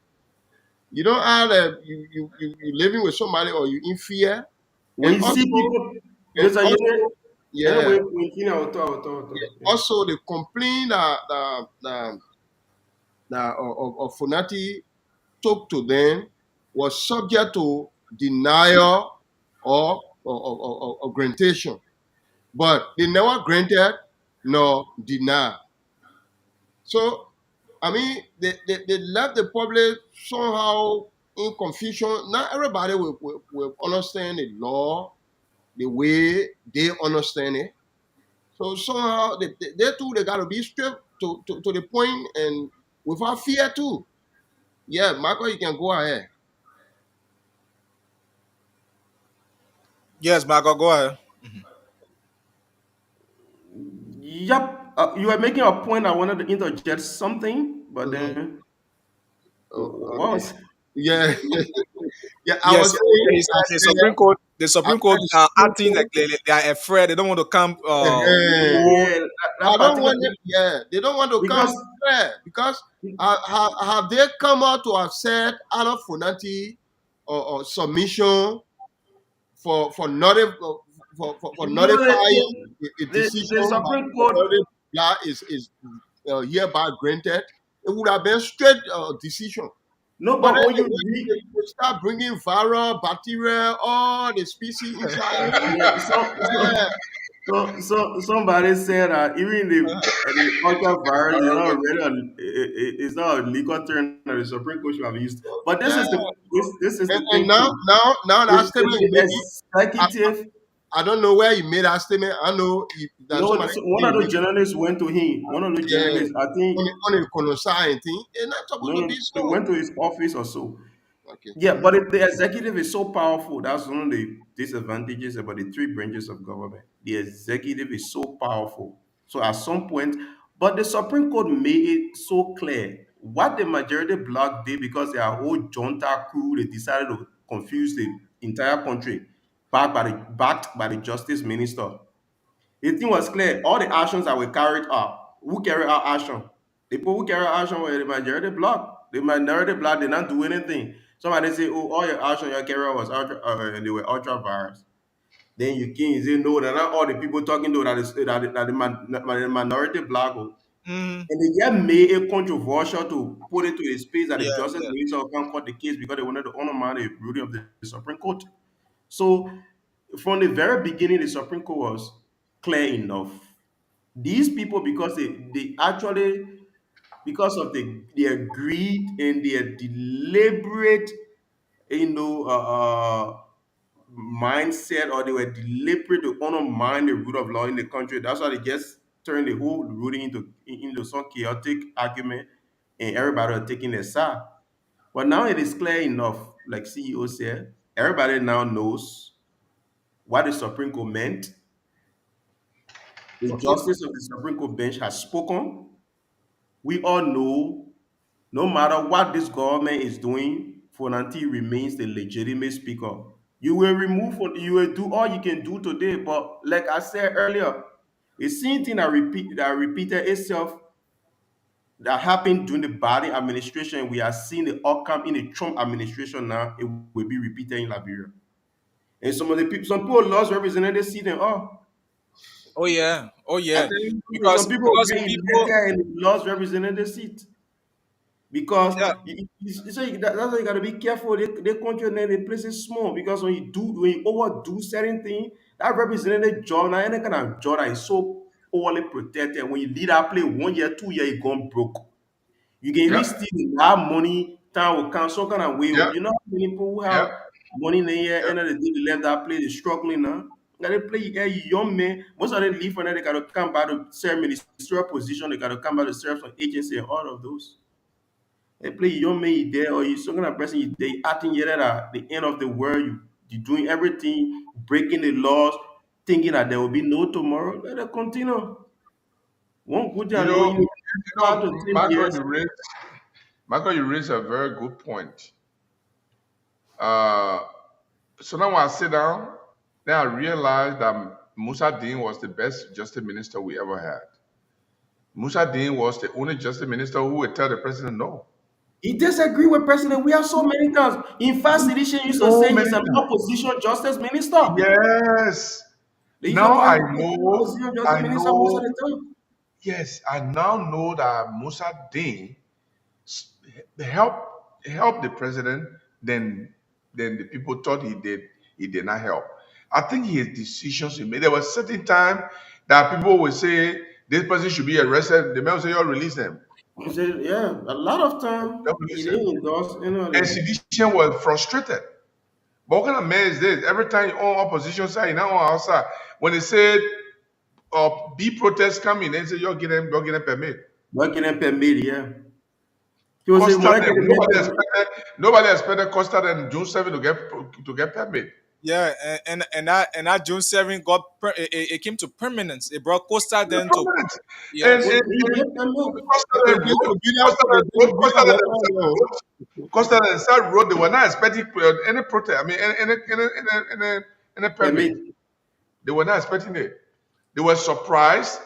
You don't have you living with somebody or you in fear.
When you see people,
also the complaint that of Funati took to them was subject to denial or grantation, but they never granted nor denied. So, I mean, they left the public somehow in confusion. Not everybody will understand the law the way they understand it. So somehow they too, they got to be straight to the point and without fear too. Yeah, Michael, you can go ahead.
Yes, Michael, go ahead.
Yep, you were making a point. I wanted to interject something, but then
yeah.
I was saying the Supreme Court are acting like they are afraid. They don't want to come.
They don't want to come because have they come out to have said out of Funati or submission for notifying a decision
the Supreme Court
is hereby granted? It would have been straight decision.
No, but when you
start bringing viral, bacteria, all the species inside.
So somebody said that even the ultra virus is not really it's not a legal term that the Supreme Court should have used. But this
Yeah.
is the
And
thing too.
now that
It's
statement you
the
made,
executive.
I don't know where you made that statement. I know that
No,
somebody
so one of those journalists went to him. One of the
yeah,
journalists, I think,
on the Konosai and thing. It's not
no,
supposed to be
they
so.
went to his office or so.
Okay.
Yeah, but the executive is so powerful. That's one of the disadvantages about the three branches of government. The executive is so powerful. So at some point, but the Supreme Court made it so clear what the majority bloc did because their whole junta crew, they decided to confuse the entire country, backed by the justice minister. The thing was clear. All the actions that were carried out, who carried out action? The people who carried out action were the majority bloc. The minority bloc did not do anything. Somebody say, "Oh, all your action, your carry out was ultra, they were ultra virus." Then you can say, "No, they're not all the people talking to that the minority bloc."
Mhm.
And they just made it controversial to put it to a space that the
Yeah,
justice
yeah.
minister can't court the case because they wanted to undermine the ruling of the Supreme Court. So from the very beginning, the Supreme Court was clear enough. These people, because they actually, because of their greed and their deliberate, you know, mindset, or they were deliberate to undermine the rule of law in the country. That's why they just turned the whole ruling into some chaotic argument, and everybody was taking their side. But now it is clear enough, like CEO said, everybody now knows what the Supreme Court meant. The
Okay.
justice of the Supreme Court bench has spoken. We all know, no matter what this government is doing, Fonanti remains the legitimate speaker. You will do all you can do today, but like I said earlier, the same thing that repeated itself that happened during the Biden administration. We are seeing the outcome in the Trump administration now. It will be repeated in Liberia. And some people lost representative seat and all.
Oh yeah. Oh
I
yeah.
tell you, some
Because
people
because
get
people
elected and lost representative seat. Because
yeah.
that's why you gotta be careful. They country and they place it small because when you overdo certain thing, that representative job, now any kind of job that is so overly protected. When you leave that place 1 year, 2 year, you gone broke. You can even
Yep.
steal that money, time will come some kind of way.
Yep.
You know how many people who
Yep.
have money in the year,
Yep.
end of the day, they left that place, they're struggling now. Now they play young men. Most of them leave and then they gotta come back to serve ministerial position, they gotta come back to serve some agency and all of those. They play young man you there or you some kind of person you they acting yet at the end of the world, you doing everything, breaking the laws, thinking that there will be no tomorrow. Let it continue. One good thing I know in 5 to 10
Michael,
years.
You raised a very good point. Uh, so now when I sit down, then I realized that Musa Dean was the best justice minister we ever had. Musa Dean was the only justice minister who would tell the president no.
He disagree with president. We have so many times. In fact, Sidisha used to
So
say
many
he's an
times.
opposition justice minister.
Yes.
They used to
Now
call
I
him opposition
know,
justice minister most of the time.
yes, I now know that Musa Dean help help the president than the people thought he did not help. I think his decisions he made. There was certain time that people would say this person should be arrested. The man would say, "You release them."
He said, yeah, a lot of time
Don't
he
release them.
didn't endorse,
And Sidisha was frustrated. But what kind of man is this? Every time you on opposition side, you know on outside. When they said be protests coming, they say you're getting permit.
working in permit, yeah. He was saying,
Costa
"When I
them.
get the
Nobody expected Costa and June 7 to get permit.
Yeah, and that June 7 it came to permanence. It brought Costa then to
Permanent.
yes.
And Costa and South Road, they were not expecting any protest. I mean, any permit. They were not expecting it. They were surprised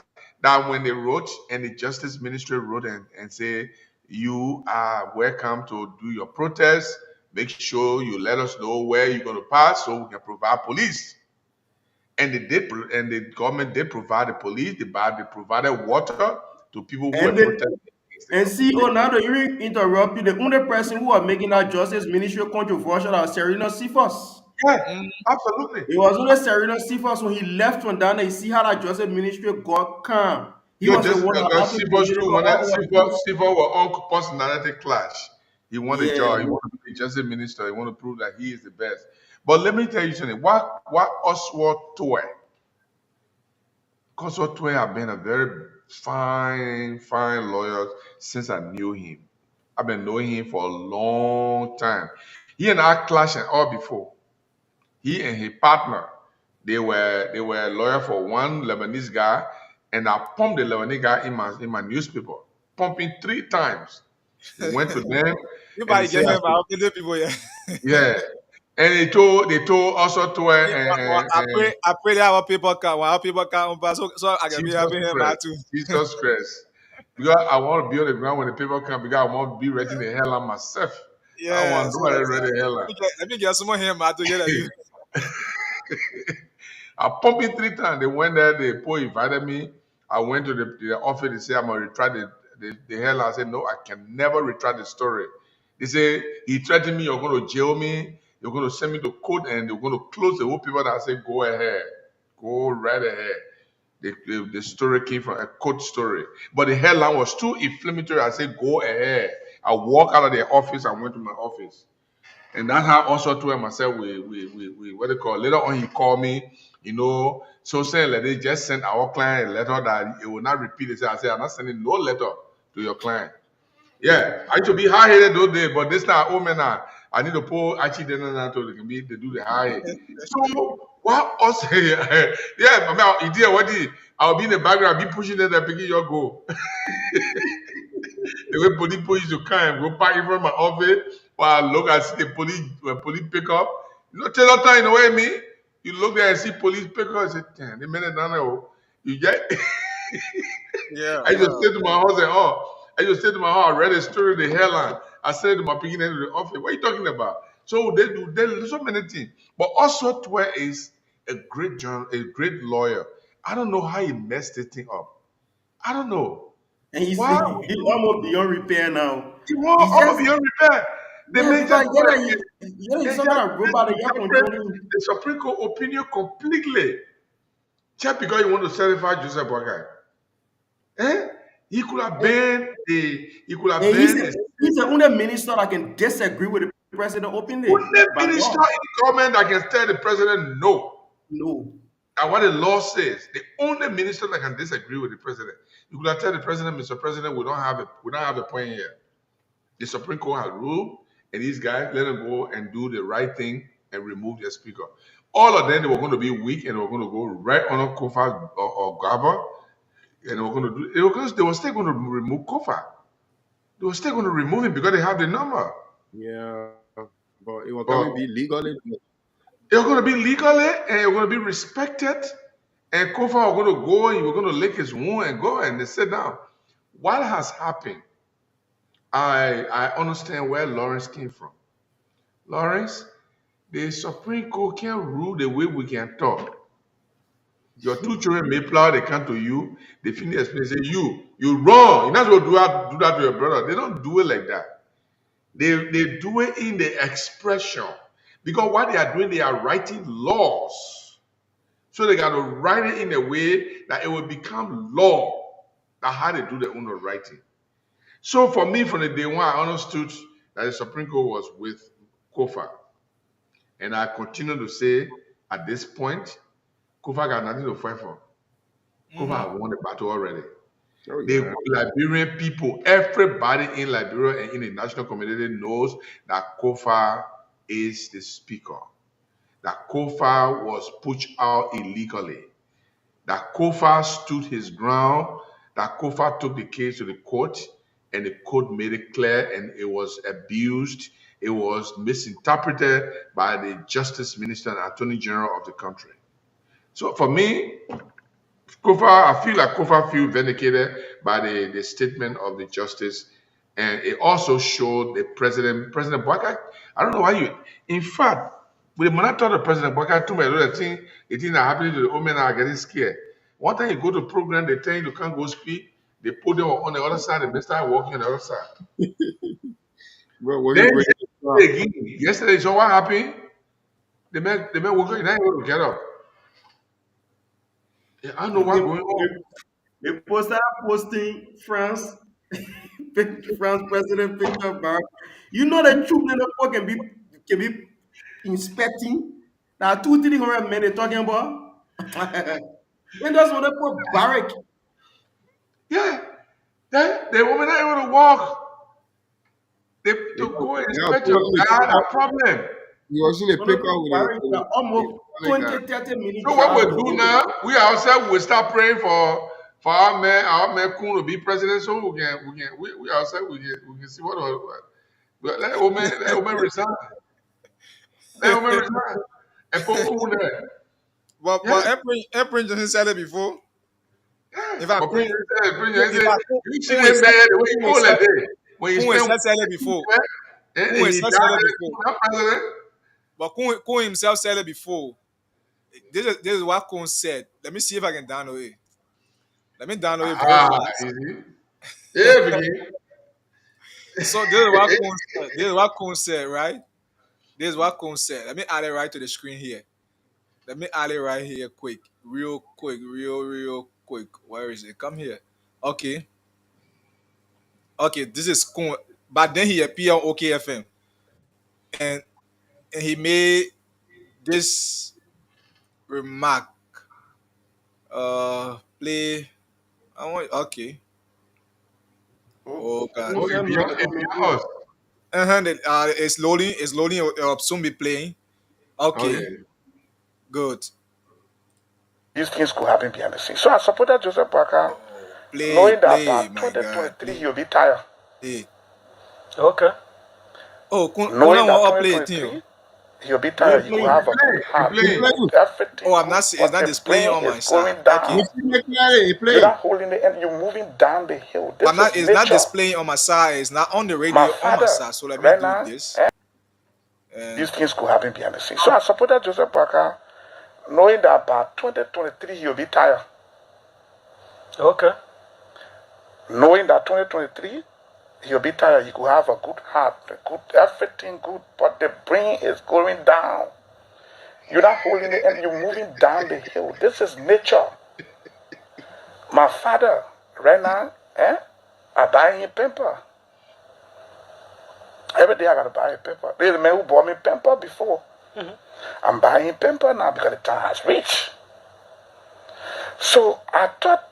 that when they wrote and the Justice Ministry wrote and say, you are welcome to do your protest. Make sure you let us know where you're going to pass so we can provide police. And they did, and the government did provide the police. They provided water to people who were protesting.
And see, now to even interrupt you, the only person who are making that justice ministry controversial is Serena Cephas.
Yeah, absolutely.
It was only Serena Cephas when he left from down there. You see how that Joseph ministry got calm. He
Yo,
was the
just
one that had to
Sivas
deliver
too wanted
all our peace.
Sivas were on personality clash. He wanted a job.
Yeah.
He wanted to be just a minister. He wanted to prove that he is the best. But let me tell you something. What Oswald Toy? Oswald Toy have been a very fine lawyer since I knew him. I've been knowing him for a long time. He and I clashed and all before. He and his partner, they were a lawyer for one Lebanese guy, and I pumped the Lebanese guy in my newspaper, pumping 3 times. He went to them
You
and they
might get
said,
him out the people, yeah.
yeah. And they told also to
I pray that our people can so I can be
Jesus
having him out
Christ,
too.
Jesus Christ. Because I want to be on the ground when the people come, because I want to be ready the hell on myself. I don't
Yeah,
want
so
nobody ready the hell on.
let me get some more him out together. You.
I pumped it 3 times. They went there, the Poe invited me. I went to the office, they said I'm gonna retract the hell. I said, no, I can never retract the story. They say he threatened me, you're gonna jail me, you're gonna send me to court, and they're gonna close the whole paper. That I said, go ahead. Go right ahead. The story came from a court story. But the headline was too inflammatory. I said, go ahead. I walked out of the office, I went to my office. And that's how also to myself we what they call later on he called me, so saying like they just sent our client a letter that it will not repeat it. I said, I'm not sending no letter to your client. Yeah, I used to be high headed those days, but this time, oh man, I need to pull actually then to they do the high. So what us yeah, I mean idea what I'll be in the background, I'll be pushing them and picking your goal. The way police used to come, go park in front of my office, while I look and see the police when police pick up. Tell time, you know what I mean? You look there and see police pick up and say, damn, the minute down there, you get
Yeah.
I just said to my husband, I read a story, the headline. I said to my picking into the office, what are you talking about? So they do so many things. But also Twe is a great lawyer. I don't know how he messed this thing up. I don't know.
And he's
Why?
almost beyond repair now.
He was almost beyond repair. The
He's some kind of robot that got controlling.
The Supreme Court opinion completely. Just because you want to certify Joseph Boakai. He could have banned
He's the only minister that can disagree with the president openly.
Only minister in the government that can tell the president no.
No.
And what the law says, the only minister that can disagree with the president. You could have told the president, Mr. President, we don't have a point here. The Supreme Court has ruled, and these guys let them go and do the right thing and remove their speaker. All of them, they were going to be weak, and they were going to go right on Kofa or Garba, and they were still going to remove Kofa. They were still going to remove him because they have the number.
Yeah, but it was going to be legally.
It was going to be legally, and it was going to be respected. And Kofa was going to go, and he was going to lick his wound and go, and they said, now, what has happened? I understand where Lawrence came from. Lawrence, the Supreme Court can't rule the way we can talk. Your 2 children may plow, they come to you, they finish explaining, say, you wrong. You're not supposed to do that to your brother. They don't do it like that. They do it in the expression. Because what they are doing, they are writing laws. So they got to write it in a way that it will become law. That's how they do their own writing. So for me, from the day one, I understood that the Supreme Court was with Kofa. And I continue to say, at this point, Kofa got nothing to fight for. Kofa had won the battle already. The Liberian people, everybody in Liberia and in the national community knows that Kofa is the speaker. That Kofa was pushed out illegally. That Kofa stood his ground. That Kofa took the case to the court, and the court made it clear, and it was abused. It was misinterpreted by the Justice Minister and Attorney General of the country. So for me, I feel like Kofa feels vindicated by the statement of the justice, and it also showed the President Boakai. I don't know why in fact, when I talk to President Boakai, too many the thing that happening to the women are getting scared. One time you go to program, they tell you can't go speak. They put them on the other side, and they start walking on the other side. Then yesterday, so what happened? the man woke up, he's not able to get up. Yeah, I don't know what's going on.
They posting France, France president picture back. You know the troop in the park can be inspecting. Now 200-300 men they talking about. When does what they put barrack?
Yeah, the woman not able to walk. They to go and
Yeah,
inspect your car, a problem.
you was in a
When they
paper
put barrack,
with
now almost
a
20-30 minutes.
So what we do now, we ourselves will start praying for our man Kun to be president, so we ourselves we can see but let woman resign. Let woman resign. And put Kun there.
But
Yeah.
April Johnson said it before. In fact,
But President
in fact,
you see him there the way he go like that. When he
Kun
spend
said it before.
and
Kun
he died
said it before.
not president.
But Kun himself said it before. This is what Kun said. Let me see if I can download it. Let me download it very fast.
Easy. Yeah, begin.
So this is what Kun said. This is what Kun said, right? This is what Kun said. Let me add it right to the screen here. Let me add it right here quick. Real quick. Real quick. Where is it? Come here. Okay. Okay, this is Kun. But then he appeared on OKFM. And he made this remark. Play. I want okay. Oh god. It's loading. It's loading. It'll soon be playing. Okay. Good.
These things could happen behind the scenes. So I supported Joseph Parker,
Play,
knowing that by
my God.
2023 he'll be tired.
Hey.
Okay.
Oh,
Knowing that
play
2023 he'll be tired. He will have a good heart. Everything.
Oh, I'm not. It's not displaying on my side.
Going down.
Okay.
You're not holding the end. You're moving down the hill. This
But not,
is
it's not
nature.
displaying on my side. It's not on the radio
My
on my
father,
side. So let me
right
do
now,
this.
These things could happen behind the scenes. So I supported Joseph Parker, knowing that by 2023 he'll be tired. Okay. Knowing that 2023 he'll be tired, he could have a good heart, a good everything good, but the brain is going down. You're not holding the end, you're moving down the hill. This is nature. My father, right now, I buy him pamper. Every day I gotta buy a pamper. There's a man who bought me pamper before. I'm buying pamper now because the time has reached. So I thought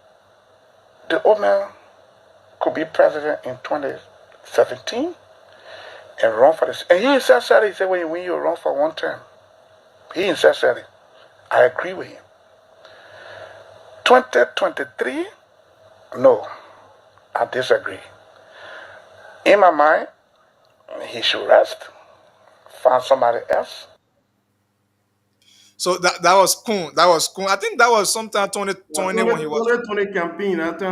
the old man could be president in 2017 and run for this. And he himself said, he said, when you win, you run for one term. He himself said it. I agree with him. 2023, no, I disagree. In my mind, he should rest, find somebody else.
So that was Kun. That was Kun. I think that was sometime 2020 when he was.
2020 campaign, after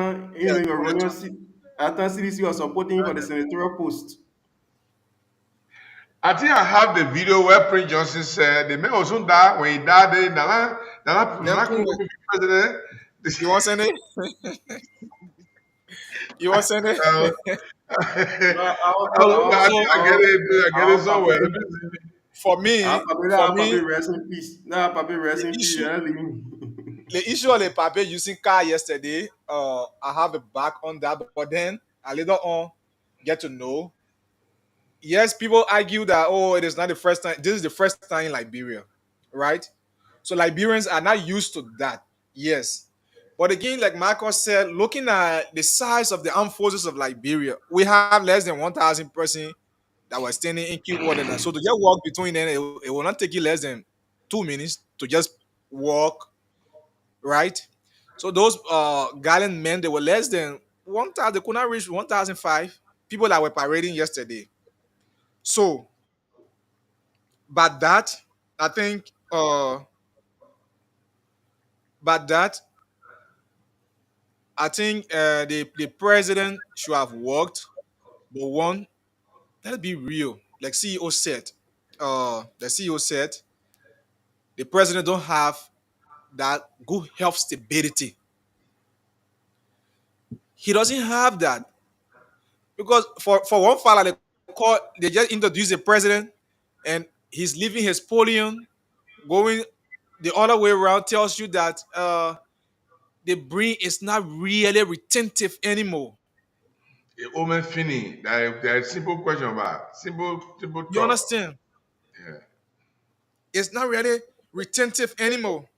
CDC was supporting him for the senatorial post.
I think I have the video where Prince Johnson said the man also died when he died. Nana couldn't be president.
You want to send it? You want to send it?
I get it somewhere.
For me,
rest in peace. Nah, Papi, rest in peace.
The issue of the Papi using car yesterday, I have a back on that, but then I later on get to know. Yes, people argue that it is not the first time. This is the first time in Liberia, right? So Liberians are not used to that. Yes. But again, like Marcus said, looking at the size of the armed forces of Liberia, we have less than 1,000 persons that were standing in queue order. So to just walk between them, it will not take you less than 2 minutes to just walk, right? So those gallant men, they were less than 1,000. They could not reach 1,005 people that were parading yesterday. So, but that, I think, the president should have worked, but one, let's be real. Like CEO said, the CEO said, the president don't have that good health stability. He doesn't have that because for one father they just introduce the president and he's living his Napoleon Going the other way around tells you that the brain is not really retentive anymore.
Omen Finney, there is simple question about simple
You
talk.
understand?
Yeah.
It's not really retentive anymore.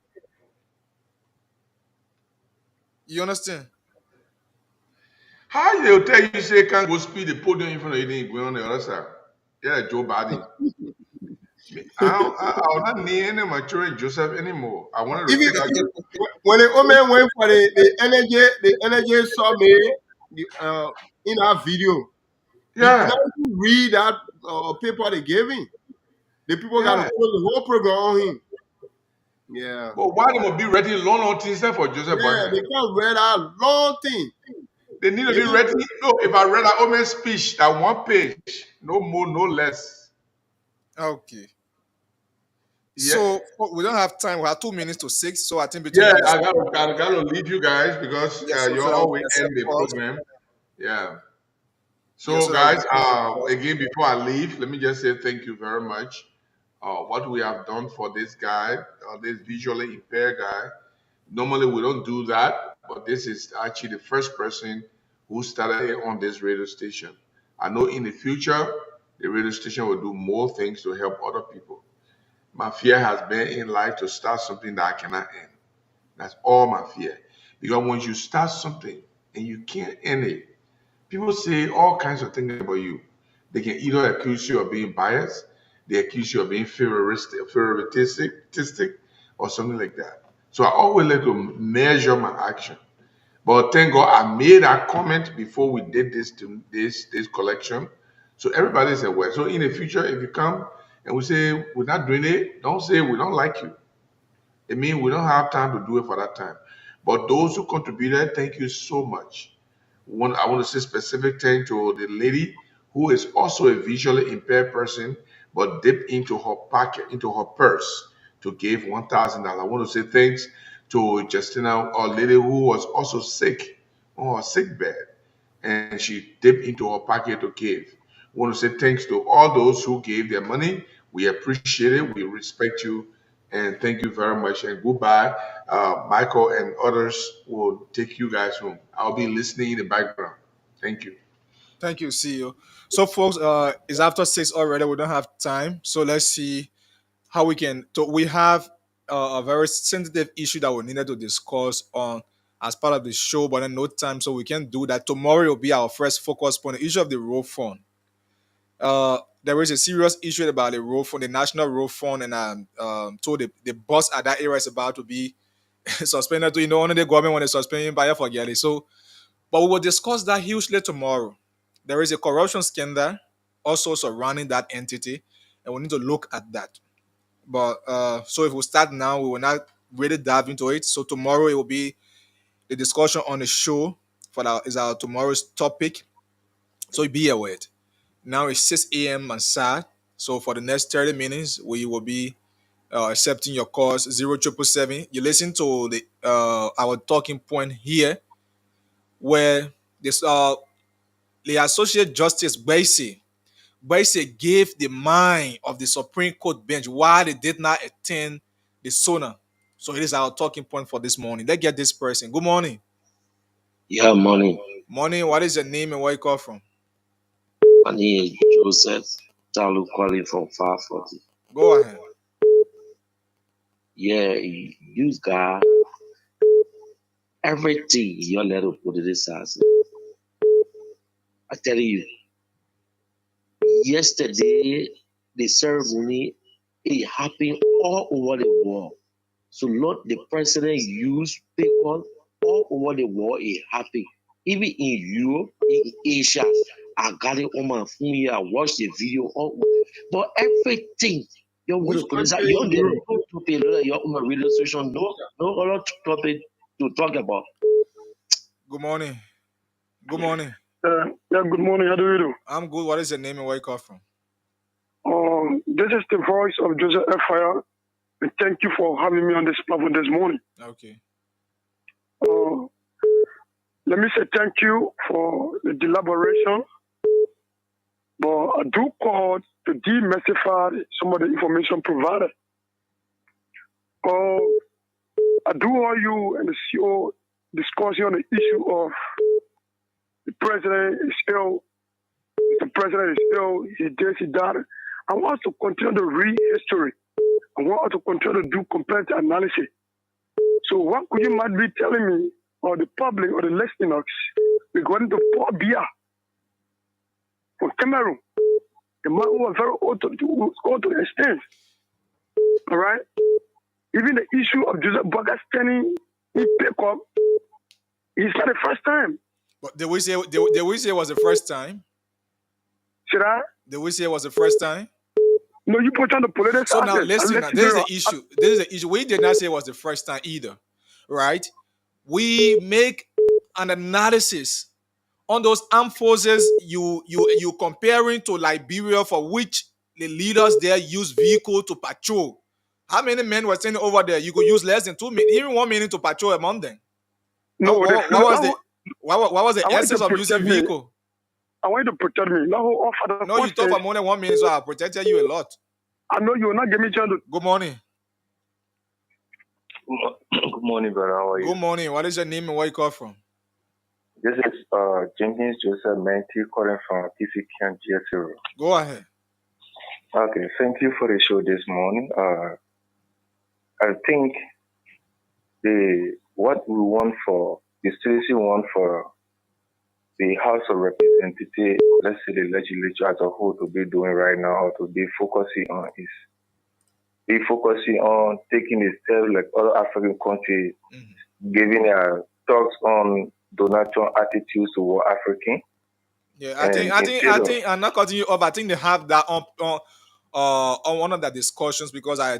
You understand?
How they'll tell you say can't go speed the podium in front of you, then you go on the other side. Yeah, Joe Biden. I'll not need any mature Joseph anymore. I wanted to
Even
take out.
when the woman went for the energy summit in our video, he could
Yeah,
not even read that paper they gave him. The people got to
yeah.
put the whole program on him. Yeah.
But why they must be ready long things for Joseph
Yeah, they
Boyhan?
can't read that long thing.
They need to be
Even
ready. No, if I read that Omen speech, that one page, no more, no less.
Okay.
Yeah,
So we don't have time. We have 2 minutes to 6. So I think between
yeah.
the
I gotta leave you guys because
yes, so
you
that we
all
can
will
accept
end the
calls.
program. Yeah.
Yes,
So,
so that we
guys,
can take the calls.
again, before I leave, let me just say thank you very much. What we have done for this guy, this visually impaired guy. Normally, we don't do that, but this is actually the first person who started it on this radio station. I know in the future, the radio station will do more things to help other people. My fear has been in life to start something that I cannot end. That's all my fear. Because once you start something and you can't end it, people say all kinds of things about you. They can either accuse you of being biased, they accuse you of being favoritistic, or something like that. So I always like to measure my action. But thank God I made that comment before we did this collection. So everybody's aware. So in the future, if you come and we say we're not doing it, don't say we don't like you. It means we don't have time to do it for that time. But those who contributed, thank you so much. I want to say specific thank to the lady who is also a visually impaired person, but dipped into her pocket, into her purse to give $1,000. I want to say thanks to Justina, a lady who was also sick on her sick bed, and she dipped into her pocket to give. I want to say thanks to all those who gave their money. We appreciate it. We respect you. And thank you very much. And goodbye. Michael and others will take you guys home. I'll be listening in the background. Thank you.
Thank you, CEO. So, folks, it's after 6 already. We don't have time. So let's see how we can. So we have a very sensitive issue that we needed to discuss on as part of the show, but then no time, so we can do that. Tomorrow will be our first focus point, the issue of the road fund. There is a serious issue about the road fund, the national road fund, and told the bus at that area is about to be suspended. Only the government want to suspend by for Gally. So, but we will discuss that hugely tomorrow. There is a corruption scandal also surrounding that entity, and we need to look at that. But so if we start now, we will not really dive into it. So tomorrow it will be the discussion on the show for that is our tomorrow's topic. So be aware. Now it's 6 a.m. on Sat. So for the next 30 minutes, we will be accepting your calls 0777. You listen to the our talking point here, where this the Associate Justice Baisi gave the mind of the Supreme Court bench why they did not attend the SONA. So it is our talking point for this morning. Let's get this person. Good morning.
Yeah, morning.
Morning. What is your name and where you call from?
My name is Joseph Talu calling from 540.
Go ahead.
Yeah, you got everything your little put in this house. I tell you, yesterday the ceremony it happened all over the world. So Lord, the president used people all over the world. It happened. Even in Europe, in Asia. I got it on my phone here. I watched the video. But everything you're going to put inside, you're getting no topic, you're on my radio station, no other topic to talk about.
Good morning. Good morning.
Yeah, good morning. How do you do?
I'm good. What is your name and where you call from?
This is the voice of Joseph F. Fire. And thank you for having me on this platform this morning.
Okay.
Let me say thank you for the deliberation. But I do call to demystify some of the information provided. I do want you and the CEO discussing on the issue of the president is ill. The president is ill. He this, he that. I want us to continue to read history. I want us to continue to do comparative analysis. So what could you might be telling me, or the public, or the listeners, regarding to Paul Biya from Cameroon, the man who was very old to the extent. All right? Even the issue of Joseph Boakai standing in Pekop, it's not the first time.
But did we say it was the first time?
Should I?
Did we say it was the first time?
No, you put on the political.
So now listen, this is the issue. This is the issue. We did not say it was the first time either, right? We make an analysis on those armed forces you comparing to Liberia, for which the leaders there use vehicle to patrol. How many men were sitting over there? You could use less than 2 minutes, even 1 minute to patrol among them.
No,
what was the essence of using vehicle?
I want you to protect me.
No, you talk for more than 1 minute, so I protected you a lot.
I know you will not give me a chance to.
Good morning.
Good morning, brother. How are you?
Good morning. What is your name and where you call from?
This is Jenkins Joseph Menti calling from TC Camp GS0.
Go ahead.
Okay, thank you for the show this morning. I think what we want for the citizen want for the House of Representatives, let's say the legislature as a whole, to be doing right now, or to be focusing on is be focusing on taking the steps like other African countries, giving their talks on Donald Trump attitudes toward African.
Yeah, I think I'm not cutting you off. I think they have that on one of the discussions, because I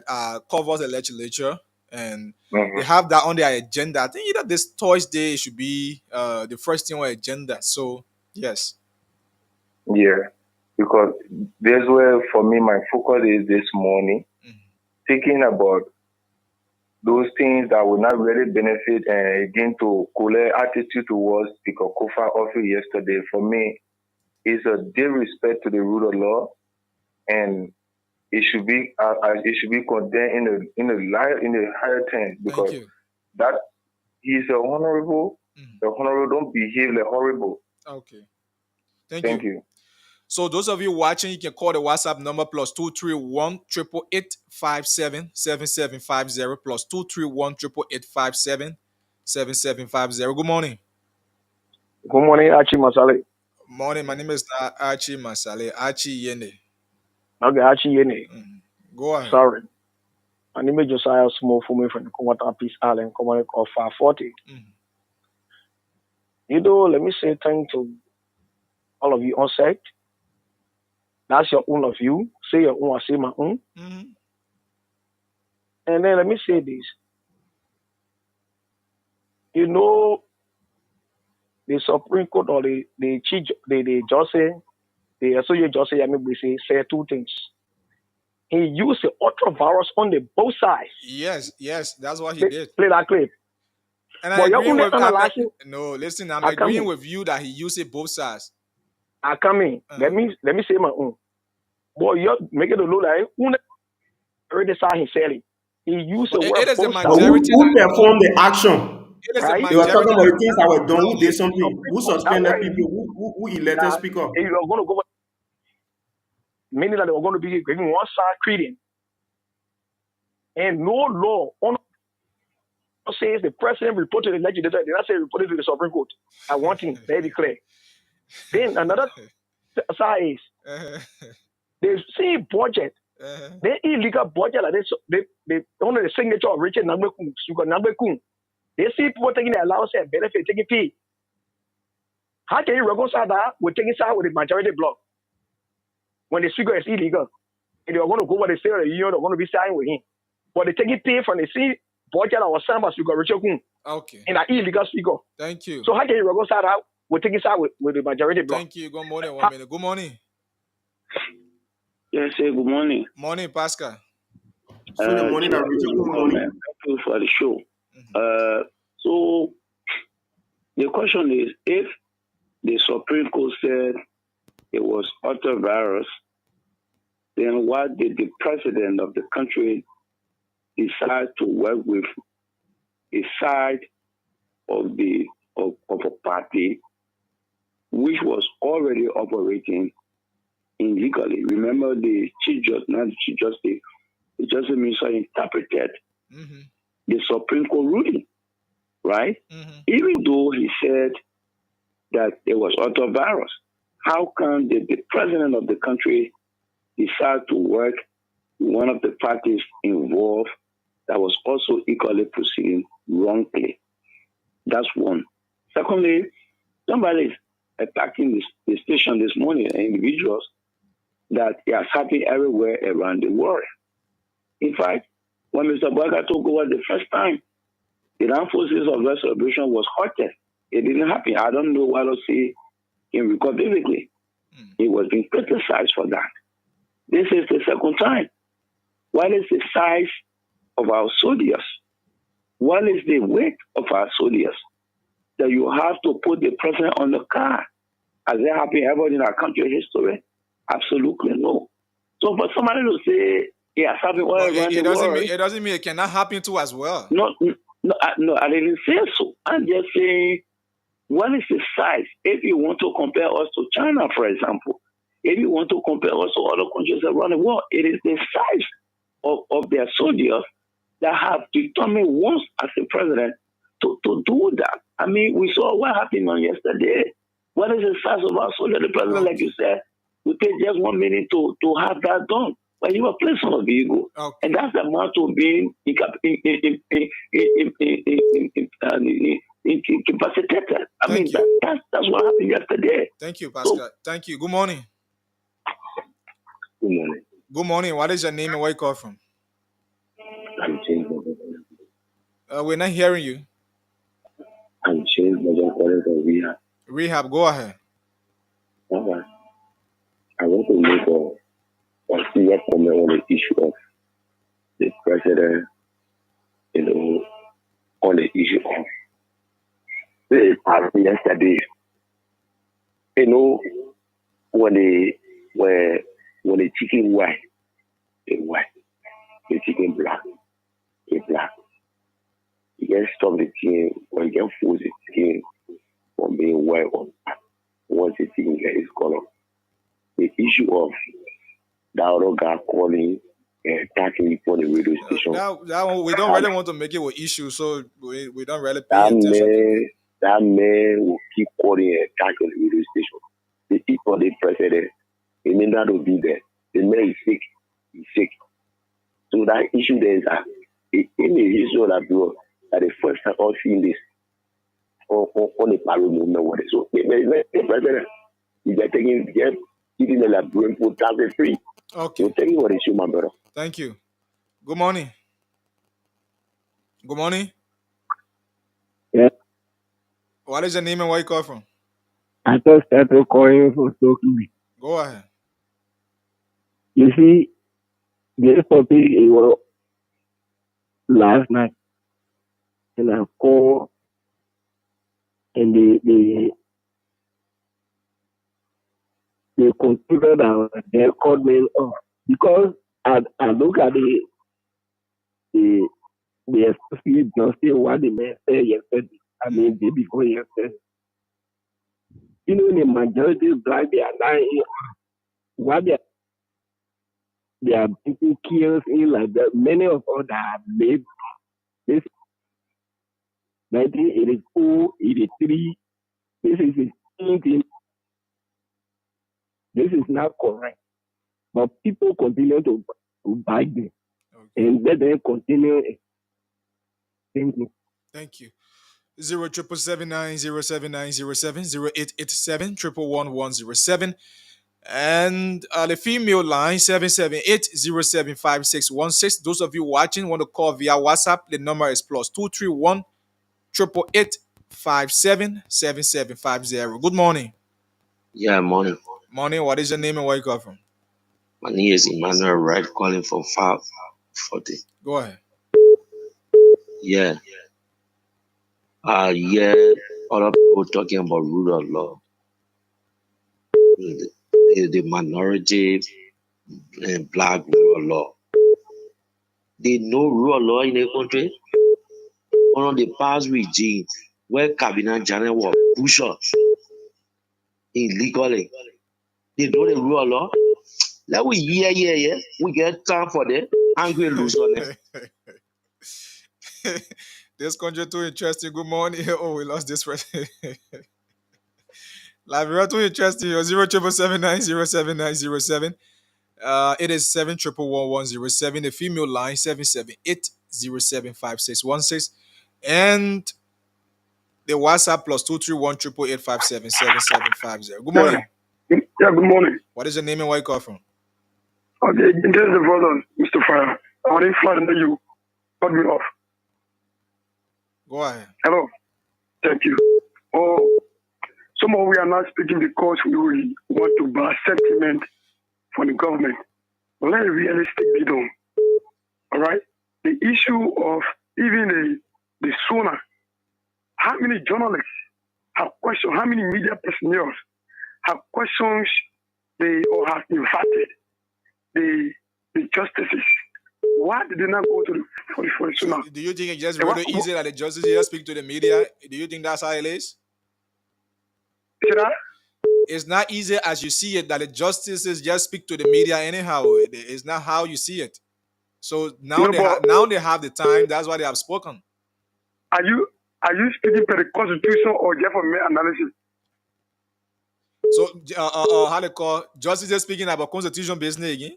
cover the legislature and they have that on their agenda. I think either this Thursday should be the first thing on agenda. So yes.
Yeah, because that's where for me my focus is this morning, thinking about those things that will not really benefit, and again to collect attitude towards Speaker Kofa offer yesterday. For me, is a disrespect to the rule of law, and it should be condemned in the higher terms, because that he's a honorable. The honorable don't behave like horrible.
Okay. Thank you. So those of you watching, you can call the WhatsApp number +231 888 577750 +231 888 577750. Good morning.
Good morning, Archie Masale.
Morning. My name is Archie Masale. Archie Yene.
Okay, Archie Yene.
Go ahead.
Sorry. My name is Josiah Small for me from the Komata Peace Island, Command of 540. You know, let me say thank to all of you on site. That's your own of you. Say your own, I say my own. And then let me say this. You know, the Supreme Court or the chief, the judge, the associate judge, say two things. He used the ultra virus on the both sides.
Yes, that's what he did.
Play that clip.
And I agree with I'm agreeing with you that he used it both sides.
I come in. Let me say my own. Boy, you make it look like who already saw him selling. He used the word both sides.
Who performed the action?
Right?
They were talking about the things that were done. Who did something? Who suspended people? Who elected speaker?
They were going to go. Meaning that they were going to be giving one side credence. And no law on says the president reported to the legislature. They not say reported to the Supreme Court. I want him very clear. Then another side is they see budget. They illegal budget like they only the signature of Richard Nambekun. You got Nambekun. They see people taking the allowance and benefit, taking pay. How can you reconcile that with taking side with the majority bloc when the speaker is illegal? And they're going to go over the state of the union, they're going to be signing with him. But they taking pay from the same budget that was signed by Speaker Richard Kun.
Okay.
And an illegal speaker.
Thank you.
So how can you reconcile that with taking side with the majority bloc?
Thank you. Good morning. 1 minute. Good morning.
Yes, sir. Good morning.
Morning, Pascal.
Good morning, Richard. Good morning.
Thank you for the show. So the question is, if the Supreme Court said it was ultra virus, then why did the president of the country decides to work with a side of the of a party which was already operating illegally. Remember, the Chief Justice, not the Chief Justice, the Justice Minister interpreted the Supreme Court ruling, right? Even though he said that it was autovirus, how can the president of the country decide to work with one of the parties involved that was also equally proceeding wrongly? That's one. Secondly, somebody is attacking the station this morning, individuals that are happening everywhere around the world. In fact, when Mr. Boyka took over the first time, the armed forces of that celebration was halted. It didn't happen. I don't know what to see him record vividly. He was being criticized for that. This is the second time. What is the size of our soldiers? What is the weight of our soldiers that you have to put the president on the car? Has it happened ever in our country history? Absolutely no. So for somebody to say it has happened all around the world,
it doesn't mean it cannot happen to as well.
No, I didn't say so. I'm just saying, what is the size? If you want to compare us to China, for example, if you want to compare us to other countries around the world, it is the size of their soldiers that have determined once as a president to do that. I mean, we saw what happened on yesterday. What is the size of our soldier? The president, like you said, we take just 1 minute to have that done. But you are placed on a vehicle. And that's the amount of being incapacitated. I mean, that's what happened yesterday.
Thank you, Pascal. Thank you. Good morning.
Good morning.
Good morning. What is your name and where you call from?
I'm James.
We're not hearing you.
I'm James. I'm calling from Rehab.
Rehab, go ahead.
All right. I want to make a serious comment on the issue of the president, on the issue of the party yesterday. When the chicken white, the chicken black, black. You can stop the chicken, or you can force the chicken from being white or black. Once the chicken gets its color. The issue of that other guy calling and attacking me for the radio station.
That one, we don't really want to make it an issue, so we don't really pay attention.
That man will keep calling and attacking the radio station. The people, the president, he may not be there. The man is sick. He's sick. So that issue there is that in the history of that world, that the first time I've seen this on the parole movement. So the president, you get taking giving the brain for tax free.
Okay.
So tell you what issue, my brother.
Thank you. Good morning. Good morning.
Yeah.
What is your name and where you call from?
I just started calling for talking.
Go ahead.
You see, this topic it was last night, and I called, and they considered their called me off because I look at the associate justice what the man said yesterday. I mean, day before yesterday. The majority of black they are lying. What they are being killed in like that. Many of us that have lived this 1984, 83. This is the same thing. This is not correct. But people continue to buy them. Okay. And let them continue thinking.
Thank you. 07779079070 0887 and the female line 778075616. Those of you watching want to call via WhatsApp, the number is +231 888 577750. Good morning.
Yeah, morning.
Morning. What is your name and where you come from?
My name is Emmanuel Wright, calling from 540.
Go ahead.
Yeah. Other people talking about rule of law. The minority and black rule of law. They know rule of law in the country. Under the past regime, where Cabinet General was pushed illegally. They know the rule of law. Let we yeah. We get time for them. Angry lose on them.
This country too interesting. Good morning. Oh, we lost this person. Liberia too interesting. 077790797. It is 7111107. The female line 778075616. And the WhatsApp plus 23188857750. Good morning.
Yeah, good morning.
What is your name and where you call from?
Okay, this is the brother, Mr. Fire. I didn't flatter you. Cut me off.
Go ahead.
Hello. Thank you. Oh, somehow we are not speaking because we want to buy sentiment from the government. But let's realistically done. All right? The issue of even the sooner, how many journalists have questioned, how many media personnel have questioned or have invited the justices? Why did they not go to for the sooner?
Do you think it's just really easy that the justices just speak to the media? Do you think that's how it is? It's not easy as you see it that the justices just speak to the media anyhow. It's not how you see it. So now they have the time. That's why they have spoken.
Are you speaking for the Constitution or just for analysis?
So how they call justices speaking about Constitution business again?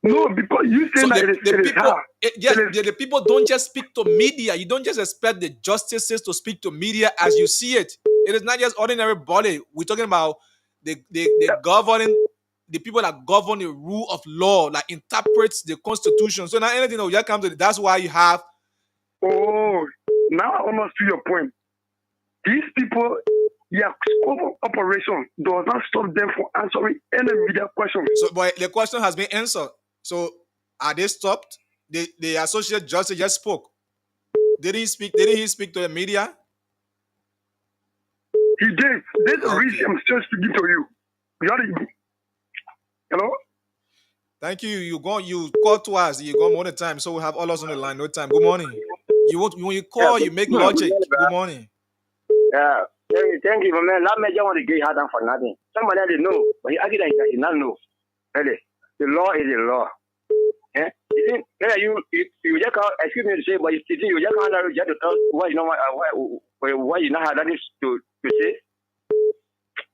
No, because you say that
the people don't just speak to media. You don't just expect the justices to speak to media as you see it. It is not just ordinary body. We're talking about the governing, the people that govern the rule of law, that interprets the Constitution. So now anything that just comes to that's why you have.
Oh, now I understand your point. These people, their scope of operation does not stop them from answering any media question.
So, but the question has been answered. So, are they stopped? The associate justice just spoke. Did he speak? Didn't he speak to the media?
He did. There's a reason I'm still speaking to you. Hello?
Thank you. You call twice. You go more the time. So we have all us on the line. No time. Good morning. When you call, you make logic. Good morning.
Yeah. Thank you, man. That man just want to get hard for nothing. Somebody they know, but he argue that he does not know. Really, the law is the law. Yeah. You just can't, excuse me to say, but you just can't just to tell what you know what you know how that is to say.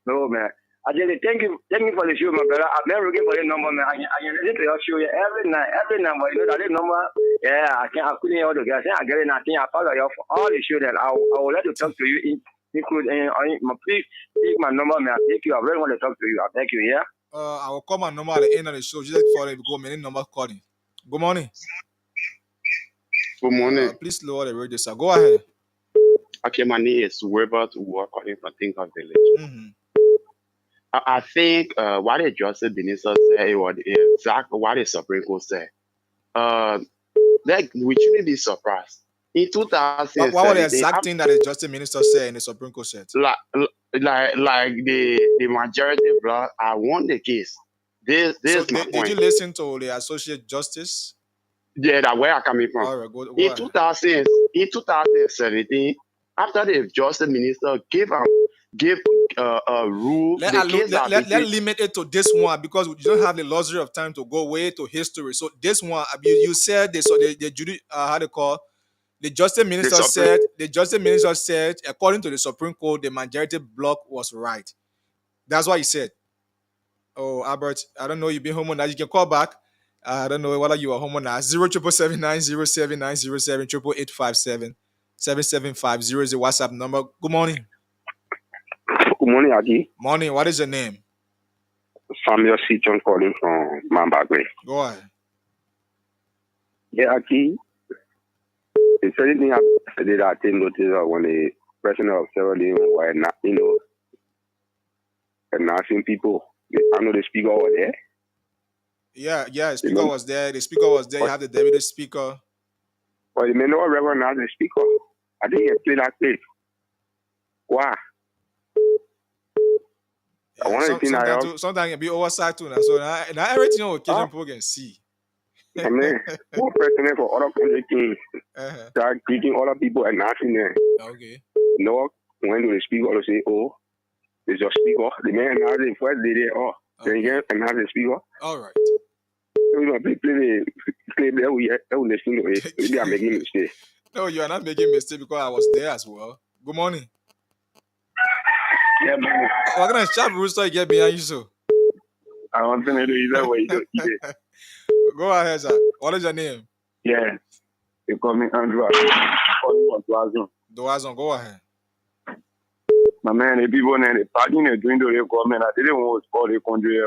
No, man. I just thank you for the show, my brother. I've never looking for your number, man. I listen to your show every night, but you know that number. Yeah, I couldn't hear all the guys. I get it. I think I follow you for all the show that I will let you talk to you. Please take my number, man. I take you. I really want to talk to you. I thank you. Yeah.
I will call my number at the end of the show. Just for it to go, many number calling. Good morning.
Good morning.
Please lower the radio, sir. Go ahead.
Okay, my name is Robert Uwa calling from Tinker Village.
Mm-hmm.
I think what the Justice Minister said was exactly what the Supreme Court said. We shouldn't be surprised. In 2017,
what was the exact thing that the Justice Minister said in the Supreme Court said?
Like the majority bloc, I won the case. This is my point.
Did you listen to the Associate Justice?
Yeah, that's where I'm coming from.
All right, go
in 2017, after the Justice Minister gave a rule,
let limit it to this one because we don't have the luxury of time to go way to history. So this one, you said this. So the Justice Minister said, according to the Supreme Court, the majority bloc was right. That's what he said. Oh, Albert, I don't know. You've been home on that. You can call back. I don't know whether you are home on that. 077790790788857 7750 is the WhatsApp number. Good morning.
Good morning, Adi.
Morning. What is your name?
Samuel C. John calling from Mambagwe.
Go ahead.
Yeah, Adi. It's anything I did. I take notice of when the president of Sierra Leone were not, announcing people. I know the speaker was there.
Yeah, the speaker was there. The speaker was there. You have the deputy speaker.
But you may not recognize the speaker. I think he played that tape. Why?
Yeah, sometimes it can be oversight too. So now everything on occasion people can see.
I mean, who president for other country things start greeting other people and asking them.
Okay.
No, when the speaker will say, oh, there's your speaker. The man announce the first lady, oh, then you announce the speaker.
All right.
So we play the clip that we listen to it. Maybe I'm making a mistake.
No, you are not making a mistake because I was there as well. Good morning.
Yeah, man.
What kind of sharp rooster you get behind you, so?
I want to know either way.
Go ahead, sir. What is your name?
Yeah. They call me Andrew.
Doazon, go ahead.
My man, the people in the parking are doing the government. I didn't want to call the country.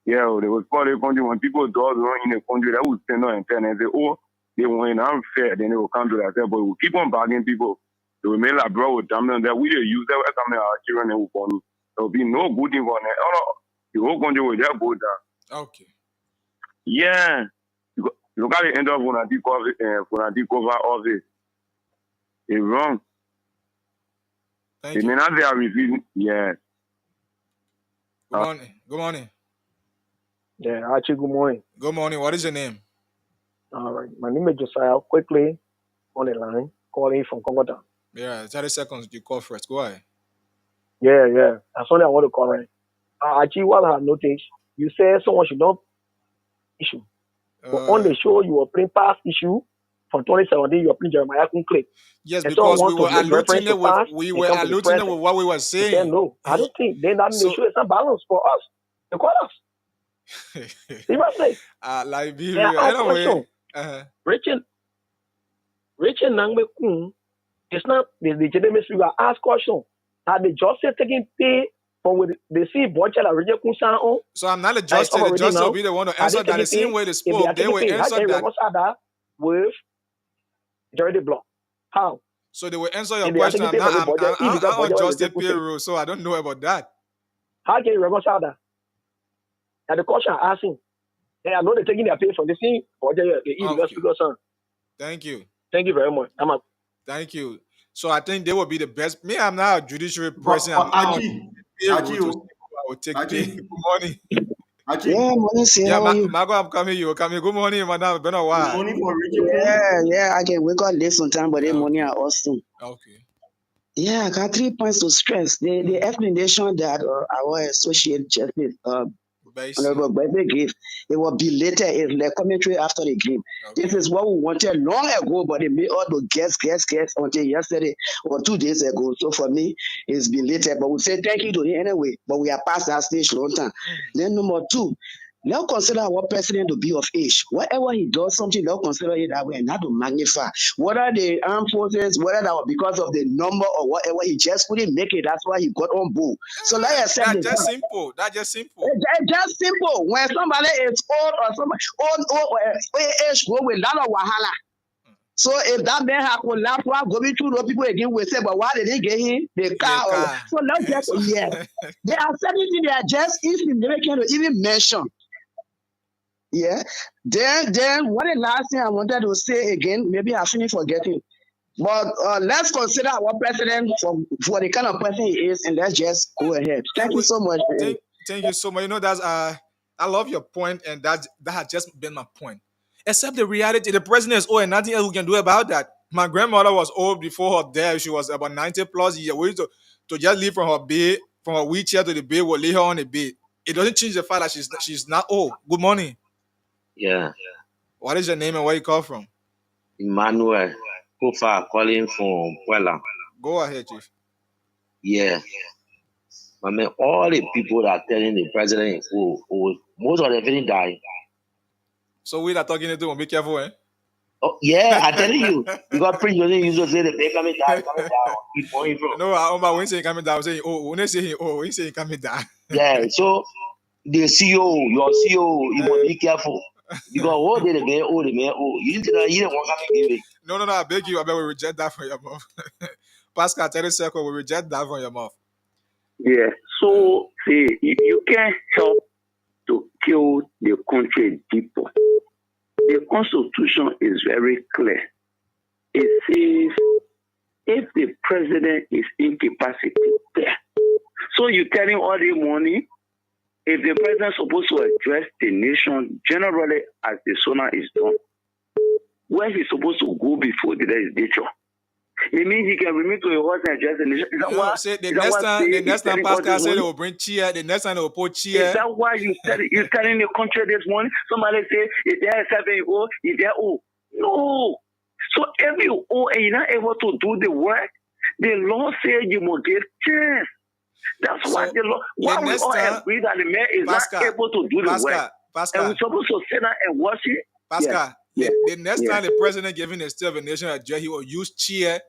Yeah, they would call the country when people do wrong in the country. That would stand on internet and say, oh, they were unfair. Then they will come to that. But we keep on bargaining people. They will make like bro with them that we use that as our children and will come. There will be no good thing for them. The whole country will just go down.
Okay.
Yeah. Look at the end of when I take over office. It's wrong.
Thank you.
They may not be repeating. Yeah.
Good morning. Good morning.
Yeah, Archie, good morning.
Good morning. What is your name?
All right. My name is Josiah. Quickly on the line, calling from Congo Town.
Yeah, 30 seconds. You call first. Go ahead.
Yeah. That's only I want to correct. Archie, what I have noticed, you say someone should not issue. But on the show, you were playing past issue from 2017. You were playing Jeremiah clip.
Yes,
and
because
we were alluding
with what we were saying.
Said, no, I don't think then that show is not balance for us. The quarters. Seriously.
Liberia. Anyway.
Rachel Nangbe Kun, it's not the legitimate figure. Ask question. Are the justice taking pay for when they see Bocha and Rachel Kun on?
So I'm not a justice. The justice will be the one to answer that. The same way they spoke, they will answer that
with Jerry Block. How?
So they will answer your question. I'm on justice payroll, so I don't know about that.
How can you reconcile that? And the question I'm asking, I know they're taking their pay from the same Bocha.
Thank you.
Thank you very much. I'm up.
Thank you. So I think they will be the best. Me, I'm not a judiciary person.
I
will take pay. Good morning.
Yeah, morning, sir.
Yeah,
How are you?
Margo, I'm coming. You coming. Good morning, madam. Been a while.
Good morning for Richard.
Yeah. I can wake up late sometimes, but the morning are awesome.
Okay.
Yeah, I got 3 points to stress. The explanation that our associate justice, Honorable Bebe gave, it will be later in the commentary after the game. Okay. This is what we wanted long ago, but they made all the guess until yesterday or 2 days ago. So for me, it's been later, but we say thank you to him anyway. But we are past that stage long time. Then number 2, now consider our president to be of age. Whatever he does something, now consider it that way and not to magnify. Whether the armed forces, whether that was because of the number or whatever, he just couldn't make it. That's why he got on board. So like I said,
that's just simple. That's just simple.
Just simple. When somebody is old or somebody old age go with a lot of wahala. So if that man had collapsed while going through those people again, we say, but why did they get him? The car. So let's just there are certain things that are just insignificant to even mention. Yeah. Then what the last thing I wanted to say again, maybe I finished forgetting. But let's consider our president for the kind of person he is, and let's just go ahead. Thank you so much.
Thank you so much. You know, that's I love your point, and that has just been my point. Except the reality, the president is old, and nothing else we can do about that. My grandmother was old before her death. She was about 90 plus years. We used to just leave from her bed, from her wheelchair to the bed, we'll lay her on the bed. It doesn't change the fact that she's not old. Good morning.
Yeah.
What is your name and where you call from?
Emmanuel Kofa calling from Puela.
Go ahead, Chief.
Yeah. I mean, all the people that are telling the president, most of them didn't die.
So we are talking to them, be careful, eh?
Oh, yeah, I'm telling you. Because Prince Joseph used to say the baby coming down. Keep going, bro.
No, when saying coming down, I'm saying, when they say, when saying coming down.
Yeah, so the CEO, your CEO, you must be careful. Because the man, you didn't want to give it.
No, I beg you, I bet we reject that from your mouth. Pascal, 30 seconds, we reject that from your mouth.
Yeah, so see, you can't help to kill the country people. The Constitution is very clear. It says if the president is incapacitated, so you're telling all the money if the president is supposed to address the nation generally as the SONA is done, where he's supposed to go before the legislature, it means he can remain to a horse and address the nation. Is that why?
Say the next time Pascal said they will bring chair, the next time they will put chair.
Is that why you're telling the country this morning? Somebody say, is there a 7-0? Is there O? No. So every O and you're not able to do the work, the law says you must give chance. That's why the law, why we all agree that the mayor is not able to do the work. And we're supposed to sit down and watch it.
Pascal, the next time the president giving a State of the Nation address, he will use chair.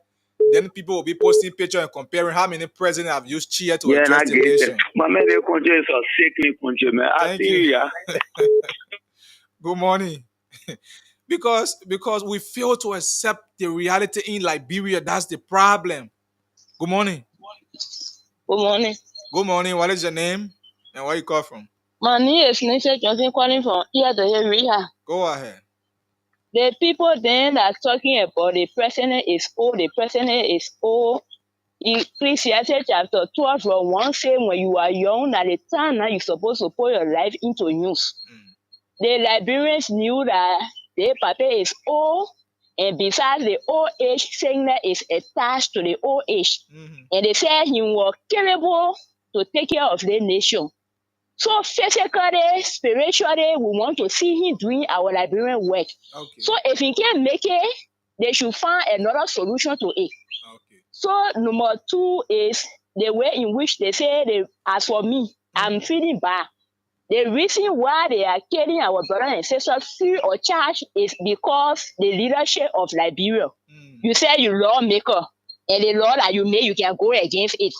Then people will be posting pictures and comparing how many presidents have used chair to address the nation.
My man, the country is a sickly country, man. I see you.
Good morning. because we fail to accept the reality in Liberia. That's the problem. Good morning.
Good morning.
Good morning. What is your name and where you call from?
My name is Nisha Johnson, calling from here to area.
Go ahead.
The people then are talking about the president is old, the president is old. Ecclesiastes chapter 12 verse 1 say when you are young, at the time now you're supposed to put your life into use. The Liberians knew that their papa is old, and besides the old age, sickness is attached to the old age. And they said he was capable to take care of the nation. So physically, spiritually, we want to see him doing our Liberian work. Okay. So if he can't make it, they should find another solution to it. Okay. So number 2 is the way in which they say, as for me, I'm feeling bad. The reason why they are killing our brothers and sisters free of charge is because the leadership of Liberia. You say you're lawmaker, and the law that you make, you can go against it.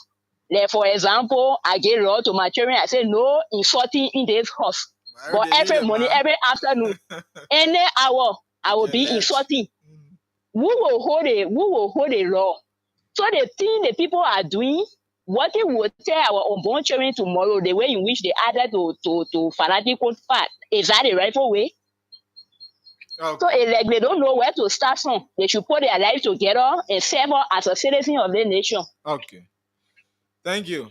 Like for example, I gave law to my children. I said no insulting in this house. But every morning, every afternoon, any hour, I will be insulting. Who will hold the law? So the thing the people are doing, what they will tell our unborn children tomorrow, the way in which they added to fanatical part, is that the rightful way? Okay. So it's like they don't know where to start from. They should put their lives together and serve as a citizen of the nation.
Okay. Thank you.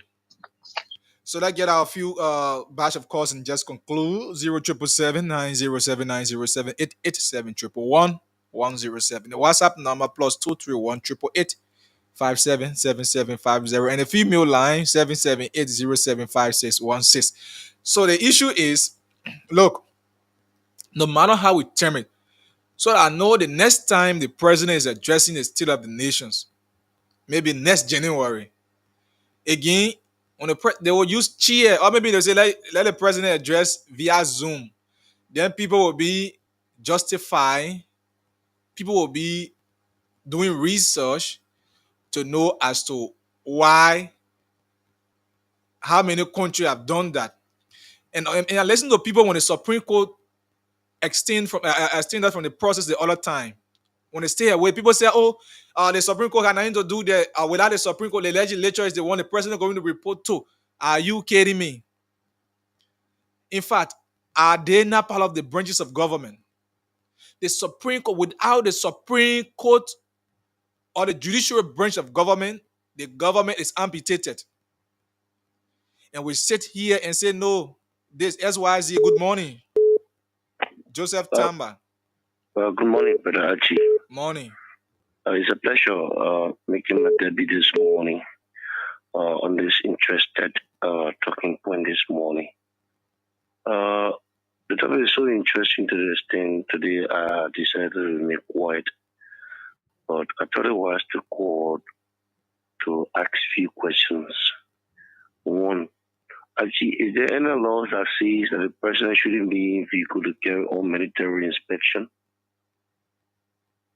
So let's get our few batch of calls and just conclude. 0777-907-907 887-111-107. The WhatsApp number +231-888-577750 and the female line 778-075616. So the issue is, look, no matter how we term it, so I know the next time the president is addressing the State of the Nations, maybe next January, again, on they will use chair, or maybe they'll say let the president address via Zoom. Then people will be justifying, people will be doing research to know as to why, how many countries have done that. And I listen to people when the Supreme Court extend that from the process the other time. When they stay away, people say, the Supreme Court had nothing to do there. Without the Supreme Court, the legislature is the one the president going to report to. Are you kidding me? In fact, are they not part of the branches of government? The Supreme Court, without the Supreme Court or the judicial branch of government, the government is amputated. And we sit here and say, no, this SYZ, good morning. Joseph Tamba.
Good morning, Brother Archie.
Morning.
It's a pleasure making my debut this morning on this interested talking point this morning. The topic is so interesting to this thing. Today I decided to remain quiet, but I thought it was to call to ask few questions. One, actually, is there any laws that says that the president shouldn't be in vehicle to carry on military inspection?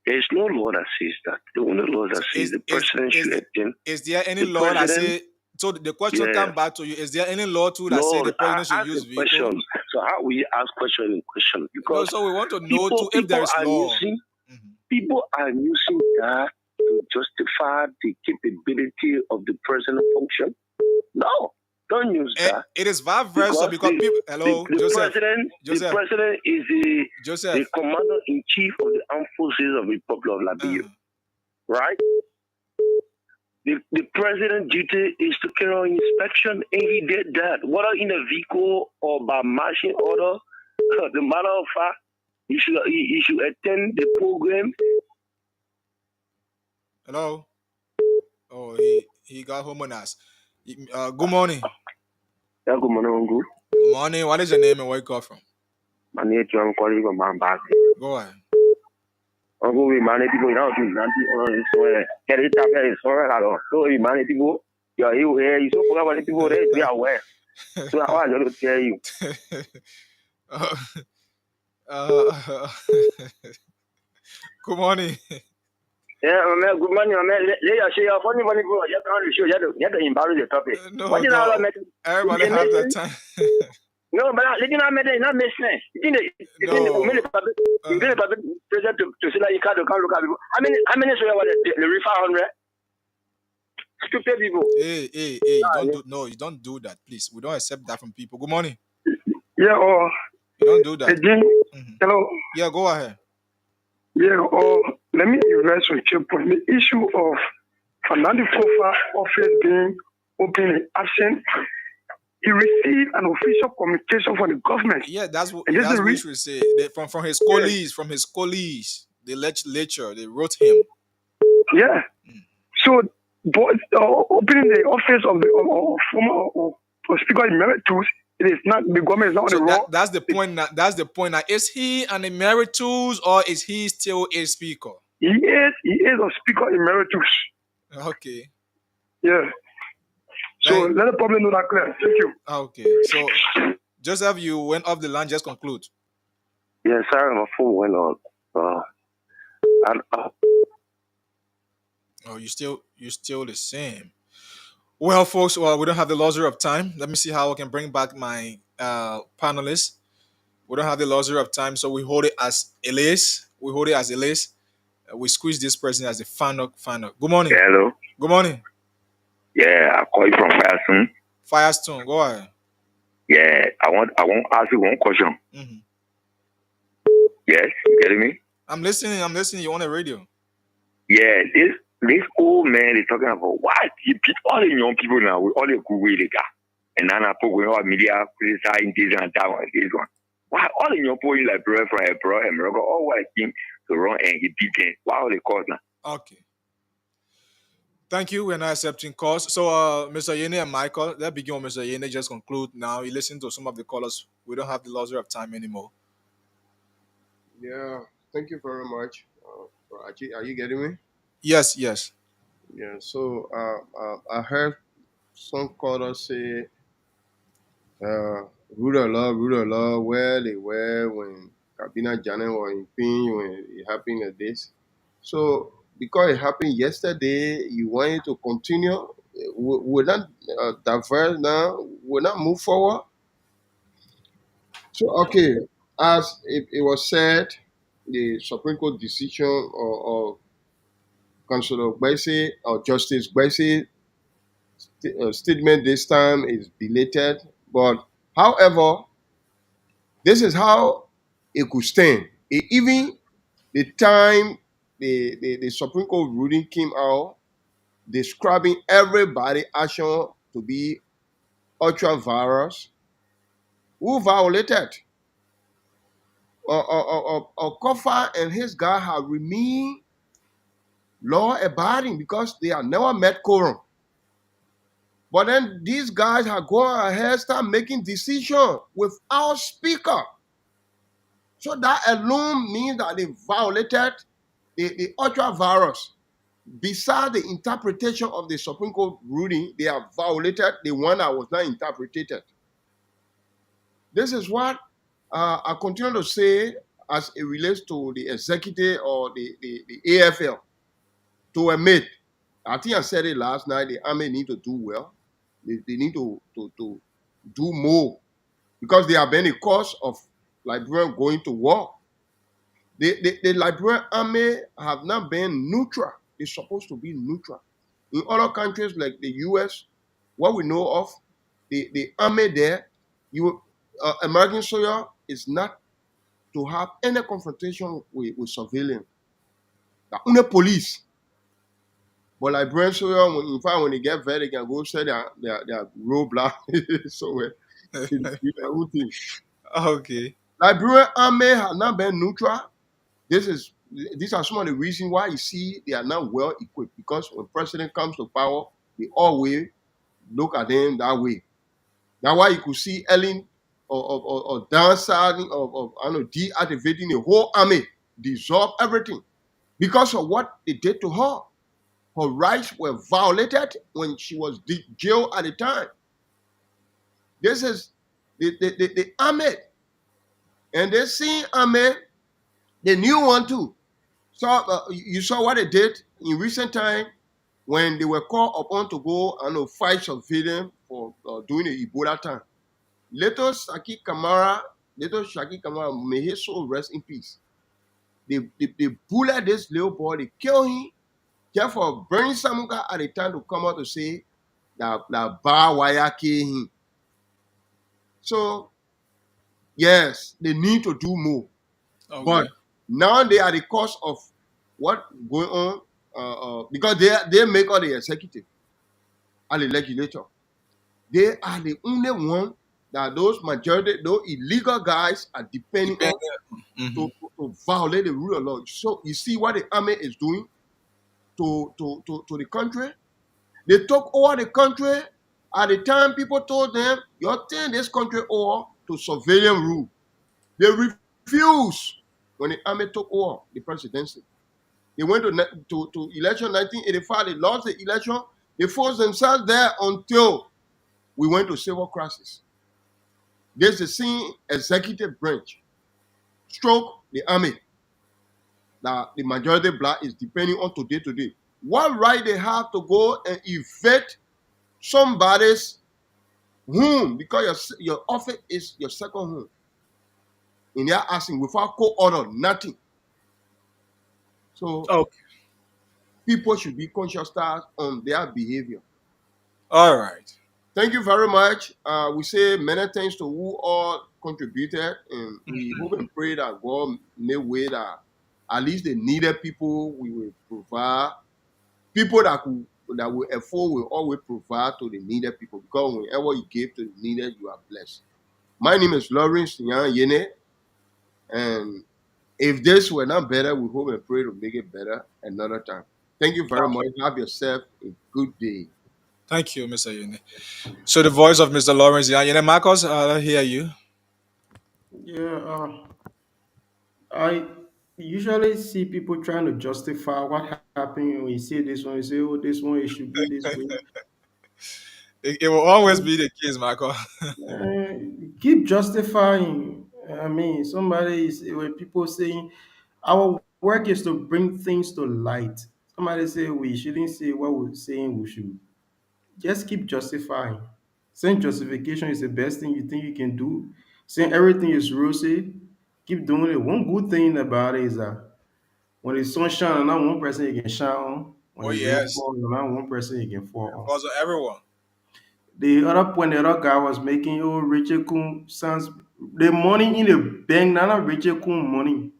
There is no law that says that. The only law that says the president should attend.
Is there any law that says? So the question comes back to you: is there any law too that says the president should use vehicle?
So how will you ask question in question? Because
so we want to know too if there is law.
People are using that to justify the capability of the president function. No. Don't use that.
It is vice versa because people. Hello,
the president is the commander-in-chief of the armed forces of the Republic of Liberia, right?
The president's duty is to carry on inspection, and he did that, whether in a vehicle or by marching order. The matter of fact, he should attend the program.
Hello. Oh, he got home on us. Good morning.
Yeah, good morning, Uncle.
Morning. What is your name and where you come from?
My name is John calling from Mambasi.
Go ahead.
Uncle, we manage people now to nothing so get it up here so so we manage people. Yeah, you here, you so forget people there, they are aware. So I want to tell you.
Good morning.
Yeah, man, good morning, man. They are saying funny people. You have to show you have to embarrass the topic.
No, everybody have that time.
No, but let not make sense. You didn't present to say that you can't look at people. How many say what the refer 100? Stupid people.
Hey, you don't do that, please. We don't accept that from people. Good morning.
Yeah,
you don't do that.
Hello.
Yeah, go ahead.
Yeah, let me invest with your point. The issue of Fernando Fofa office being openly absent. He received an official communication from the government.
Yeah, that's what we should say. From his colleagues, the legislature, they wrote him.
Yeah. So, opening the office of the former Speaker Emeritus, it is not the government is not on the road.
That's the point. That's the point. Now, is he an emeritus or is he still a speaker?
He is a Speaker Emeritus.
Okay.
Yeah. So let the public know that clear. Thank you.
Okay. So, Joseph, you went off the line. Just conclude.
Yes, sir. My phone went on.
Oh, you still the same. Well, folks, we don't have the luxury of time. Let me see how I can bring back my panelists. We don't have the luxury of time, so we hold it as Elias. We squeeze this person as the final. Good morning.
Hello.
Good morning.
Yeah, I call you from Firestone.
Firestone, go ahead.
Yeah, I want to ask you one question.
Mm-hmm.
Yes, you getting me?
I'm listening. You on the radio?
Yeah, this old man is talking about why he beat all the young people now with all the good way they got. And now I put going on media criticizing this and that one, this one. Why all the young people like bro and Morocco all white team to run and he beat them? Why all the cause now?
Okay. Thank you. We're not accepting calls. So, Mr. Yene and Michael, let's begin with Mr. Yene. Just conclude now. You listen to some of the callers. We don't have the luxury of time anymore.
Yeah, thank you very much. Are you getting me?
Yes.
Yeah, so I heard some callers say, rule of law, where they were when Kabina Janet was in pain, when it happened like this. So, because it happened yesterday, you want it to continue, we're not diverse now, we're not move forward. So, okay, as it was said, the Supreme Court decision or Councilor Gbese or Justice Gbese statement this time is belated, but however, this is how it could stand. Even the time the Supreme Court ruling came out, describing everybody action to be ultra virus, who violated. Kofa and his guy have remained law abiding because they have never met quorum. But then these guys have gone ahead, start making decisions without speaker. So that alone means that they violated the ultra virus. Besides the interpretation of the Supreme Court ruling, they have violated the one that was not interpreted. This is what I continue to say as it relates to the executive or the AFL. To admit, I think I said it last night, the army need to do well. They need to do more because they have been a cause of Liberians going to war. The Liberian army have not been neutral. They're supposed to be neutral. In other countries like the US, what we know of, the army there, American soldier is not to have any confrontation with civilians. The only police. But Liberian soldiers, in fact, when they get vet, they can go say their roadblock somewhere.
Okay.
Liberian army has not been neutral. These are some of the reasons why you see they are not well equipped. Because when president comes to power, they always look at them that way. That's why you could see Ellen or downsizing of I don't know, deactivating the whole army, dissolve everything because of what they did to her. Her rights were violated when she was jailed at the time. This is the army, and they see army, the new one too. So you saw what they did in recent time when they were called upon to go and fight civilians for doing the Ebola time. Little Shaki Kamara, may his soul rest in peace. They bullet this little boy, they kill him. Therefore, Bernie Samuka at the time to come out to say that bar wire kill him. So, yes, they need to do more. Okay. But now they are the cause of what going on because they make all the executive and the legislature. They are the only one that those illegal guys are depending on to violate the rule of law. So you see what the army is doing to the country. They took over the country at the time people told them, you're turning this country over to civilian rule. They refused when the army took over the presidency. They went to election 1985. They lost the election. They forced themselves there until we went to civil crisis. There's the same executive branch, stroke the army, that the majority black is depending on today. What right they have to go and evict somebody's home because your office is your second home? And they're asking without court order, nothing. So people should be conscious on their behavior.
All right.
Thank you very much. We say many thanks to who all contributed, and we hope and pray that God may way that at least the needed people we will provide. People that will afford will always provide to the needed people, because whenever you give to the needed, you are blessed. My name is Lawrence Nyan Yene, and if this were not better, we hope and pray to make it better another time. Thank you very much. Have yourself a good day.
Thank you, Mr. Yene. So the voice of Mr. Lawrence Yene. Marcus, I hear you.
Yeah, I usually see people trying to justify what happened. When you see this one, you say, "Oh, this one it should be this way."
It will always be the case, Marcus.
Keep justifying. I mean, when people saying our work is to bring things to light. Somebody say we shouldn't say what we're saying we should. Just keep justifying. Saying justification is the best thing you think you can do. Saying everything is rosy, keep doing it. One good thing about it is that when the sun shines, not one person you can shine on. When the rain falls, not one person you can fall on.
Because of everyone.
The other point the other guy was making, Richard Kuhn sounds the money in the bank, not Richard Kuhn money.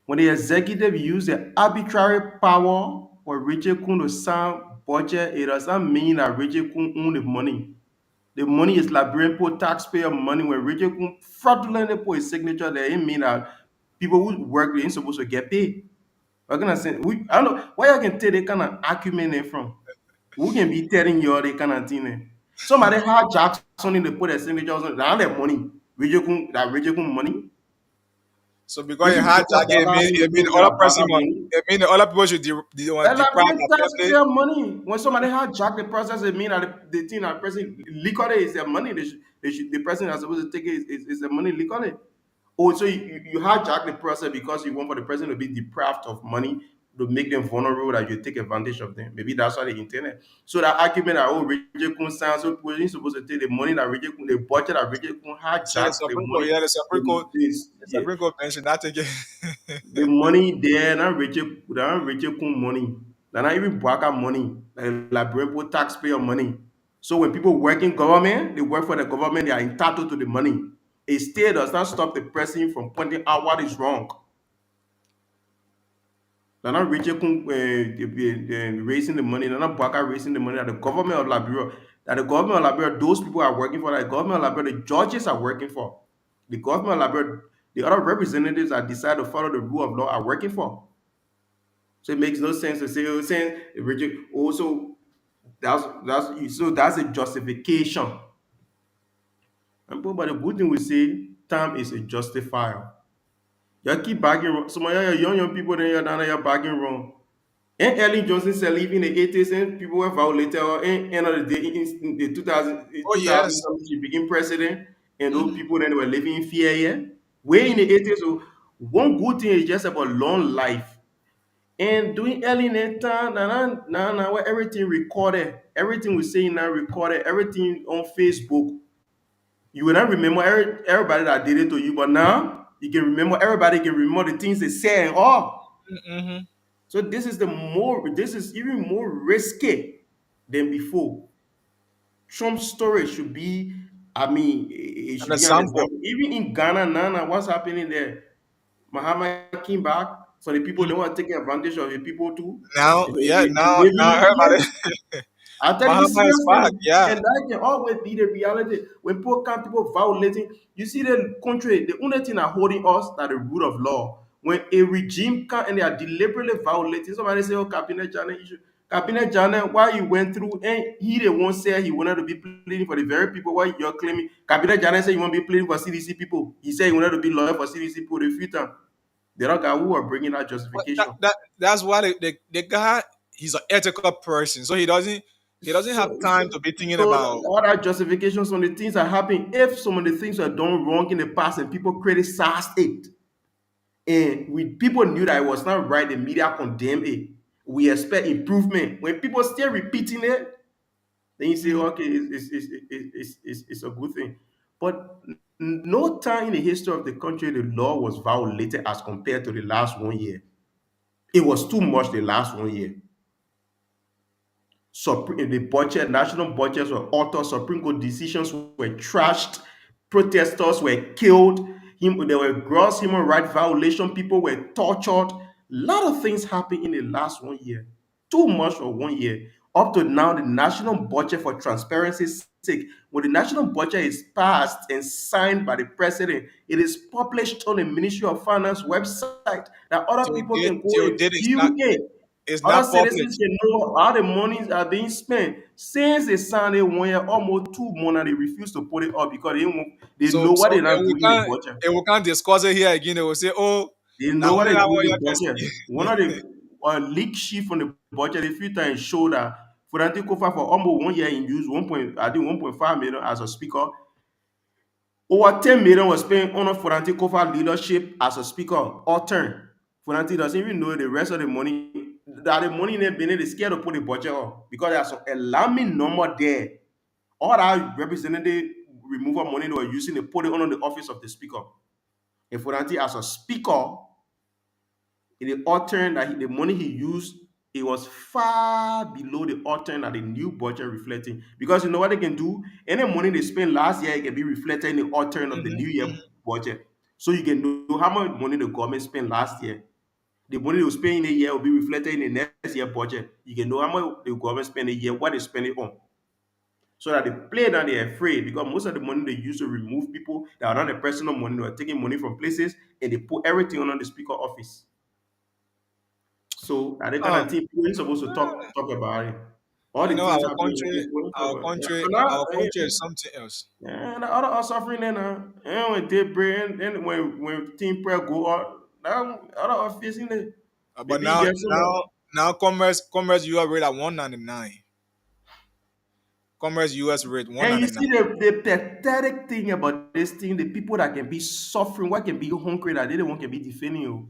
When the executive use the arbitrary power for Richard Kuhn to sign budget, it does not mean that Richard Kuhn own the money. The money is Liberian poor taxpayer money. When Richard Kuhn fraudulently put his signature there, it mean that people who work ain't supposed to get paid. What can I say? I don't know where you can take that kind of argument there from. Who can be telling you all that kind of thing there? Somebody hijacked something to put their signatures on that money. Richard Kuhn money.
So because you hijack it mean the other person it mean the other people should deprive
their money. When somebody hijack the process, it mean that the thing that person liquidate is their money. The person that's supposed to take it is the money liquidate. Oh, so you hijack the process because you want for the person to be deprived of money to make them vulnerable that you take advantage of them. Maybe that's why they intended. So that argument that Richard Kuhn sounds so we're supposed to take the money that Richard Kuhn, the budget that Richard Kuhn hijacked the money.
Yeah, the Supreme Court mentioned that again.
The money there, not Richard Kuhn money. They're not even Bwaka money. Like Liberian taxpayer money. So when people work in government, they work for the government, they are entitled to the money. A state does not stop the person from pointing out what is wrong. They're not raising the money. They're not Baka raising the money. That the government of Liberia, those people are working for. That the government of Liberia, the judges are working for. The government of Liberia, the other representatives that decide to follow the rule of law are working for. So it makes no sense to say, saying also that's a justification. But the good thing we say, time is a justifier. You keep bagging wrong. Some of your young people then you're down there you're bagging wrong. And Ellen Johnson said leave in the 80s and people were violated or end of the day in the 2000
yes.
she became president and those people then were living in fear here. Way in the 80s. So one good thing is just about long life. And doing early in the time, now where everything recorded, everything we say now recorded, everything on Facebook. You will not remember everybody that did it to you, but now you can remember everybody can remember the things they say and all.
Mm-hmm.
So this is even more risky than before. Trump's story should be, it should
And
be an
example.
example. Even in Ghana now, what's happening there? Muhammad came back, so the people they want to take advantage of the people too.
Now, yeah, now I heard about
Yes.
it.
I tell you
Muhammad is back,
seriously,
yeah.
and that can always be the reality. When people violating, you see the country, the only thing that holding us that the rule of law. When a regime come and they are deliberately violating, somebody say, "Oh, Cabinet Janet, Cabinet Janet, why you went through?" And he the one said he wanted to be pleading for the very people why you're claiming. Cabinet Janet said you want to be pleading for CDC people. He said he wanted to be lawyer for CDC people. The future, the other guy who are bringing that
But
justification.
that's why the guy, he's an ethical person, so he doesn't have time to be thinking
So
about.
all that justifications on the things that happen, if some of the things were done wrong in the past and people criticized it, and people knew that it was not right, the media condemned it. We expect improvement. When people still repeating it, then you say, okay, it's a good thing. But no time in the history of the country the law was violated as compared to the last 1 year. It was too much the last 1 year. The budget, national budgets were altered, Supreme Court decisions were trashed, protesters were killed, there were gross human rights violations, people were tortured. A lot of things happened in the last 1 year. Too much for 1 year. Up to now, the national budget, for transparency's sake, when the national budget is passed and signed by the president, it is published on the Ministry of Finance website that other people can go and view it.
It's
Other
not public.
citizens can know how the monies are being spent. Since they signed it 1 year, almost 2 months, they refuse to put it up because they know what they're not doing in the budget.
And we can't discuss it here again. They will say, "Oh,
they know what they're doing in the budget." One of the leak sheet from the budget a few times showed that Furanti Kofa for almost 1 year in use 1.5 million as a speaker. Over 10 million was spent on Furanti Kofa leadership as a speaker all turn. Furanti doesn't even know the rest of the money. That the money in the Benin is scared to put the budget up because there's some alarming number there. All that representative removal money they were using, they put it on the office of the speaker. And Furanti as a speaker, in the altern that the money he used, it was far below the altern that the new budget reflecting. Because you know what they can do? Any money they spent last year, it can be reflected in the altern of the new year budget. So you can know how much money the government spent last year. The money they will spend in a year will be reflected in the next year budget. You can know how much the government spent a year, what they spend it on. So that they play that they're afraid because most of the money they use to remove people that are not the personal money, they are taking money from places and they put everything on the speaker office. So at the kind of thing people ain't supposed to talk about it. All the things
our country is something else.
And the other are suffering then and when they pray and when team prayer go out, now other are facing it.
But now commerce US rate at 199. Commerce US rate 199.
And you see the pathetic thing about this thing, the people that can be suffering, what can be hungry, that they don't want can be defending you.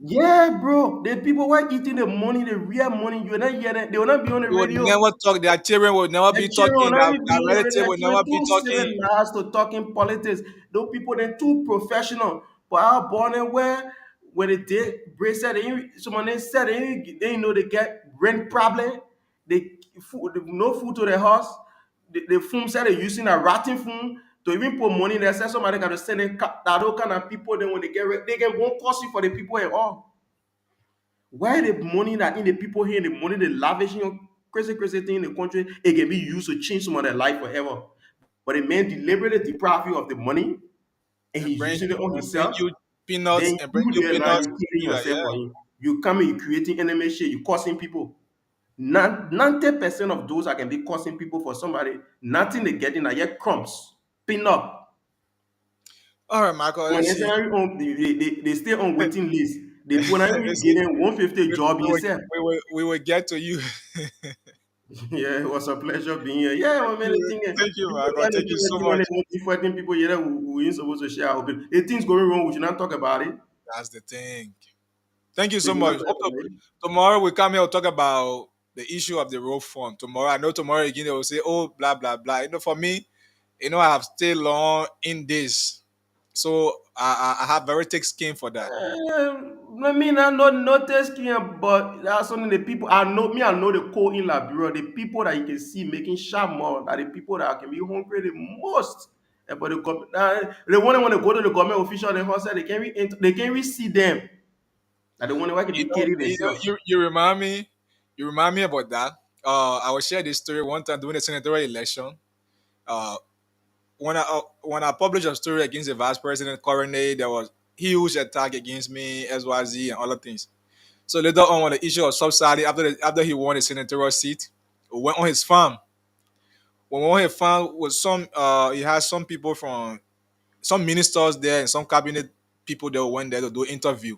Yeah, bro. The people who are eating the money, the real money, you will not hear them. They will not be on the radio.
Will never talk. Their children will never be talking. Their relative will never be talking.
Last to talking politics. Those people they're too professional. But our born and where when they did bracelet, someone said they know they get rent problem. They no food to their house. The food said they're using a rotten food. to even put money there. Say somebody got to send that those kind of people. Then when they get ready, they can won't cost you for the people at all. Why the money that in the people here, the money they lavishing on crazy thing in the country, it can be used to change some of their life forever. But the man deliberately deprive you of the money, and he's using it on himself.
You peanuts
Then
and bring
you
you
there now,
peanuts.
you killing
Like,
yourself for him. You coming, you creating enemy shit, you causing people. 90% of those that can be causing people for somebody, nothing they getting, are yet crumbs, peanut.
All right, Michael.
When
Let's see.
they stay on waiting list. They put
Let's see.
getting 150 job yourself.
We will get to you.
Yeah, it was a pleasure being here. Yeah, well, man, the thing is,
Thank you,
people
Michael.
try to
Thank
do
you so
anything when
much.
they want to be fighting people here we ain't supposed to share our opinion. If things going wrong, we should not talk about it.
That's the thing. Thank you
We
so
should not
much.
talk about it.
Tomorrow we come here to talk about the issue of the road fund. Tomorrow, I know tomorrow again they will say, "Oh, blah blah blah." For me, I have stayed long in this, so I have very thick skin for that.
I mean, I not notice here, but that's something the people I know. I know the code in Liberia. The people that you can see making sharp more are the people that can be hungry the most. But the government, the one that want to go to the government official, they can't really see them. That the one that can be carry themselves.
You remind me. You remind me about that. I will share this story one time during the senatorial election. Uh, when I published a story against the vice president Corene, there was huge attack against me, SYZ, and other things. So later on, when the issue of subsidy, after he won the senatorial seat, we went on his farm. When we went on his farm, was he had some people from some ministers there and some cabinet people that went there to do interview.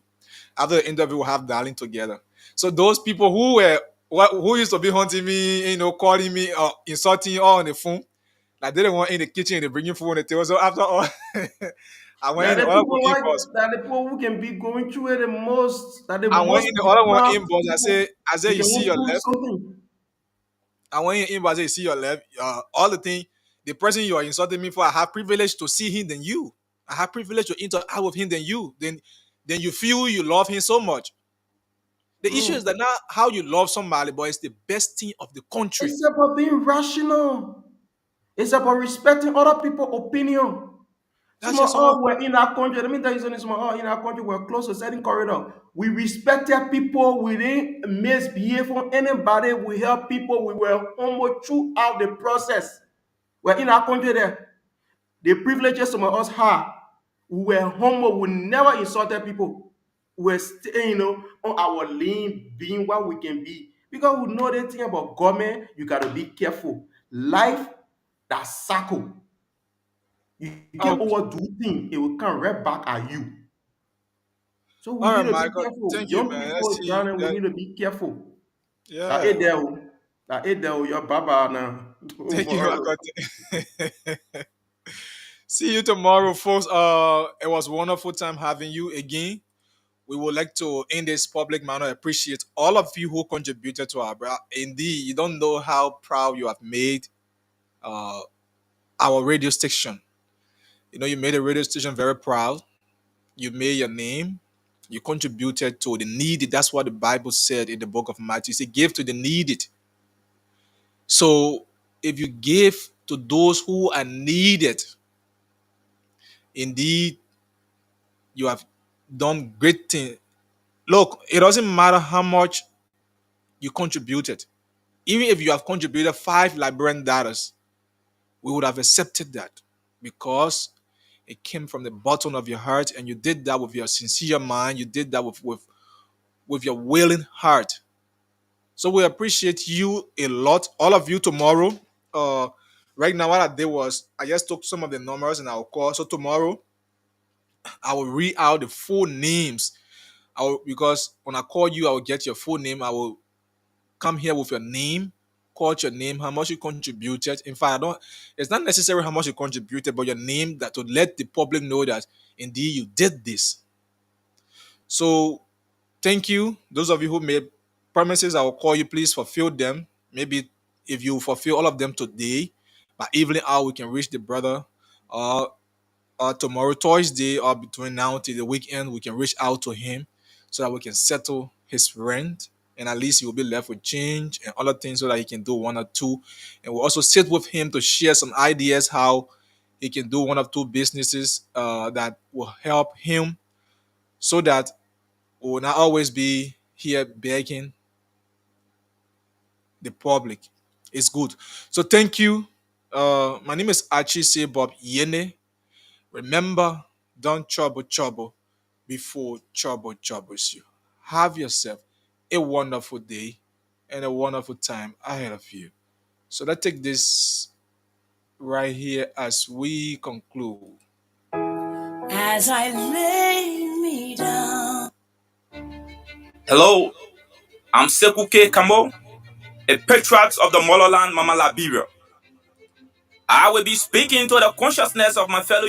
After the interview, we'll have dialing together. So those people who used to be hunting me, calling me, insulting all on the phone, like they didn't want in the kitchen, they bringing food on the table. So after all, I went in the other inbox.
That the people who can be going through it the most. That the
I went
most
in the other one inbox. I said, you see your left.
Something.
I went in inbox. I said, you see your left. All the thing, the person you are insulting me for, I have privilege to see him than you. I have privilege to interact with him than you. Then you feel you love him so much. The issue is that not how you love somebody, but it's the best thing of the country.
It's about being rational. It's about respecting other people's opinion. Some of us were in our country. Let me tell you something. Some of us in our country were close to certain corridor. We respected people. We didn't misbehave on anybody. We helped people. We were humble throughout the process. We're in our country there. The privileges some of us had. We were humble. We never insulted people. We're staying, on our lane, being what we can be. Because we know the thing about government, you got to be careful. Life, that's circle. You can't overdo things, it will come right back at you. So we need to be careful.
Thank
Young
you, man.
people drowning, we need to be careful.
Yeah.
That your baba now.
Thank you. See you tomorrow, folks. It was wonderful time having you again. We would like to, in this public manner, appreciate all of you who contributed to our brand. Indeed, you don't know how proud you have made our radio station. You made a radio station very proud. You made your name. You contributed to the needy. That's what the Bible said in the book of Matthew. It said, give to the needy. So if you give to those who are needed, indeed, you have done great things. Look, it doesn't matter how much you contributed. Even if you have contributed 5 Liberian dollars, we would have accepted that because it came from the bottom of your heart and you did that with your sincere mind. You did that with your willing heart. So we appreciate you a lot, all of you tomorrow. Right now, what I did was I just took some of the numbers and I'll call. So tomorrow, I will read out the full names. Because when I call you, I will get your full name. I will come here with your name, call your name, how much you contributed. In fact, it's not necessary how much you contributed, but your name, that to let the public know that indeed you did this. So thank you. Those of you who made promises, I will call you. Please fulfill them. Maybe if you fulfill all of them today, by evening hour, we can reach the brother. Tomorrow, Thursday, or between now till the weekend, we can reach out to him so that we can settle his rent. And at least he will be left with change and other things so that he can do 1 or 2. And we'll also sit with him to share some ideas how he can do one or two businesses that will help him, so that we will not always be here begging the public. It's good. So thank you. My name is Archie C. Bob Yene. Remember, don't trouble before trouble troubles you. Have yourself a wonderful day and a wonderful time ahead of you. So let's take this right here as we conclude.
As I lay me down.
Hello, I'm Sekou K. Kamo, a patriot of the motherland, Mama Liberia. I will be speaking to the consciousness of my fellow